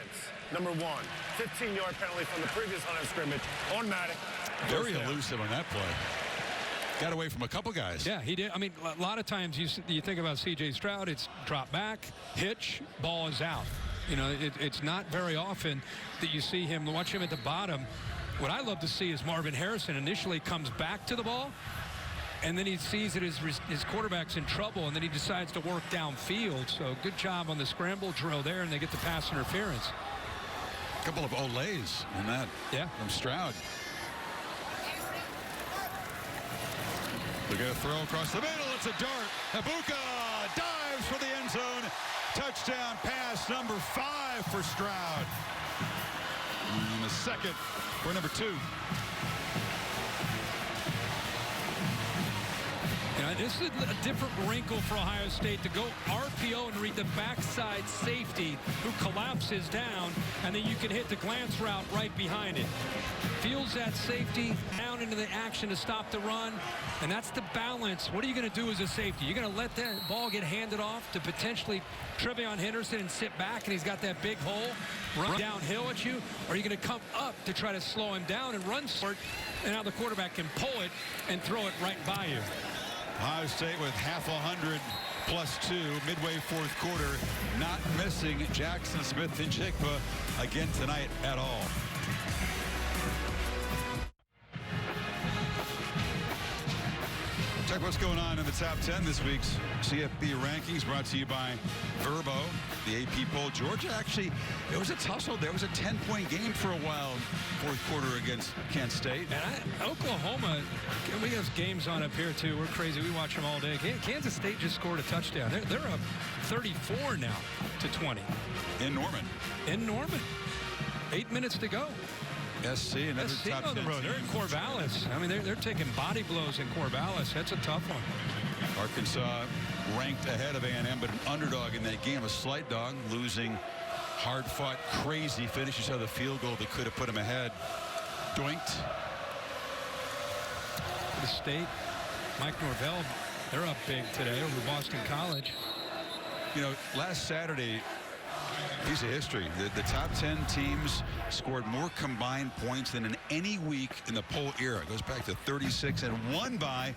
number 1. 15-yard penalty from the previous line of scrimmage. Automatic. Very elusive on that play. Got away from a couple guys. Yeah, he did. I mean, a lot of times you think about C.J. Stroud, it's drop back, hitch, ball is out. It's not very often that you see him, watch him at the bottom. What I love to see is Marvin Harrison initially comes back to the ball, and then he sees that his quarterback's in trouble, and then he decides to work downfield. So good job on the scramble drill there, and they get the pass interference. A couple of Olays in that. Yeah. From Stroud. They're going to throw across the middle. It's a dart. Abuka dives for the end zone. Touchdown pass number 5 for Stroud. And the second for number 2. this is a different wrinkle for Ohio State to go RPO and read the backside safety who collapses down, and then you can hit the glance route right behind it. Feels that safety down into the action to stop the run, and that's the balance. What are you going to do as a safety? You're going to let that ball get handed off to potentially TreVeyon Henderson and sit back, and he's got that big hole, run downhill at you, or are you going to come up to try to slow him down and run short, and now the quarterback can pull it and throw it right by you. Ohio State with half 100 +2 midway fourth quarter, not missing Jackson Smith-Njigba again tonight at all. Check what's going on in the top 10 this week's CFB rankings, brought to you by Verbo, the AP poll. Georgia, actually, it was a tussle. There was a 10-point game for a while, fourth quarter against Kent State. And Oklahoma, we have games on up here, too. We're crazy. We watch them all day. Kansas State just scored a touchdown. They're up 34 now to 20. In Norman. In Norman. 8 minutes to go. SC, another SC top on the 10 road. team. They're in Corvallis. I mean, they're taking body blows in Corvallis. That's a tough one. Arkansas ranked ahead of A&M, but an underdog in that game, a slight dog, losing hard-fought, crazy finish. You saw the field goal that could have put him ahead. Doinked. The State, Mike Norvell, they're up big today over Boston College. You know, last Saturday, piece of history. The top 10 teams scored more combined points than in any week in the poll era. It goes back to 36 and won by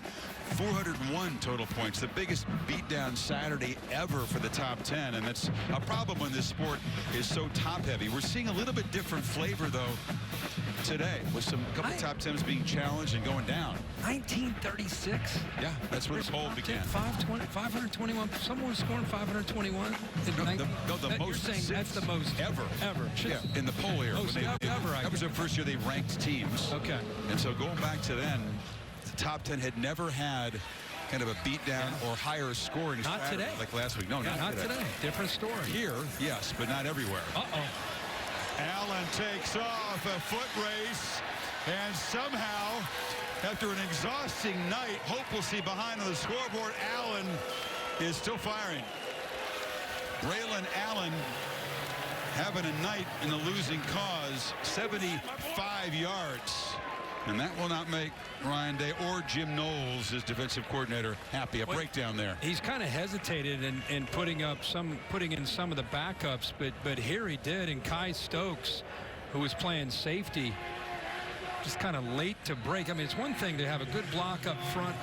401 total points. The biggest beatdown Saturday ever for the top 10. And that's a problem when this sport is so top heavy. We're seeing a little bit different flavor, though, today, with some couple top 10s being challenged and going down. 1936. Yeah, that's where the poll began. 521. Someone was scoring 521. The most that's the most ever. Yeah, in the poll era. Most ever. That was the first year they ranked teams. Okay. And so going back to then, the top 10 had never had kind of a beatdown or higher scoring Not strategy today. like last week. No, not today. Different story. Here, yes, but not everywhere. Allen takes off a foot race, and somehow, after an exhausting night, hope will see behind on the scoreboard, Allen is still firing. Braylon Allen having a night in the losing cause, 75 yards. And that will not make Ryan Day or Jim Knowles, his defensive coordinator, happy. A breakdown there. He's kind of hesitated in putting in some of the backups, but here he did. And Kai Stokes, who was playing safety, just kind of late to break. I mean, it's one thing to have a good block up front,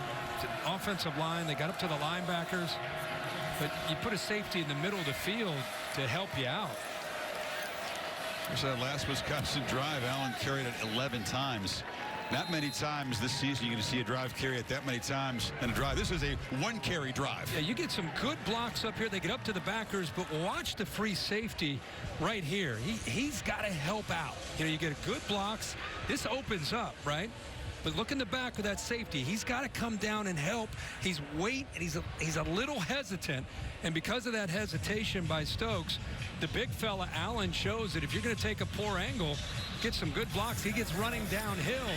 offensive line. They got up to the linebackers, but you put a safety in the middle of the field to help you out. There's that last Wisconsin drive. Allen carried it 11 times. Not many times this season you're going to see a drive carry it that many times in a drive. This is a one-carry drive. Yeah, you get some good blocks up here. They get up to the backers, but watch the free safety right here. He's got to help out. You know, you get good blocks. This opens up, right? But look in the back of that safety. He's got to come down and help. He's and he's a little hesitant. And because of that hesitation by Stokes, the big fella Allen shows that if you're going to take a poor angle, get some good blocks, he gets running downhill,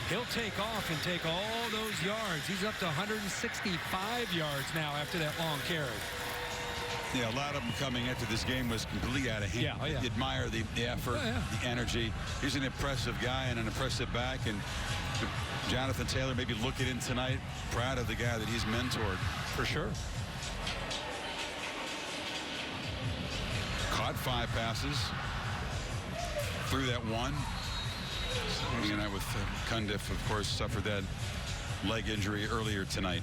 he'll take off and take all those yards. He's up to 165 yards now after that long carry. Yeah, a lot of them coming into this game was completely out of hand. Yeah, You admire the effort, the energy. He's an impressive guy and an impressive back. And Jonathan Taylor maybe looking in tonight, proud of the guy that he's mentored. For sure. Caught 5 passes. Threw that one. Hanging out with Cundiff, of course, suffered that leg injury earlier tonight.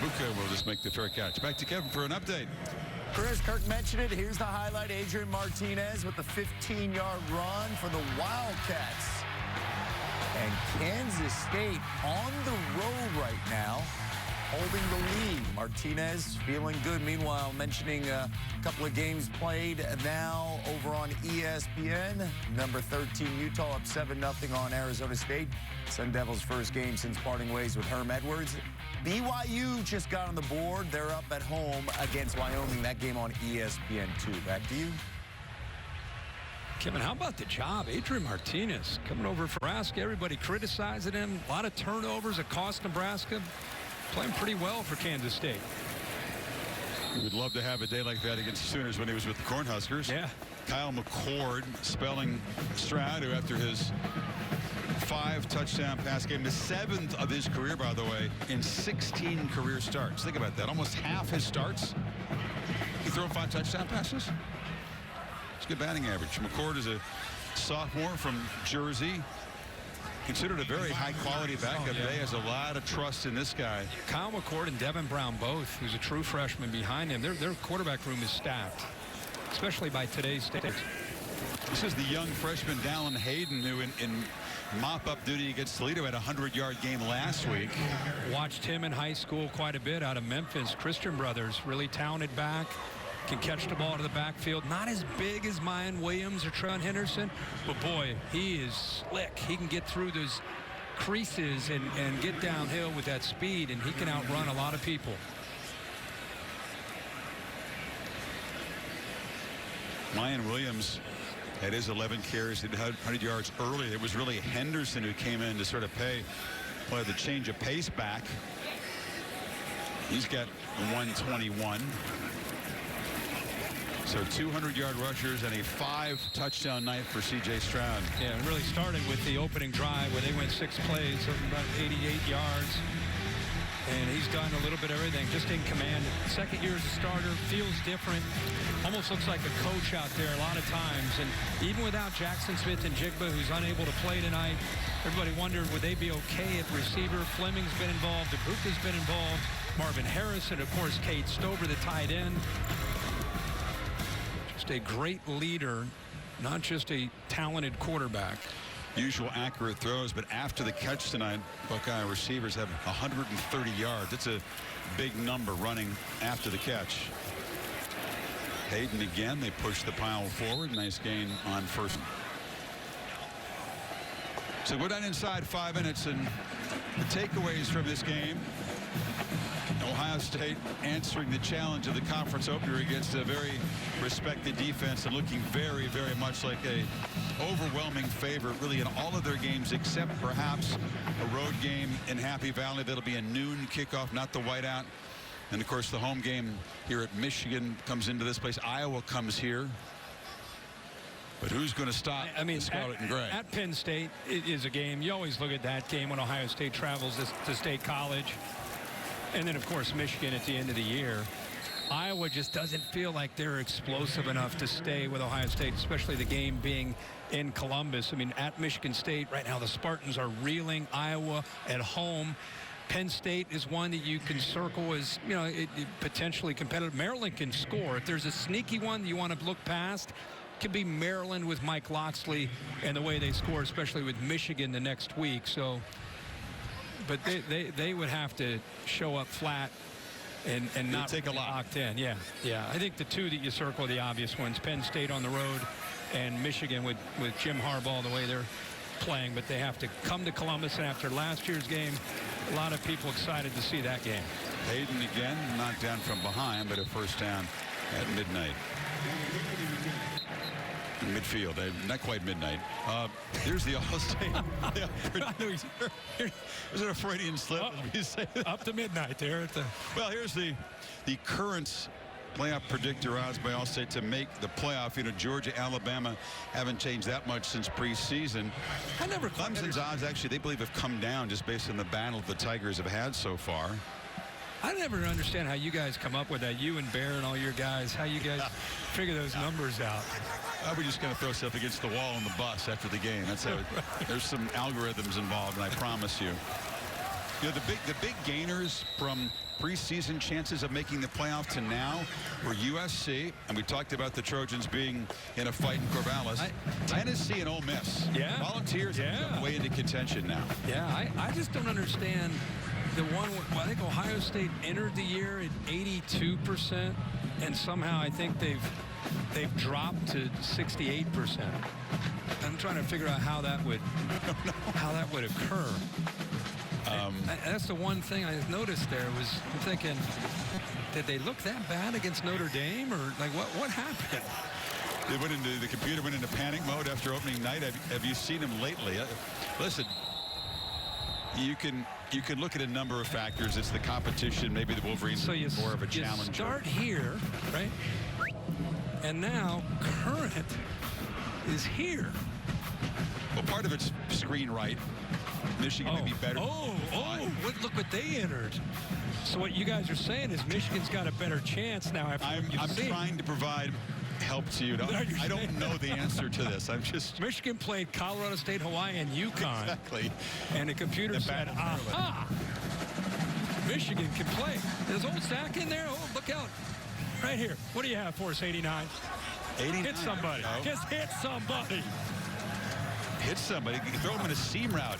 Buka will just make the fair catch. Back to Kevin for an update. Chris, Kirk mentioned it. Here's the highlight. Adrian Martinez with the 15-yard run for the Wildcats. And Kansas State on the road right now holding the lead. Martinez feeling good. Meanwhile, mentioning a couple of games played now over on ESPN. Number 13, Utah up 7-0 on Arizona State. Sun Devils' first game since parting ways with Herm Edwards. BYU just got on the board. They're up at home against Wyoming. That game on ESPN2. Back to you. Kevin, how about the job? Adrian Martinez coming over for Nebraska. Everybody criticizing him. A lot of turnovers that cost Nebraska. Playing pretty well for Kansas State. We'd love to have a day like that against the Sooners when he was with the Cornhuskers. Yeah. Kyle McCord spelling Stroud, who after his 5-touchdown pass game, the 7th of his career, by the way, in 16 career starts. Think about that. Almost half his starts. He threw 5 touchdown passes. It's a good batting average. McCord is a sophomore from Jersey. Considered a very high-quality backup. They has a lot of trust in this guy. Kyle McCord and Devin Brown both, who's a true freshman behind him. Their quarterback room is stacked, especially by today's standards. This is the young freshman Dallin Hayden, who in mop-up duty against Toledo had a 100-yard game last week. Watched him in high school quite a bit out of Memphis. Christian Brothers, really talented back. Can catch the ball to the backfield. Not as big as Mayan Williams or Trevon Henderson, but boy, he is slick. He can get through those creases and get downhill with that speed, and he can outrun a lot of people. Mayan Williams had his 11 carries, did 100 yards early. It was really Henderson who came in to sort of play the change of pace back. He's got 121. So 200-yard rushers and a 5-touchdown night for C.J. Stroud. Yeah, it really started with the opening drive where they went 6 plays of about 88 yards. And he's done a little bit of everything, just in command. Second year as a starter, feels different. Almost looks like a coach out there a lot of times. And even without Jackson Smith and Jigba, who's unable to play tonight, everybody wondered, would they be okay at receiver? Fleming's been involved. DeBruca's been involved. Marvin Harrison, of course, Cade Stover, the tight end. Just a great leader, not just a talented quarterback. Usual accurate throws, but after the catch tonight, Buckeye receivers have 130 yards. It's a big number running after the catch. Hayden again, they push the pile forward. Nice gain on first. So we're done inside 5 minutes, and the takeaways from this game: Ohio State answering the challenge of the conference opener against a very respected defense and looking very, very much like a overwhelming favorite really in all of their games, except perhaps a road game in Happy Valley. That'll be a noon kickoff, not the whiteout. And of course the home game here at Michigan comes into this place. Iowa comes here. But who's going to stop the Scarlet and Gray? At Penn State, it is a game. You always look at that game when Ohio State travels to State College. And then, of course, Michigan at the end of the year. Iowa just doesn't feel like they're explosive enough to stay with Ohio State, especially the game being in Columbus. I mean, at Michigan State right now, the Spartans are reeling. Iowa at home. Penn State is one that you can circle as, you know, potentially competitive. Maryland can score. If there's a sneaky one that you want to look past, it could be Maryland with Mike Locksley and the way they score, especially with Michigan the next week. So, but they would have to show up flat and not take really a lot locked in. Yeah. I think the two that you circle are the obvious ones: Penn State on the road and Michigan with Jim Harbaugh the way they're playing. But they have to come to Columbus, and after last year's game, a lot of people excited to see that game. Hayden again knocked down from behind, but a first down at midnight. Midfield, not quite midnight. Here's the All-State. Is it a Freudian slip? Up to midnight there. Well, here's the current playoff predictor odds by All-State to make the playoff. You know, Georgia, Alabama haven't changed that much since preseason. Clemson's odds actually, they believe, have come down just based on the battle the Tigers have had so far. I never understand how you guys come up with that. You and Bear and all your guys, how you guys figure those numbers out. We're just going to throw stuff against the wall on the bus after the game. That's how there's some algorithms involved, and I promise you. You know, the big gainers from preseason chances of making the playoff to now were USC, and we talked about the Trojans being in a fight in Corvallis. Tennessee and Ole Miss. Yeah. Volunteers are way into contention now. Yeah, I just don't understand the one, well, I think Ohio State entered the year at 82%, and somehow I think they've dropped to 68%. I'm trying to figure out how that would occur. That's the one thing I noticed there was I'm thinking, did they look that bad against Notre Dame, or like what happened? The computer went into panic mode after opening night. Have you seen him lately? Listen, you can look at a number of factors. It's the competition. Maybe the Wolverines are more of a challenger. Start here, right? And now Current is here. Well, part of it's screen right. Michigan may be better. Look what they entered. So what you guys are saying is Michigan's got a better chance now after I'm trying to provide help to you. I don't know the answer to this. I'm just... Michigan played Colorado State, Hawaii, and UConn. Exactly. And the computer said, aha! Michigan can play. There's old Zach in there. Oh, look out. Right here. What do you have for us, 89? 89. Hit somebody. Just hit somebody. Hit somebody. Throw him in a seam route.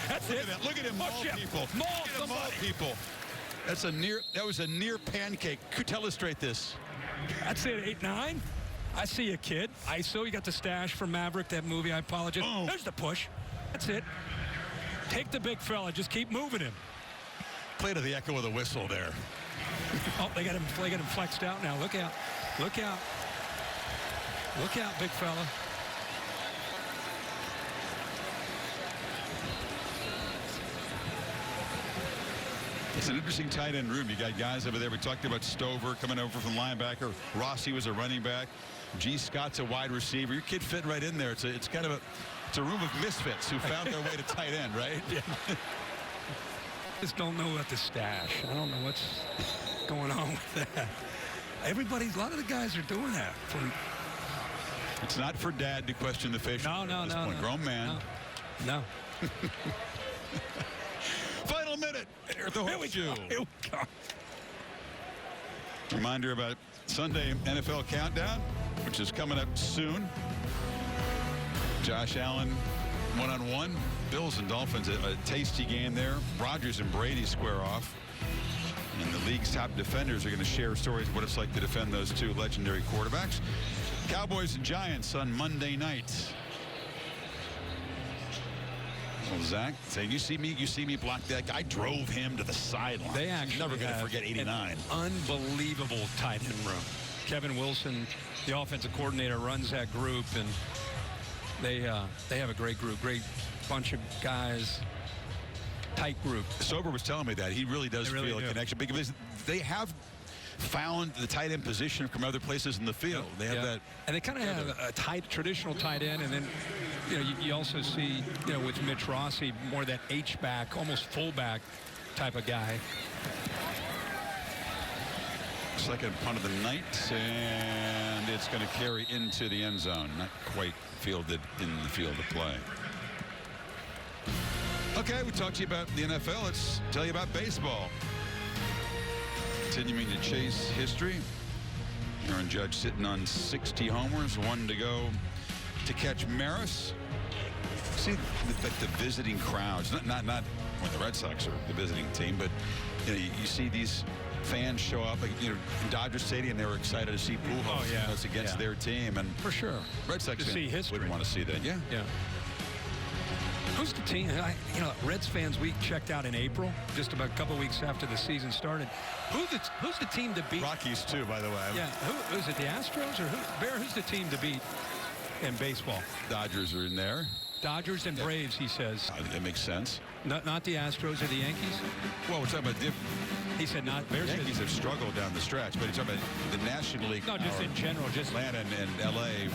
That's Look it. at that. Look at him maul people. Maul people. That was a near pancake. Could illustrate this. That's it, 8-9. I see you, kid. ISO, you got the stash from Maverick, that movie. I apologize. Oh. There's the push. That's it. Take the big fella. Just keep moving him. Play to the echo of the whistle there. Oh, they got him flexed out now. Look out. Look out. Look out, big fella. It's an interesting tight end room. You got guys over there. We talked about Stover coming over from linebacker. Rossi was a running back. G. Scott's a wide receiver. Your kid fit right in there. It's kind of a room of misfits who found their way to tight end, right? Yeah. Just don't know about the stash. I don't know what's going on with that. A lot of the guys are doing that. It's not for Dad to question the facial hair at this point. Grown man. No. Final minute here at the Horseshoe. Reminder about Sunday NFL Countdown, which is coming up soon. Josh Allen one-on-one. Bills and Dolphins, a tasty game there. Rodgers and Brady square off. And the league's top defenders are going to share stories of what it's like to defend those two legendary quarterbacks. Cowboys and Giants on Monday night. Well, Zach, saying you see me block that guy. I drove him to the sideline. They actually never going to forget 89. Unbelievable tight end room. Kevin Wilson, the offensive coordinator, runs that group, and they have a great group, great bunch of guys, tight group. Sober was telling me that he really does feel a connection because they have found the tight end position from other places in the field. They have that, and they kind of have a traditional tight end, and then you also see with Mitch Rossi more that H-back, almost fullback type of guy. Second punt of the night, and it's going to carry into the end zone. Not quite fielded in the field of play. Okay, we talked to you about the NFL. Let's tell you about baseball. Continuing to chase history. Aaron Judge sitting on 60 homers, 1 to go to catch Maris. See the visiting crowds, not when the Red Sox are the visiting team, but you see these fans show up, in Dodger Stadium. They were excited to see Pujols against their team, and for sure, Red Sox to see history. Wouldn't want to see that. Yeah. Who's the team? Reds fans week checked out in April, just about a couple weeks after the season started. Who's the team to beat? Rockies too, by the way. Yeah. Who's it? The Astros or who? Bear, who's the team to beat in baseball? Dodgers are in there. Dodgers and Braves, he says. That makes sense. Not the Astros or the Yankees? Well, we're talking about he said not. The Yankees have struggled down the stretch, but he's talking about the National League. No, just in general. Just Atlanta and L.A.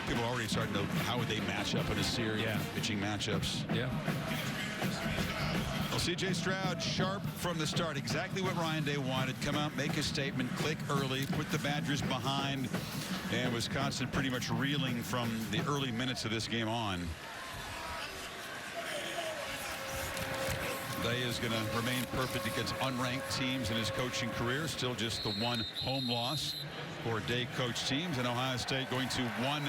People are already starting to how would they match up in a series, pitching matchups. Yeah. Well, C.J. Stroud, sharp from the start. Exactly what Ryan Day wanted. Come out, make a statement, click early, put the Badgers behind. And Wisconsin pretty much reeling from the early minutes of this game on. Day is going to remain perfect against unranked teams in his coaching career. Still just the one home loss for Day coach teams. And Ohio State going to 1-0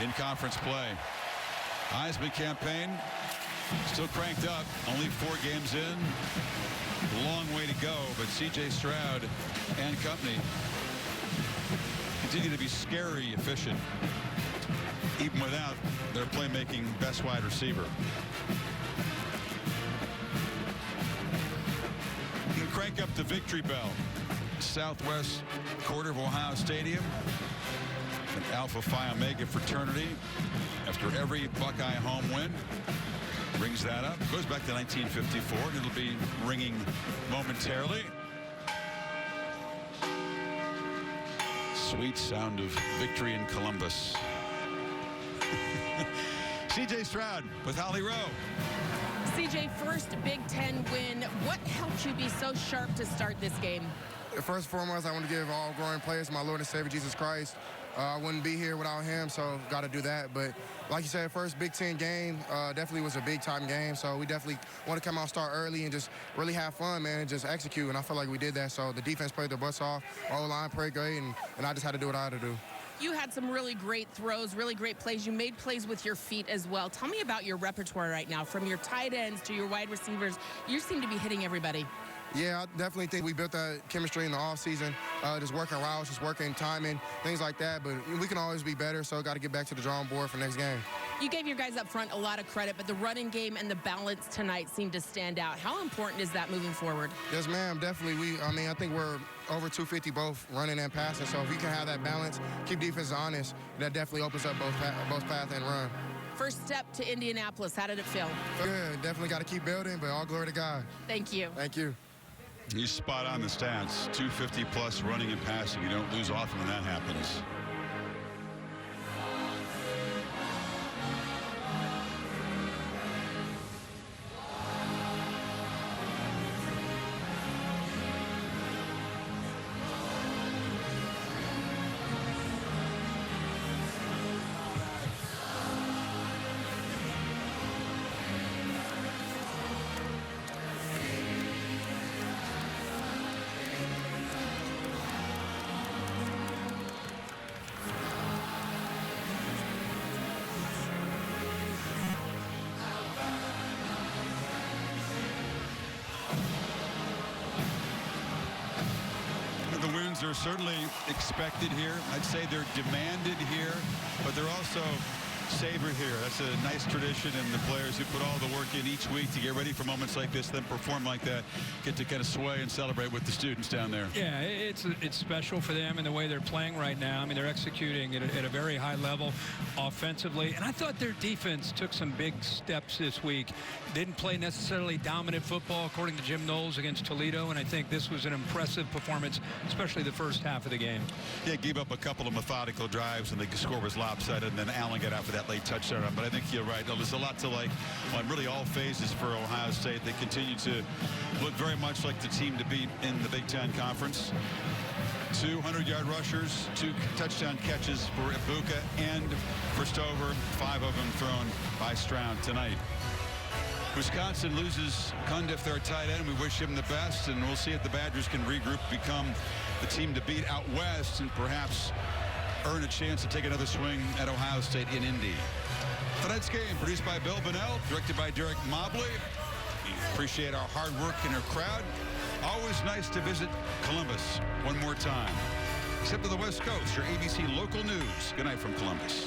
in conference play. Heisman campaign Still cranked up. Only 4 games in. Long way to go, but C.J. Stroud and company continue to be scary efficient, even without their playmaking best wide receiver. You can crank up the victory bell. Southwest quarter of Ohio Stadium. An Alpha Phi Omega fraternity after every Buckeye home win. Rings that up. Goes back to 1954, and it'll be ringing momentarily. Sweet sound of victory in Columbus. C.J. Stroud with Holly Rowe. C.J., first Big Ten win. What helped you be so sharp to start this game? First and foremost, I want to give all growing players to my Lord and Savior, Jesus Christ. I wouldn't be here without him, so got to do that. But like you said, first Big Ten game definitely was a big-time game, so we definitely want to come out and start early and just really have fun, man, and just execute. And I feel like we did that. So the defense played their butts off, our O-line played great, and I just had to do what I had to do. You had some really great throws, really great plays. You made plays with your feet as well. Tell me about your repertoire right now, from your tight ends to your wide receivers. You seem to be hitting everybody. Yeah, I definitely think we built that chemistry in the offseason, just working routes, just working timing, things like that. But we can always be better, so got to get back to the drawing board for next game. You gave your guys up front a lot of credit, but the running game and the balance tonight seemed to stand out. How important is that moving forward? Yes, ma'am, definitely. I think we're over 250 both running and passing, so if we can have that balance, keep defense honest, that definitely opens up both pass and run. First step to Indianapolis, how did it feel? Good, definitely got to keep building, but all glory to God. Thank you. Thank you. He's spot on the stats. 250+ running and passing. You don't lose often when that happens. Are certainly expected here. I'd say they're demanded here, but they're also savored here. That's a nice tradition, and the players who put all the work in each week to get ready for moments like this, then perform like that, get to kind of sway and celebrate with the students down there. Yeah, it's special for them in the way they're playing right now. I mean, they're executing at a very high level offensively, and I thought their defense took some big steps this week. Didn't play necessarily dominant football, according to Jim Knowles, against Toledo, and I think this was an impressive performance, especially the first half of the game. Yeah, gave up a couple of methodical drives, and the score was lopsided, and then Allen got out for that late touchdown. But I think you're right. There's a lot to like on really all phases for Ohio State. They continue to look very much like the team to beat in the Big Ten Conference. 200-yard rushers, 2 touchdown catches for Ibuka and for Stover, 5 of them thrown by Stroud tonight. Wisconsin loses Cundiff, their tight end. We wish him the best, and we'll see if the Badgers can regroup, become the team to beat out west, and perhaps earn a chance to take another swing at Ohio State in Indy. Tonight's game produced by Bill Bonnell, directed by Derek Mobley. We appreciate our hard work and our crowd. Always nice to visit Columbus one more time. Except to the West Coast, your ABC local news. Good night from Columbus.